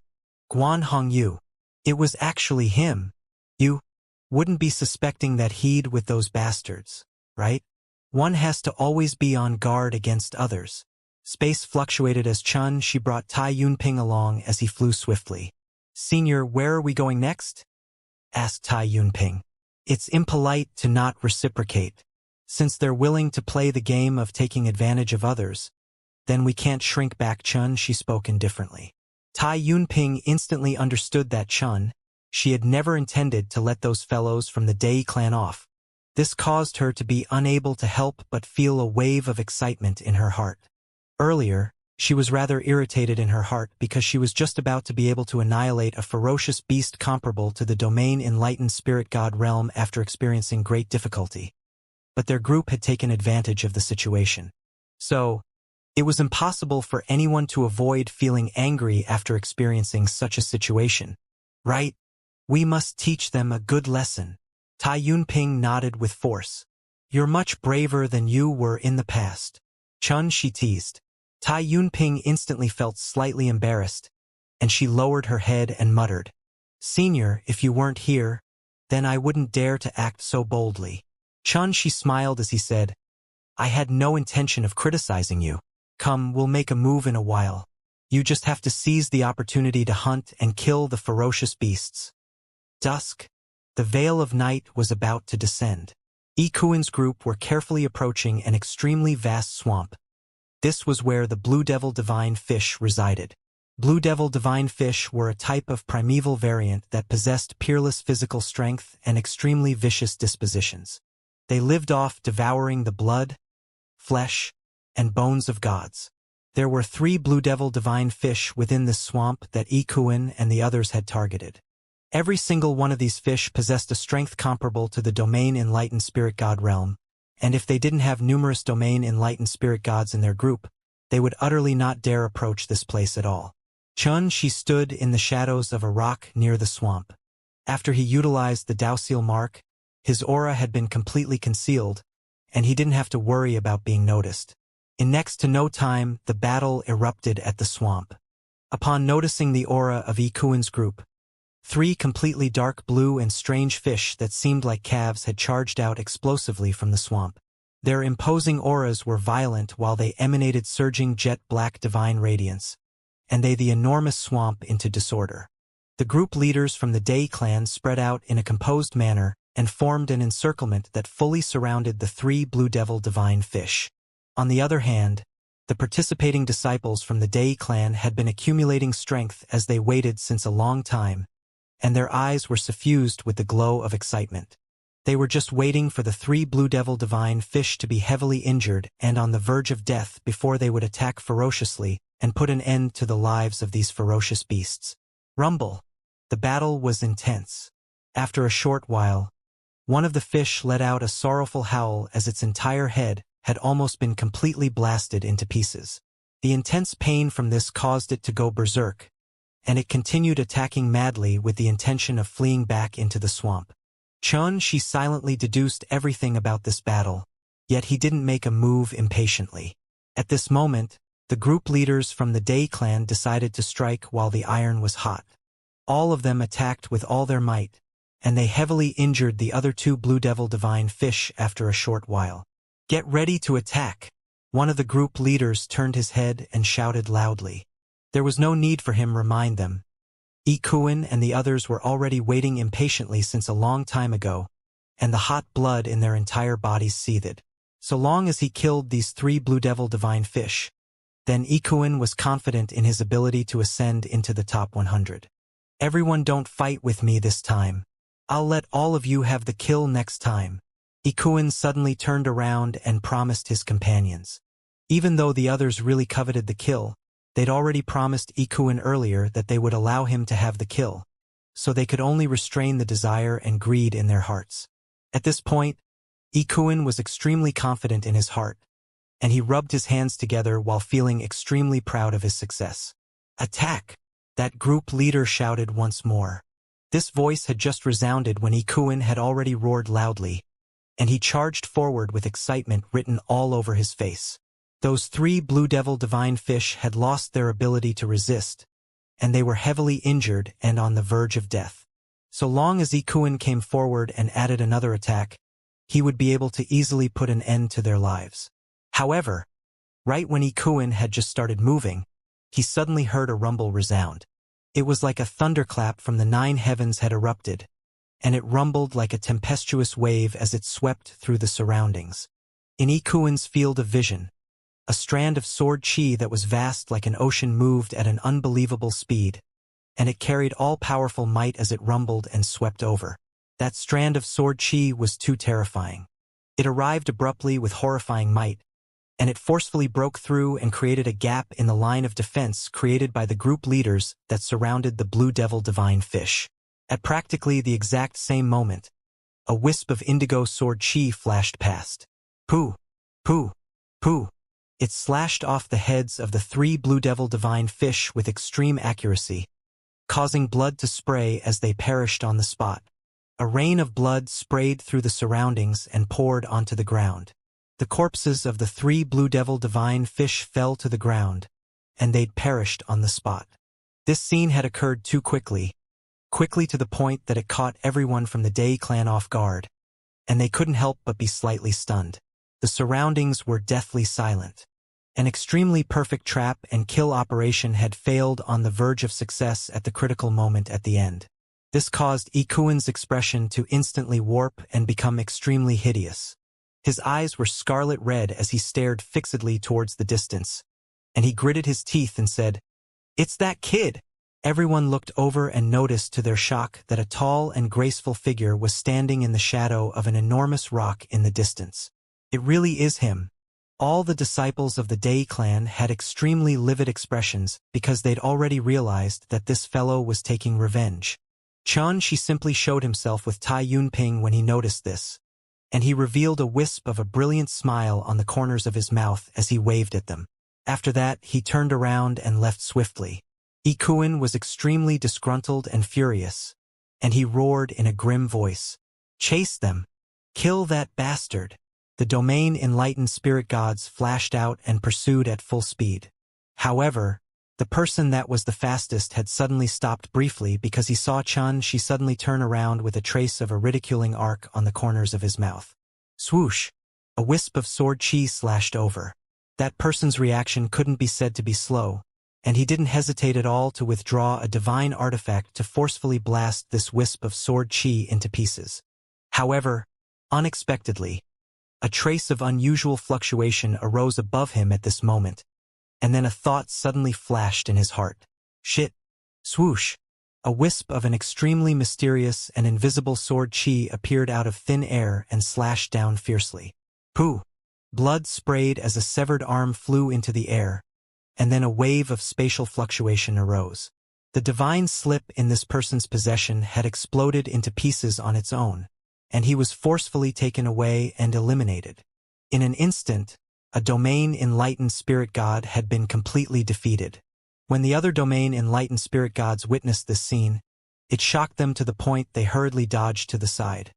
"Guan Hongyu. It was actually him. You wouldn't be suspecting that he'd with those bastards, right? One has to always be on guard against others." Space fluctuated as she brought Tai Yunping along as he flew swiftly. "Senior, where are we going next?" asked Tai Yunping. "It's impolite to not reciprocate. Since they're willing to play the game of taking advantage of others, then we can't shrink back." She spoke indifferently. Tai Yunping instantly understood that she had never intended to let those fellows from the Dei clan off. This caused her to be unable to help but feel a wave of excitement in her heart. Earlier, she was rather irritated in her heart because she was just about to be able to annihilate a ferocious beast comparable to the domain enlightened spirit god realm after experiencing great difficulty. But their group had taken advantage of the situation. So, it was impossible for anyone to avoid feeling angry after experiencing such a situation. "Right? We must teach them a good lesson." Tai Yunping nodded with force. "You're much braver than you were in the past." She teased. Tai Yunping instantly felt slightly embarrassed, and she lowered her head and muttered, "Senior, if you weren't here, then I wouldn't dare to act so boldly." She smiled as he said, "I had no intention of criticizing you. Come, we'll make a move in a while. You just have to seize the opportunity to hunt and kill the ferocious beasts." Dusk. The veil of night was about to descend. Ikuin's group were carefully approaching an extremely vast swamp. This was where the Blue Devil Divine Fish resided. Blue Devil Divine Fish were a type of primeval variant that possessed peerless physical strength and extremely vicious dispositions. They lived off devouring the blood, flesh, and bones of gods. There were 3 Blue Devil Divine Fish within this swamp that Ikuin and the others had targeted. Every single one of these fish possessed a strength comparable to the domain enlightened spirit god realm, and if they didn't have numerous domain enlightened spirit gods in their group, they would utterly not dare approach this place at all. She stood in the shadows of a rock near the swamp. After he utilized the Dao mark, his aura had been completely concealed, and he didn't have to worry about being noticed. In next to no time, the battle erupted at the swamp. Upon noticing the aura of Ikuin's group, 3 completely dark blue and strange fish that seemed like calves had charged out explosively from the swamp. Their imposing auras were violent while they emanated surging jet-black divine radiance, and they the enormous swamp into disorder. The group leaders from the Dei clan spread out in a composed manner and formed an encirclement that fully surrounded the 3 Blue Devil Divine Fish. On the other hand, the participating disciples from the Dei clan had been accumulating strength as they waited since a long time, and their eyes were suffused with the glow of excitement. They were just waiting for the 3 Blue Devil Divine Fish to be heavily injured and on the verge of death before they would attack ferociously and put an end to the lives of these ferocious beasts. Rumble. The battle was intense. After a short while, one of the fish let out a sorrowful howl as its entire head had almost been completely blasted into pieces. The intense pain from this caused it to go berserk, and it continued attacking madly with the intention of fleeing back into the swamp. Xianxia silently deduced everything about this battle, yet he didn't make a move impatiently. At this moment, the group leaders from the Day clan decided to strike while the iron was hot. All of them attacked with all their might, and they heavily injured the other 2 Blue Devil Divine Fish after a short while. "Get ready to attack!" One of the group leaders turned his head and shouted loudly. There was no need for him to remind them. Ikuin and the others were already waiting impatiently since a long time ago, and the hot blood in their entire bodies seethed. So long as he killed these 3 Blue Devil Divine Fish, then Ikuin was confident in his ability to ascend into the top 100. "Everyone don't fight with me this time. I'll let all of you have the kill next time." Ikuin suddenly turned around and promised his companions. Even though the others really coveted the kill, they'd already promised Ikuin earlier that they would allow him to have the kill, so they could only restrain the desire and greed in their hearts. At this point, Ikuin was extremely confident in his heart, and he rubbed his hands together while feeling extremely proud of his success. "Attack!" that group leader shouted once more. This voice had just resounded when Ikuin had already roared loudly, and he charged forward with excitement written all over his face. Those 3 Blue Devil Divine Fish had lost their ability to resist, and they were heavily injured and on the verge of death. So long as Ikuin came forward and added another attack, he would be able to easily put an end to their lives. However, right when Ikuin had just started moving, he suddenly heard a rumble resound. It was like a thunderclap from the 9 heavens had erupted, and it rumbled like a tempestuous wave as it swept through the surroundings. In Ikuin's field of vision, a strand of sword chi that was vast like an ocean moved at an unbelievable speed, and it carried all-powerful might as it rumbled and swept over. That strand of sword chi was too terrifying. It arrived abruptly with horrifying might, and it forcefully broke through and created a gap in the line of defense created by the group leaders that surrounded the Blue Devil Divine Fish. At practically the exact same moment, a wisp of indigo sword chi flashed past. Pooh! Pooh! Pooh! It slashed off the heads of the 3 Blue Devil Divine Fish with extreme accuracy, causing blood to spray as they perished on the spot. A rain of blood sprayed through the surroundings and poured onto the ground. The corpses of the 3 Blue Devil Divine Fish fell to the ground, and they'd perished on the spot. This scene had occurred too quickly to the point that it caught everyone from the Day clan off guard, and they couldn't help but be slightly stunned. The surroundings were deathly silent. An extremely perfect trap and kill operation had failed on the verge of success at the critical moment at the end. This caused Ikuin's expression to instantly warp and become extremely hideous. His eyes were scarlet red as he stared fixedly towards the distance, and he gritted his teeth and said, "It's that kid!" Everyone looked over and noticed to their shock that a tall and graceful figure was standing in the shadow of an enormous rock in the distance. "It really is him." All the disciples of the Day clan had extremely livid expressions because they'd already realized that this fellow was taking revenge. Xianxia simply showed himself with Tai Yunping when he noticed this, and he revealed a wisp of a brilliant smile on the corners of his mouth as he waved at them. After that, he turned around and left swiftly. Ikuin was extremely disgruntled and furious, and he roared in a grim voice, "Chase them! Kill that bastard!" The domain enlightened spirit gods flashed out and pursued at full speed. However, the person that was the fastest had suddenly stopped briefly because he saw Xianxia suddenly turn around with a trace of a ridiculing arc on the corners of his mouth. Swoosh! A wisp of sword chi slashed over. That person's reaction couldn't be said to be slow, and he didn't hesitate at all to withdraw a divine artifact to forcefully blast this wisp of sword chi into pieces. However, unexpectedly, a trace of unusual fluctuation arose above him at this moment, and then a thought suddenly flashed in his heart. Shit! Swoosh! a wisp of an extremely mysterious and invisible sword chi appeared out of thin air and slashed down fiercely. Pooh! Blood sprayed as a severed arm flew into the air, and then a wave of spatial fluctuation arose. The divine slip in this person's possession had exploded into pieces on its own, and he was forcefully taken away and eliminated. In an instant, a domain enlightened spirit god had been completely defeated. When the other domain enlightened spirit gods witnessed this scene, it shocked them to the point they hurriedly dodged to the side.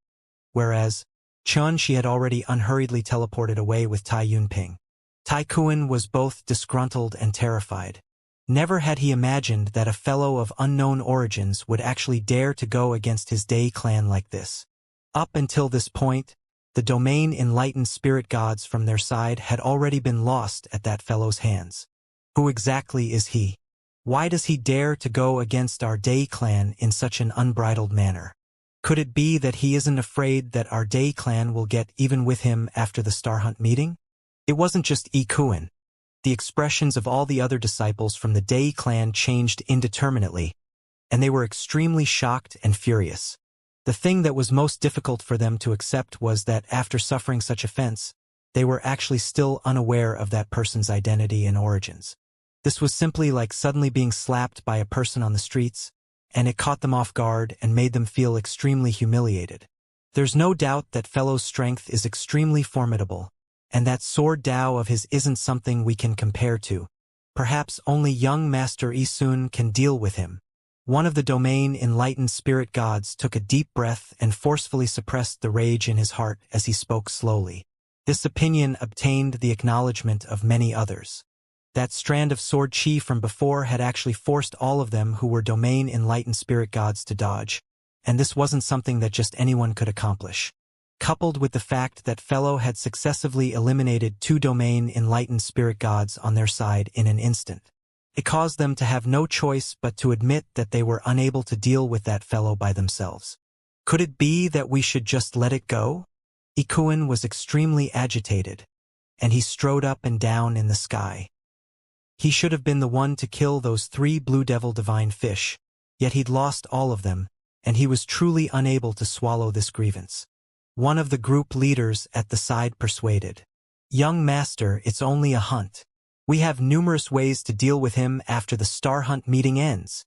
Whereas, Xianxia had already unhurriedly teleported away with Tai Yunping. Tai Kuan was both disgruntled and terrified. Never had he imagined that a fellow of unknown origins would actually dare to go against his Day clan like this. Up until this point, the domain enlightened spirit gods from their side had already been lost at that fellow's hands. Who exactly is he? Why does he dare to go against our Day clan in such an unbridled manner? Could it be that he isn't afraid that our Day clan will get even with him after the Star Hunt meeting? It wasn't just Yi Kuan. The expressions of all the other disciples from the Day clan changed indeterminately, and they were extremely shocked and furious. The thing that was most difficult for them to accept was that after suffering such offense, they were actually still unaware of that person's identity and origins. This was simply like suddenly being slapped by a person on the streets, and it caught them off guard and made them feel extremely humiliated. There's no doubt that Fellow's strength is extremely formidable, and that sword Dao of his isn't something we can compare to. Perhaps only young Master Isun can deal with him. One of the domain enlightened spirit gods took a deep breath and forcefully suppressed the rage in his heart as he spoke slowly. This opinion obtained the acknowledgement of many others. That strand of sword chi from before had actually forced all of them who were domain enlightened spirit gods to dodge, and this wasn't something that just anyone could accomplish. Coupled with the fact that Fellow had successively eliminated 2 domain enlightened spirit gods on their side in an instant, it caused them to have no choice but to admit that they were unable to deal with that Fellow by themselves. Could it be that we should just let it go? Ikuan was extremely agitated, and he strode up and down in the sky. He should have been the one to kill those 3 blue devil divine fish, yet he'd lost all of them, and he was truly unable to swallow this grievance. One of the group leaders at the side persuaded, "Young master, it's only a hunt. We have numerous ways to deal with him after the Star Hunt meeting ends."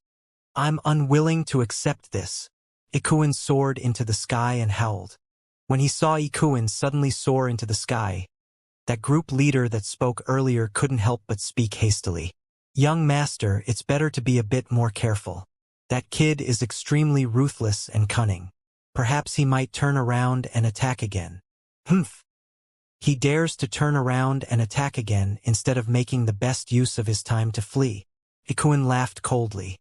"I'm unwilling to accept this." Ikuan soared into the sky and howled. When he saw Ikuan suddenly soar into the sky, that group leader that spoke earlier couldn't help but speak hastily. "Young master, it's better to be a bit more careful. That kid is extremely ruthless and cunning. Perhaps he might turn around and attack again." "Humph! He dares to turn around and attack again instead of making the best use of his time to flee." Ikuan laughed coldly.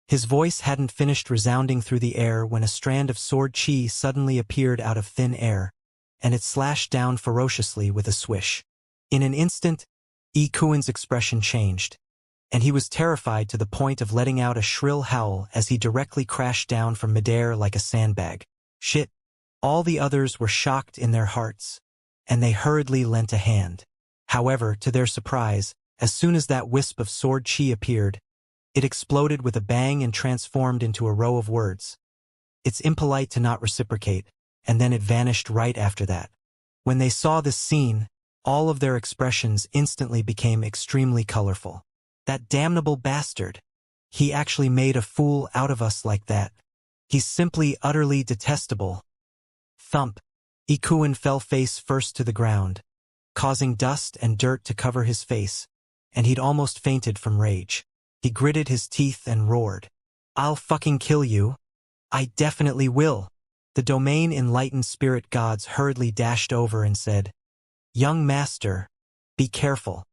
His voice hadn't finished resounding through the air when a strand of sword chi suddenly appeared out of thin air, and it slashed down ferociously with a swish. In an instant, Ikuan's expression changed, and he was terrified to the point of letting out a shrill howl as he directly crashed down from midair like a sandbag. "Shit!" All the others were shocked in their hearts, and they hurriedly lent a hand. However, to their surprise, as soon as that wisp of sword chi appeared, it exploded with a bang and transformed into a row of words. "It's impolite to not reciprocate," and then it vanished right after that. When they saw this scene, all of their expressions instantly became extremely colorful. "That damnable bastard! He actually made a fool out of us like that. He's simply utterly detestable." Thump! Ikuan fell face first to the ground, causing dust and dirt to cover his face, and he'd almost fainted from rage. He gritted his teeth and roared, "I'll fucking kill you. I definitely will." The domain enlightened spirit gods hurriedly dashed over and said, "Young master, be careful.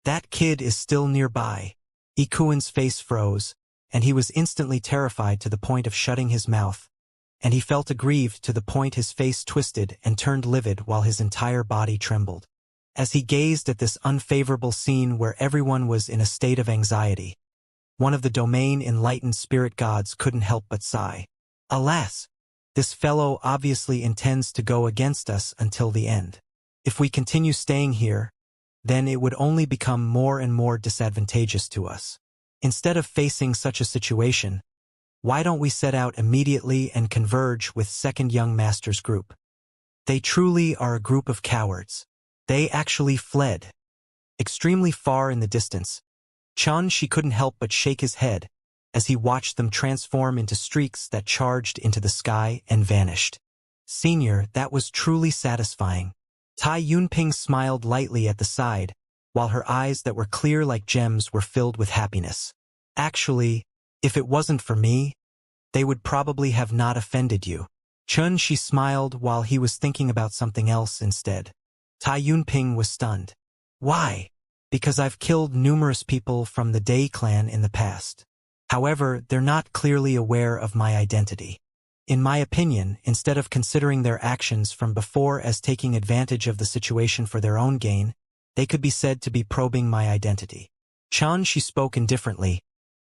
That kid is still nearby." Ikuan's face froze, and he was instantly terrified to the point of shutting his mouth, and he felt aggrieved to the point his face twisted and turned livid while his entire body trembled. As he gazed at this unfavorable scene where everyone was in a state of anxiety, one of the domain enlightened spirit gods couldn't help but sigh. "Alas! This fellow obviously intends to go against us until the end. If we continue staying here, then it would only become more and more disadvantageous to us. Instead of facing such a situation, Why don't we set out immediately and converge with second young master's group? They truly are a group of cowards. They actually fled. Extremely far in the distance, Xianxia couldn't help but shake his head as he watched them transform into streaks that charged into the sky and vanished. Senior, that was truly satisfying. Tai Yunping smiled lightly at the side, while her eyes that were clear like gems were filled with happiness. Actually, if it wasn't for me, they would probably have not offended you. She smiled while he was thinking about something else instead. Tai Yunping was stunned. Why? Because I've killed numerous people from the Day clan in the past. However, they're not clearly aware of my identity. In my opinion, instead of considering their actions from before as taking advantage of the situation for their own gain, they could be said to be probing my identity. She spoke indifferently,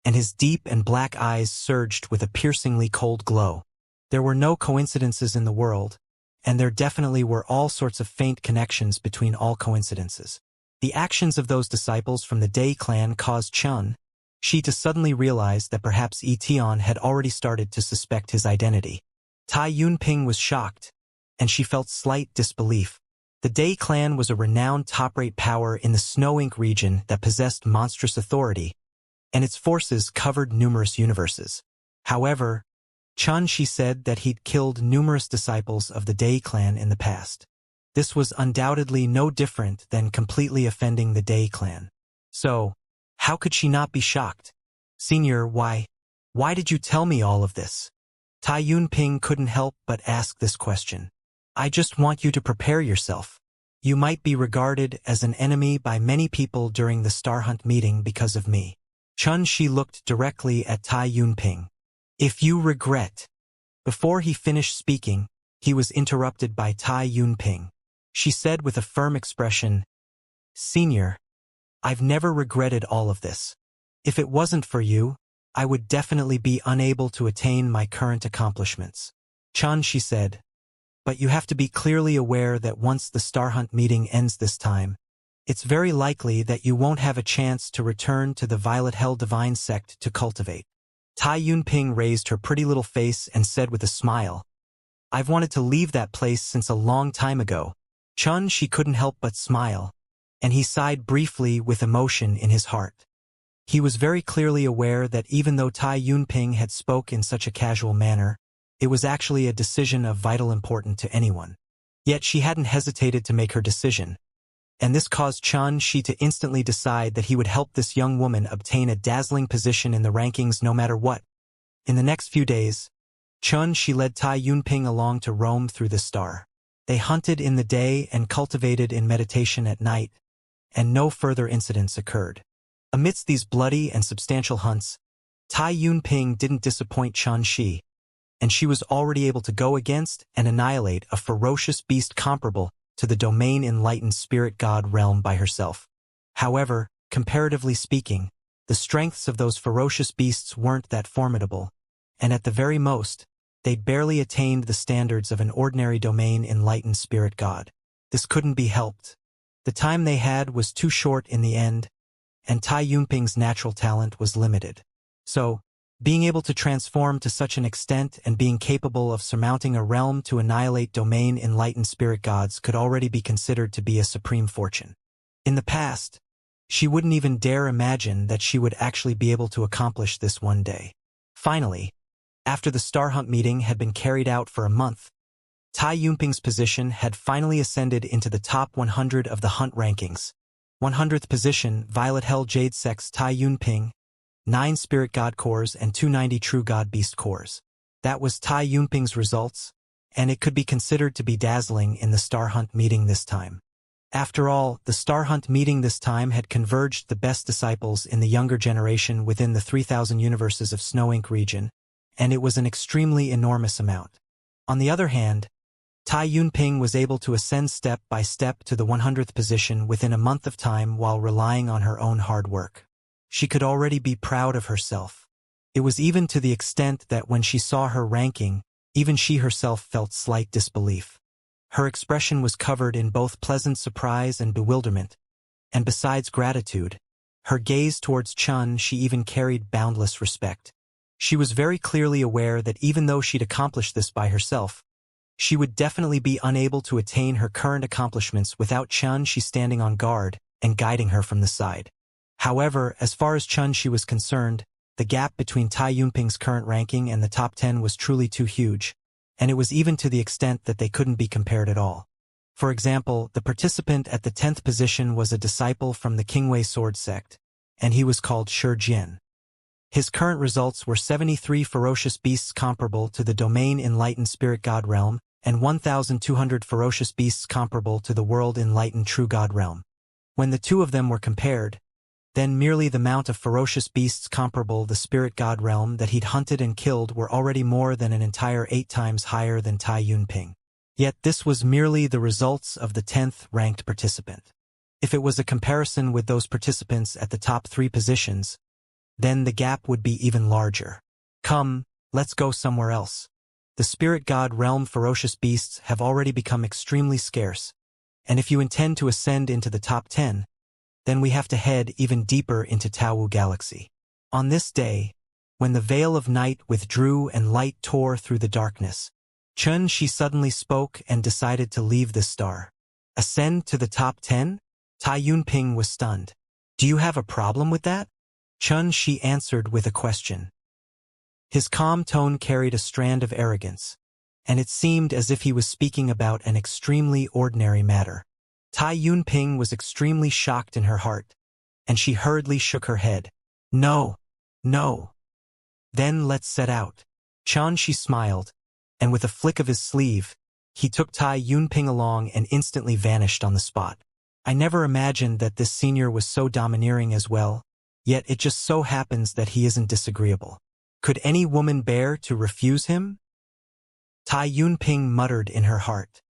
and his deep and black eyes surged with a piercingly cold glow. There were no coincidences in the world, and there definitely were all sorts of faint connections between all coincidences. The actions of those disciples from the Day clan caused Xianxia to suddenly realize that perhaps Etion had already started to suspect his identity. Tai Yunping was shocked, and she felt slight disbelief. The Day clan was a renowned top-rate power in the Snow Ink region that possessed monstrous authority, and its forces covered numerous universes. However, Xianxia said that he'd killed numerous disciples of the Day clan in the past. This was undoubtedly no different than completely offending the Day clan. So, how could she not be shocked? Senior, why did you tell me all of this? Tai Yunping couldn't help but ask this question. I just want you to prepare yourself. You might be regarded as an enemy by many people during the Star Hunt meeting because of me. Xianxia looked directly at Tai Yunping. If you regret. Before he finished speaking, he was interrupted by Tai Yunping. She said with a firm expression, Senior, I've never regretted all of this. If it wasn't for you, I would definitely be unable to attain my current accomplishments. Xianxia said, but you have to be clearly aware that once the Star Hunt meeting ends this time, it's very likely that you won't have a chance to return to the Violet Hell Divine Sect to cultivate. Tai Yunping raised her pretty little face and said with a smile, I've wanted to leave that place since a long time ago. She couldn't help but smile, and he sighed briefly with emotion in his heart. He was very clearly aware that even though Tai Yunping had spoke in such a casual manner, it was actually a decision of vital importance to anyone. Yet she hadn't hesitated to make her decision, and this caused Xianxia to instantly decide that he would help this young woman obtain a dazzling position in the rankings no matter what. In the next few days, Xianxia led Tai Yunping along to roam through the star. They hunted in the day and cultivated in meditation at night, and no further incidents occurred. Amidst these bloody and substantial hunts, Tai Yunping didn't disappoint Xianxia, and she was already able to go against and annihilate a ferocious beast comparable to the domain enlightened spirit god realm by herself. However, comparatively speaking, the strengths of those ferocious beasts weren't that formidable, and at the very most, they'd barely attained the standards of an ordinary domain enlightened spirit god. This couldn't be helped. The time they had was too short in the end, and Tai Yunping's natural talent was limited. So, being able to transform to such an extent and being capable of surmounting a realm to annihilate domain enlightened spirit gods could already be considered to be a supreme fortune. In the past, she wouldn't even dare imagine that she would actually be able to accomplish this one day. Finally, after the Star Hunt meeting had been carried out for a month, Tai Yunping's position had finally ascended into the top 100 of the Hunt rankings. 100th position, Violet Hell Jade Sex Tai Yunping, 9 Spirit God cores and 290 True God Beast cores. That was Tai Yunping's results, and it could be considered to be dazzling in the Star Hunt meeting this time. After all, the Star Hunt meeting this time had converged the best disciples in the younger generation within the 3,000 universes of Snow Ink region, and it was an extremely enormous amount. On the other hand, Tai Yunping was able to ascend step by step to the 100th position within a month of time while relying on her own hard work. She could already be proud of herself. It was even to the extent that when she saw her ranking, even she herself felt slight disbelief. Her expression was covered in both pleasant surprise and bewilderment, and besides gratitude, her gaze towards Xianxia even carried boundless respect. She was very clearly aware that even though she'd accomplished this by herself, she would definitely be unable to attain her current accomplishments without Xianxia standing on guard and guiding her from the side. However, as far as Xianxia was concerned, the gap between Tai Yunping's current ranking and the top 10 was truly too huge, and it was even to the extent that they couldn't be compared at all. For example, the participant at the 10th position was a disciple from the Qingwei sword sect, and he was called Shi Jin. His current results were 73 ferocious beasts comparable to the domain enlightened spirit god realm, and 1,200 ferocious beasts comparable to the world enlightened true god realm. When the two of them were compared, then merely the amount of ferocious beasts comparable the spirit god realm that he'd hunted and killed were already more than an entire 8 times higher than Tai Yunping. Yet this was merely the results of the 10th ranked participant. If it was a comparison with those participants at the top 3 positions, then the gap would be even larger. Come, let's go somewhere else. The spirit god realm ferocious beasts have already become extremely scarce, and if you intend to ascend into the top 10, then we have to head even deeper into Taowu Galaxy. On this day, when the veil of night withdrew and light tore through the darkness, Xianxia suddenly spoke and decided to leave this star. Ascend to the top 10? Tai Yunping was stunned. Do you have a problem with that? Xianxia answered with a question. His calm tone carried a strand of arrogance, and it seemed as if he was speaking about an extremely ordinary matter. Tai Yunping was extremely shocked in her heart, and she hurriedly shook her head. No, no. Then let's set out. Xianxia smiled, and with a flick of his sleeve, he took Tai Yunping along and instantly vanished on the spot. I never imagined that this senior was so domineering as well, yet it just so happens that he isn't disagreeable. Could any woman bear to refuse him? Tai Yunping muttered in her heart.